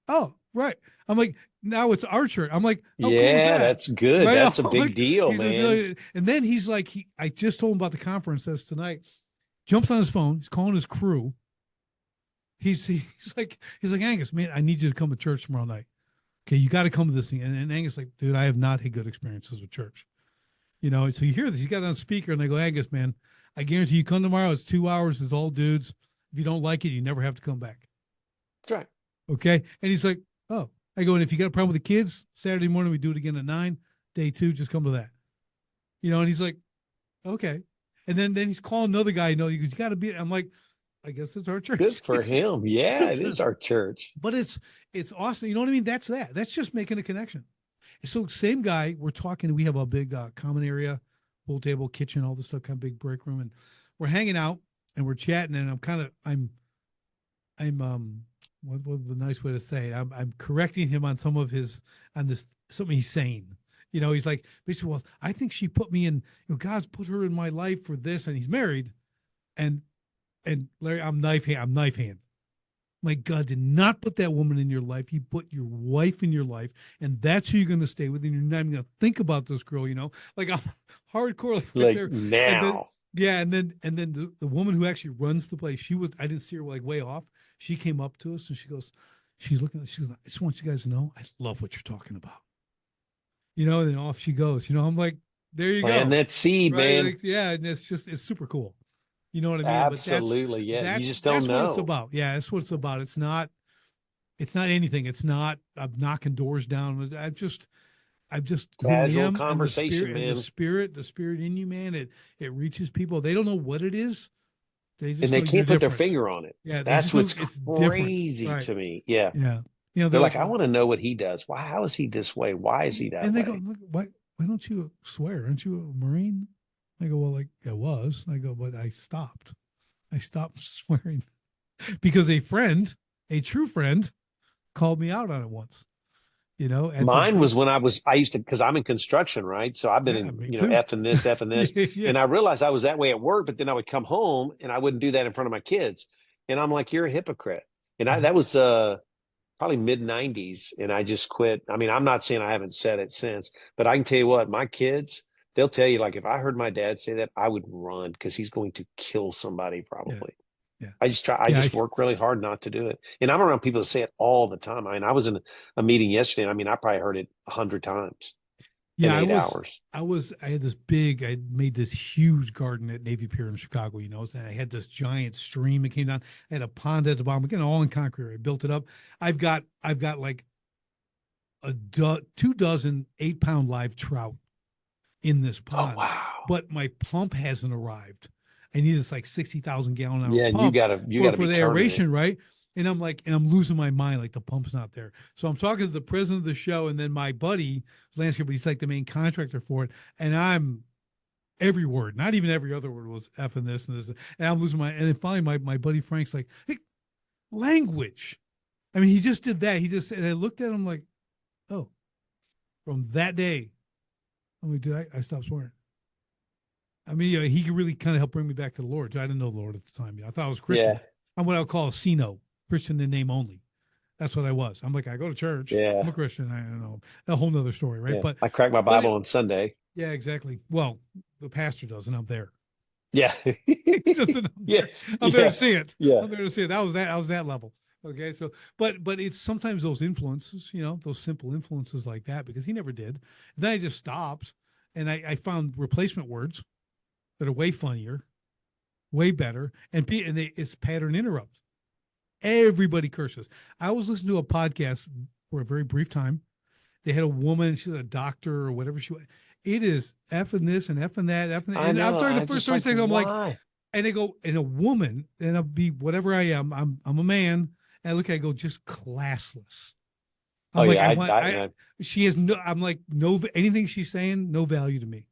oh, right. I'm like, now it's our church. I'm like, how cool is yeah. that? That's good. Right. That's a I'm big like, deal, he's like, man. and then he's like, I just told him about the conference that's tonight. Jumps on his phone. He's calling his crew. He's like, Angus, man, I need you to come to church tomorrow night. Okay, you got to come to this thing. And Angus like, dude, I have not had good experiences with church. So you hear this. He got on speaker, and I go, Angus, man, I guarantee you come tomorrow. It's 2 hours. It's all dudes. If you don't like it, you never have to come back. That's right. Okay. And he's like, oh, I go, and if you got a problem with the kids, Saturday morning, we do it again at 9. Day 2, just come to that. And he's like, okay. And then he's calling another guy, he goes, you got to be, I'm like, I guess it's our Good church. for him. Yeah, it is our church. But it's awesome. You know what I mean? That's just making a connection. So same guy, we're talking, we have a big common area, pool table, kitchen, all this stuff, kind of big break room. And we're hanging out and we're chatting, and what's the nice way to say it? I'm correcting him on something he's saying. He's like, basically, well, I think she put me in, God's put her in my life for this, and he's married. And Larry, I'm knife hand. My God, did not put that woman in your life. He put your wife in your life, and that's who you're going to stay with. And you're not even going to think about this girl, like I'm hardcore like right Like there. And then, now. yeah, and then the woman who actually runs the place, I didn't see her like way off. She came up to us and she goes, she's looking, she goes, I just want you guys to know, I love what you're talking about. And then off she goes. I'm like, there you Plant go. that seed, Right. man. Like, yeah. And it's super cool. You know what I mean? But Absolutely. Yeah. You just don't that's what it's know. about. Yeah, that's what it's about. It's not anything. It's not I'm knocking doors down. I'm just who I Casual am, and conversation, man. the spirit in you, man. It reaches people. They don't know what it is. They And just they know you're can't put their different. finger on it. Yeah, they That's just know what's it's different. crazy Right. to me. Yeah. Yeah. They're They're like, like, I want to know what he does. Why? How is he this way? Why is he that and they go, way? look, why don't you swear? Aren't you a Marine? I go, well, like I was. I go, but I stopped. I stopped swearing because a true friend, called me out on it once. At this Mine was big, when I used to, because I'm in construction, right? So I've been yeah, in, me too. effing this, effing this. Yeah, yeah. And I realized I was that way at work, but then I would come home and I wouldn't do that in front of my kids. And I'm like, you're a hypocrite. And Yeah. that was probably mid 90s. And I just quit. I mean, I'm not saying I haven't said it since, but I can tell you what, my kids, they'll tell you, like, if I heard my dad say that, I would run because he's going to kill somebody Yeah. probably. Yeah. I Yeah. just work really hard not to do it. And I'm around people that say it all the time. I mean, I was in a meeting yesterday. I mean, I probably heard it 100 times in Yeah. 8 hours. I I made this huge garden at Navy Pier in Chicago, and I had this giant stream that came down. I had a pond at the bottom, again, all in concrete. I built it up. I've got like 2 dozen 8-pound live trout in this Oh, pond, wow. but my pump hasn't arrived. I need this like 60,000 gallon hour Yeah. And pump you gotta for be the turning it. aeration, right? And I'm losing my mind, like the pump's not there. So I'm talking to the president of the show, and then my buddy, landscaper, he's like the main contractor for it. And I'm every word, not even every other word was F and this and this. And I'm losing and then finally my buddy Frank's like, hey, language. I mean, he just did that. And I looked at him like, oh, from that day, I'm like, I stopped swearing. I mean, he could really kind of help bring me back to the Lord. I didn't know the Lord at the time. I thought I was Christian. Yeah. I'm what I'll call a CINO, Christian in name only. That's what I was. I'm like, I go to church. I'm Yeah. a Christian. I don't know. A whole nother story, right? Yeah. I crack my Bible it, on Sunday. yeah, exactly. Well, the pastor does, and I'm there. Yeah. He doesn't. Yeah. I'm there to see it. Yeah. I'm there to see it. That was that. I was that level. Okay. So, but it's sometimes those influences, those simple influences like that, because he never did. And then I just stopped, and I found replacement words that are way funnier, way better, it's pattern interrupt. Everybody curses. I was listening to a podcast for a very brief time. They had a woman, she's a doctor or whatever she was. It is F and this and F and that, F and that. And I'm talking the first 30 seconds, I'm like, and they go, and a woman, and I'll be whatever I am, I'm a man. And I look at it, I go, just classless. I'm she has no, I'm like, no, anything she's saying, no value to me.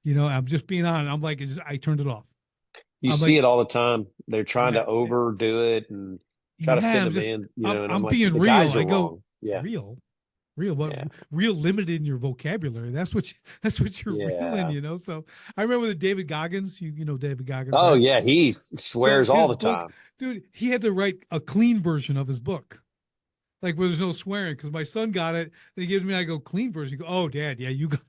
I'm just being honest. I'm like, I turned it off. You see it all the time. They're trying to overdo it and try to fit them in, and I'm like, being the real. guys are I go, wrong. Yeah. Real, but real limited in your vocabulary. That's what you're real in, So I remember the David Goggins, you know David Goggins. Oh, right? yeah. He swears all the time. Dude, he had to write a clean version of his book. Like where there's no swearing, because my son got it and he gives me, I go, clean version. You go, oh, Dad, yeah, you got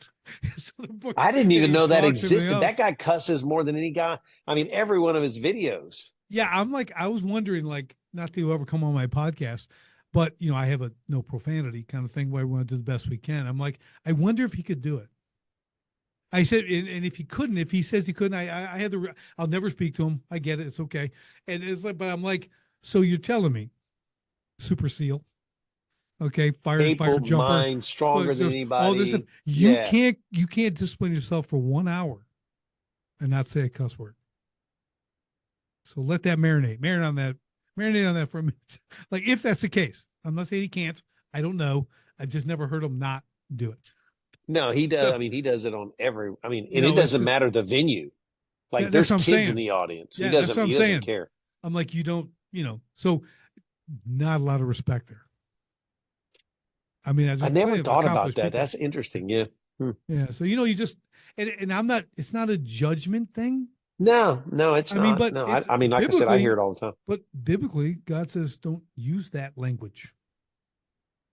so the book. I didn't even know that existed. That guy cusses more than any guy. I mean, every one of his videos. Yeah, I'm like, I was wondering, like, not to ever come on my podcast, but I have a no profanity kind of thing where we want to do the best we can. I'm like, I wonder if he could do it. I said, and if he couldn't, if he says he couldn't, I had to. I'll never speak to him. I get it. It's okay. And it's like, but I'm like, so you're telling me, Super SEAL. Okay, fire jumper, mind, stronger than anybody. All this, you can't discipline yourself for 1 hour and not say a cuss word. So let that marinate on that for a minute. Like, if that's the case, I'm not saying he can't. I don't know. I've just never heard him not do it. No, he does. I mean, he does it on every. I mean, and it doesn't matter the venue. Like, there's kids in the audience. Yeah, he doesn't care. I'm like, you don't. So not a lot of respect there. I mean, I never thought about that. People. That's interesting. Yeah. Yeah. So, you just, and I'm not, it's not a judgment thing No, it's I mean, not. but No, it's I mean, like I said, I hear biblically, it all the time. but biblically, God says don't use that language.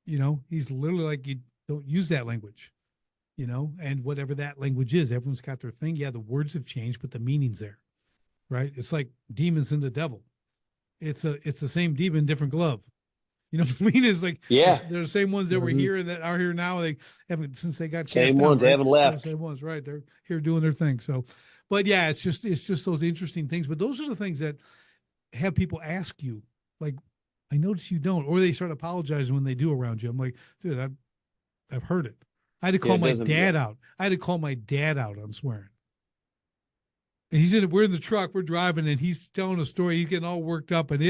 You know, he's literally like, you don't use that language, you know, and whatever that language is, everyone's got their thing. Yeah, the words have changed, but the meaning's there, right? It's like demons and the devil. It's the same demon, different glove. You know what I mean? It's like Yeah. they're the same ones that were Hmm. here and that are here now. They haven't since they got Same cast out, ones. They right? haven't They're the left. same ones, right? They're here doing their thing. So, but yeah, it's just those interesting things. But those are the things that have people ask you, like, I notice you don't, or they start apologizing when they do around you. I'm like, dude, I've heard it. I had to Yeah, call it my doesn't. Yeah. dad out. I had to call my dad out on swearing. And we're in the truck, we're driving, and he's telling a story. He's getting all worked up, and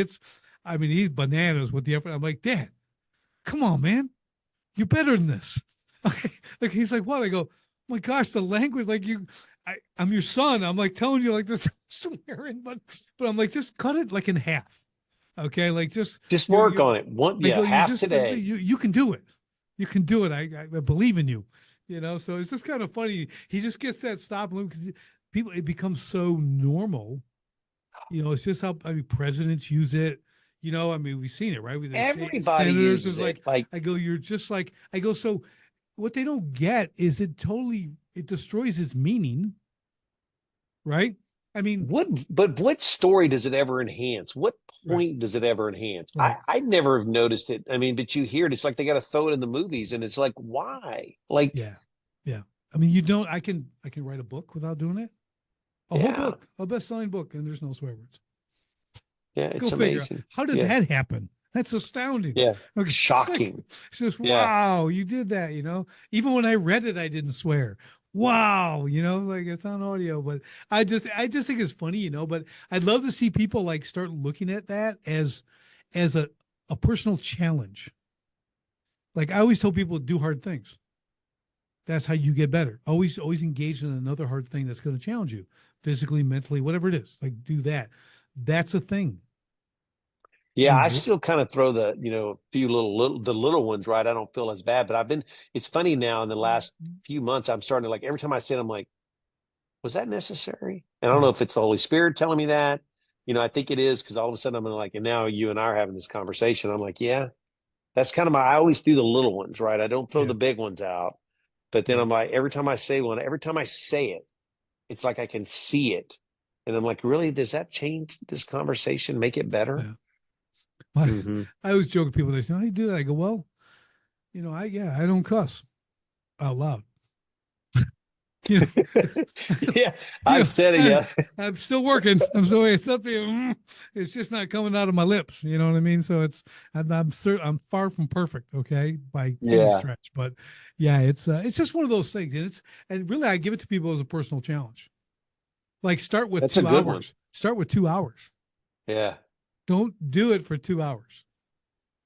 I mean, he's bananas with the effort. I'm like, Dad, come on, man, you're better than this. Okay, like he's like, what? I go, oh my gosh, the language, like I'm your son. I'm like telling you like this swearing, but I'm like, just cut it like in half. Okay, like just Just work you on it. One, I yeah, go, you half just today. you can do it. You can do it. I believe in you. You know, so it's just kind of funny. He just gets that stop and because people, it becomes so normal. You know, it's just how, I mean, presidents use it. You know, I mean, we've seen it, right? With the Everybody senators uses is it. like, Like, I go, you're just like, I go, so what they don't get is it destroys its meaning, right? I mean, but what story does it ever enhance? What right, point does it ever enhance? right. I never have noticed it. I mean, but you hear it. It's like they got to throw it in the movies, and it's like, why? Like, Yeah. Yeah. I mean, you don't, I can write a book without doing it. A whole yeah, book, a best-selling book, and there's no swear words. yeah, Go it's figure out. amazing. How did Yeah, that happen? That's astounding. yeah, Okay. It's like, shocking. it's just, Yeah, wow, you did that, you know? Even when I read it, I didn't swear. Wow, you know, like it's on audio, but I just think it's funny, you know, but I'd love to see people like start looking at that as a personal challenge. Like I always tell people do hard things. That's how you get better. Always engage in another hard thing that's going to challenge you physically, mentally, whatever it is. Like do that. That's a thing. yeah. I And still kind of throw the few the little ones, right? I don't feel as bad, but I've been. It's funny now in the last few months. I'm starting to like every time I say it, I'm like, was that necessary? And I don't know yeah, if it's the Holy Spirit telling me that. I think it is because all of a sudden I'm like, and now you and I are having this conversation. I'm like, yeah, that's kind of I always do the little ones, right? I don't throw yeah, the big ones out. But then yeah, I'm like, every time I say one, every time I say it, it's like I can see it. And I'm like, really, does that change this conversation, make it better? yeah. I, Hmm. I always joke with people. They say, "How do you do that?" I go, "Well, you know, I don't cuss out loud. You know, Yeah, you I've know, said it. Yeah. I'm still working. It's up there. It's just not coming out of my lips. You know what I mean? So I'm far from perfect. Okay, by any Yeah. stretch. But yeah, it's just one of those things, and really I give it to people as a personal challenge. Like start with That's a two good one. hours. Start with 2 hours. Yeah. Don't do it for 2 hours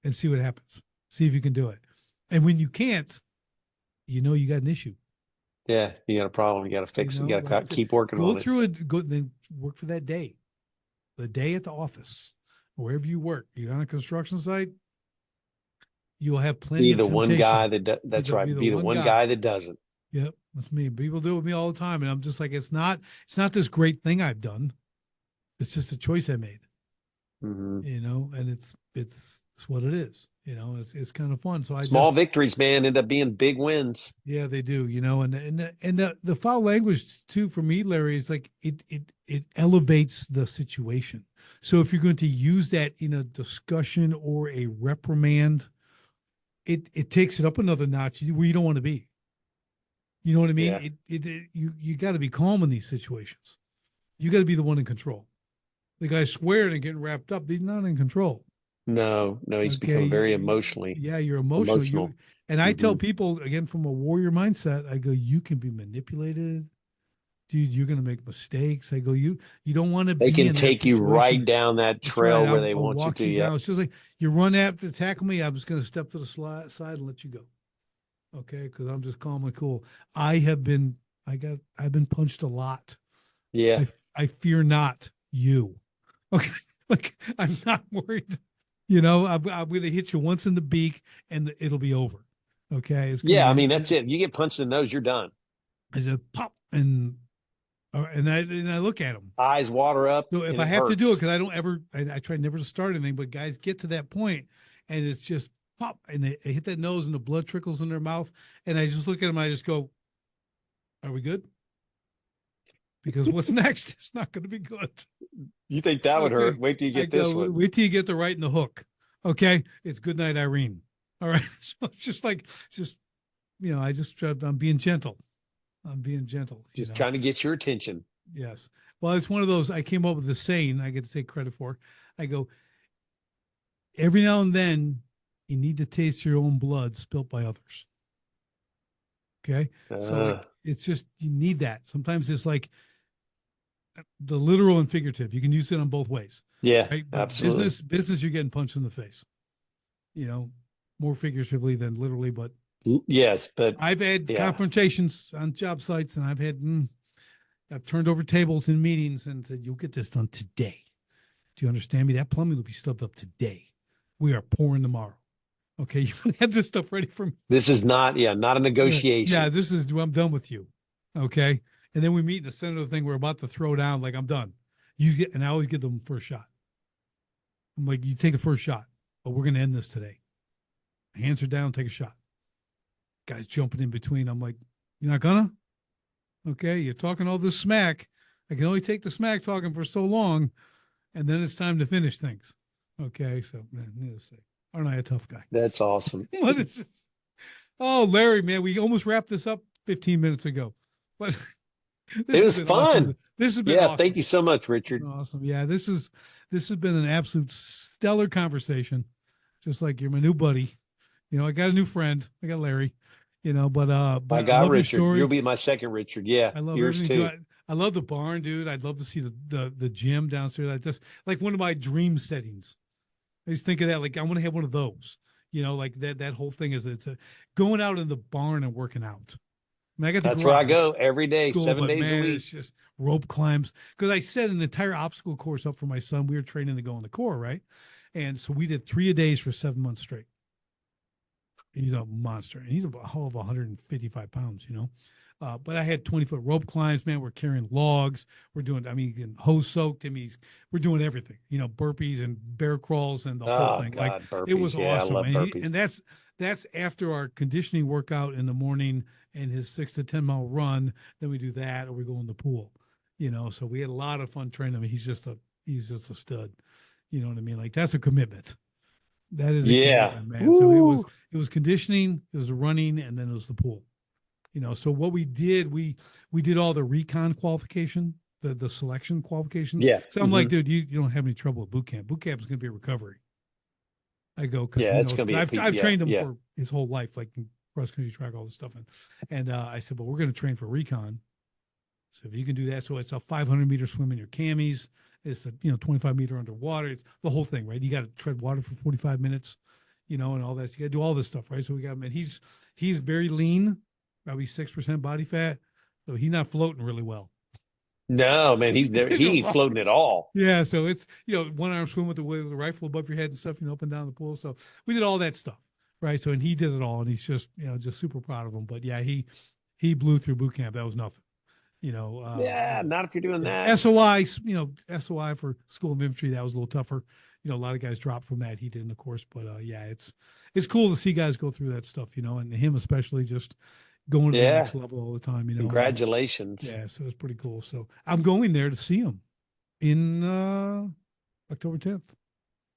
and see what happens. See if you can do it. And when you can't, you know you got an issue. Yeah. You got a problem. You got to You fix it. know, You got like to keep working go on it. through it, go then work for that day. The day at the office, wherever you work. You're on a construction site, you'll have plenty Be of the one temptation. guy Be that's the be right. the Be the one one guy. guy that doesn't. Yep, that's me. People do it with me all the time, and I'm just like, it's not this great thing I've done. It's just a choice I made. Hmm. You know, and it's what it is. You know, it's kind of fun. So I Small just victories, man, end up being big wins. yeah, they do, you know, and the foul language too for me, Larry, is like it elevates the situation. So if you're going to use that in a discussion or a reprimand, it takes it up another notch where you don't want to be. You know what I mean? Yeah. You got to be calm in these situations. You got to be the one in control. The guy swearing and getting wrapped up, he's not in control. No, no, he's Okay, become very emotionally yeah, you're emotional. emotional. And I tell Hmm. people again from a warrior mindset, I go, you can be manipulated, dude. You're gonna make mistakes. I go, you don't want to They be can in that take you right situation. down that That's right. trail where they I'll want you walk to. you down. Yep. It's just like you run after tackle me. I'm just gonna step to the side and let you go. Okay, because I'm just calm and cool. I've been punched a lot. Yeah. I fear not you. Okay, like I'm not worried. You know, I'm going to hit you once in the beak and it'll be over. Okay. It's going to Yeah. I be, mean, that's it. You get punched in the nose, you're done. I just pop and And I look at them. Eyes water up. So if And I it have to do it, hurts. because I don't ever, I try never to start anything, but guys get to that point and it's just pop and they hit that nose and the blood trickles in their mouth. And I just look at them and I just go, are we good? Because what's next? It's not going to be good. You think that would Okay. hurt? Wait till you I get this go, one. wait till you get the right in the hook. Okay. It's good night, Irene. All right. So it's just like, I'm being gentle. I'm being gentle. Just trying to get your attention. Yes. Well, it's one of those, I came up with a saying I get to take credit for. I go, every now and then you need to taste your own blood spilt by others. Okay. So like, it's just, you need that. Sometimes it's like the literal and figurative. You can use it on both ways. Yeah, Right. But absolutely. business, you're getting punched in the face, more figuratively than literally, but Yes, but I've had yeah. confrontations on job sites and I've turned over tables in meetings and said, you'll get this done today. Do you understand me? That plumbing will be stubbed up today. We are pouring tomorrow. Okay. You have this stuff ready for me. This is not a negotiation. Yeah. I'm done with you. Okay. And then we meet in the center of the thing. We're about to throw down. Like, I'm done. And I always give them first shot. I'm like, you take the first shot, but we're going to end this today. Hands are down. Take a shot. Guys jumping in between. I'm like, you're not gonna? Okay. You're talking all this smack. I can only take the smack talking for so long. And then it's time to finish things. Okay. So, needless to say, aren't I a tough guy? That's awesome. What is this? Oh, Larry, man, we almost wrapped this up 15 minutes ago, but It was fun. Awesome. This has been awesome. Thank you so much, Richard. Awesome. Yeah, this has been an absolute stellar conversation. Just like you're my new buddy. I got a new friend. I got Larry. But I got Richard. You'll be my second Richard. Yeah, I love yours too. I love the barn, dude. I'd love to see the gym downstairs. I just like one of my dream settings. I just think of that. Like, I want to have one of those. Like that whole thing is going out in the barn and working out. I got the That's garage. where I go every day, Cool, 7 days a week. It's just rope climbs. Because I set an entire obstacle course up for my son. We were training to go in the Corps, right? And so we did 3 a days for 7 months straight. And he's a monster. And he's a whole of 155 pounds, But I had 20-foot rope climbs, man. We're carrying logs. We're doing, hose soaked. We're doing everything, burpees and bear crawls and the whole thing. God, like, burpees. it was awesome. I love burpees. And that's after our conditioning workout in the morning and his 6 to 10 mile run. Then we do that, or we go in the pool, So we had a lot of fun training him. He's just a stud. You know what I mean? Like, that's a commitment. That is a commitment, man. Woo. So it was conditioning, it was running, and then it was the pool. So what we did, we did all the recon qualification, the selection qualifications. Yeah. So I'm like, dude, you don't have any trouble with boot camp. Boot camp is going to be a recovery. I go, it's going to be. I've trained him for his whole life, like cross country track, all this stuff. And I said, but we're going to train for recon. So if you can do that, so it's a 500-meter swim in your camis. It's a 25-meter underwater. It's the whole thing, right? You got to tread water for 45 minutes, and all that. So you got to do all this stuff, right? So we got him, and he's very lean, probably 6% body fat, so he's not floating really well. No, man, he ain't floating at all. Yeah, so it's one arm swim with the rifle above your head and stuff, up and down the pool. So we did all that stuff, right? So and he did it all, and he's just just super proud of him. But yeah, he blew through boot camp. That was nothing. Not if you're doing that. SOI, SOI for School of Infantry, that was a little tougher. A lot of guys dropped from that. He didn't, of course, but it's cool to see guys go through that stuff, and him especially just going to the next level all the time, Congratulations. Yeah, so it's pretty cool. So I'm going there to see him in October 10th.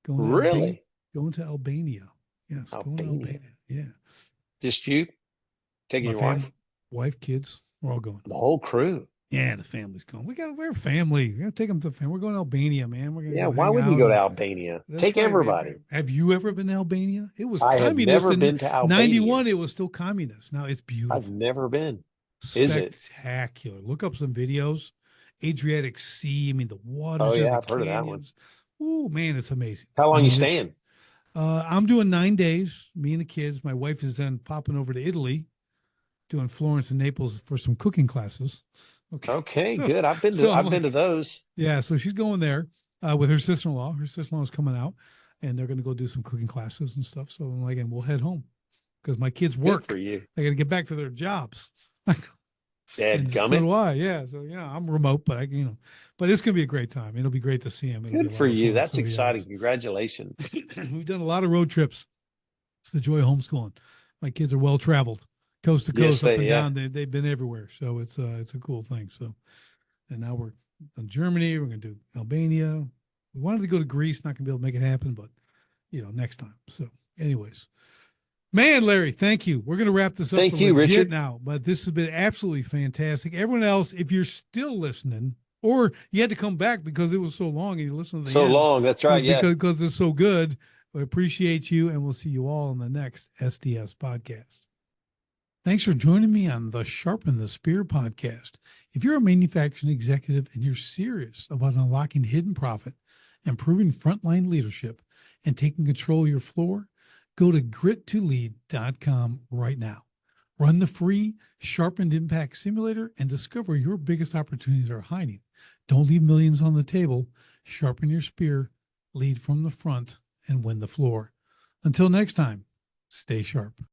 Going to Albania. Yes, going to Albania. Yeah. Just you? Taking your wife, kids. We're all going. The whole crew. Yeah, the family's going. We're family. We got to take them to the family. We're going to Albania, man. We're gonna why wouldn't you go to Albania? Take everybody. Man. Have you ever been to Albania? It was I communist. have never been to Albania. 91, it was still communist. Now it's beautiful. I've never been. Spectacular. Look up some videos. Adriatic Sea. The waters. Oh, yeah, I've heard of that one. Oh, man, it's amazing. How long you staying? I'm doing 9 days. Me and the kids. My wife is then popping over to Italy, doing Florence and Naples for some cooking classes. Okay, good. I've been to those. Yeah, so she's going there with her sister-in-law. Her sister-in-law is coming out, and they're going to go do some cooking classes and stuff. So I'm like, and we'll head home because my kids work. Good for you. They got to get back to their jobs. Dad And so gummit. do I. Yeah. So, I'm remote, but but it's going to be a great time. It'll be great to see him. It'll be Good a for lot of you. fun. That's So yeah, exciting. Congratulations. we've done a lot of road trips. It's the joy of homeschooling. My kids are well traveled, coast to Yes, coast, up and yeah. down. They've been everywhere. So it's a cool thing. So, and now we're in Germany. We're going to do Albania. We wanted to go to Greece. Not going to be able to make it happen, but next time. So, anyways, man, Larry, thank you. We're going to wrap this up for Thank you, legit Richard. now, but this has been absolutely fantastic. Everyone else, if you're still listening, or you had to come back because it was so long and you listened to the So end, long. That's but right. Yeah. because it's so good, we appreciate you, and we'll see you all in the next SDS podcast. Thanks for joining me on the Sharpen the Spear podcast. If you're a manufacturing executive and you're serious about unlocking hidden profit, improving frontline leadership, and taking control of your floor, go to grit2lead.com right now. Run the free Sharpened Impact Simulator and discover your biggest opportunities are hiding. Don't leave millions on the table. Sharpen your spear, lead from the front, and win the floor. Until next time, stay sharp.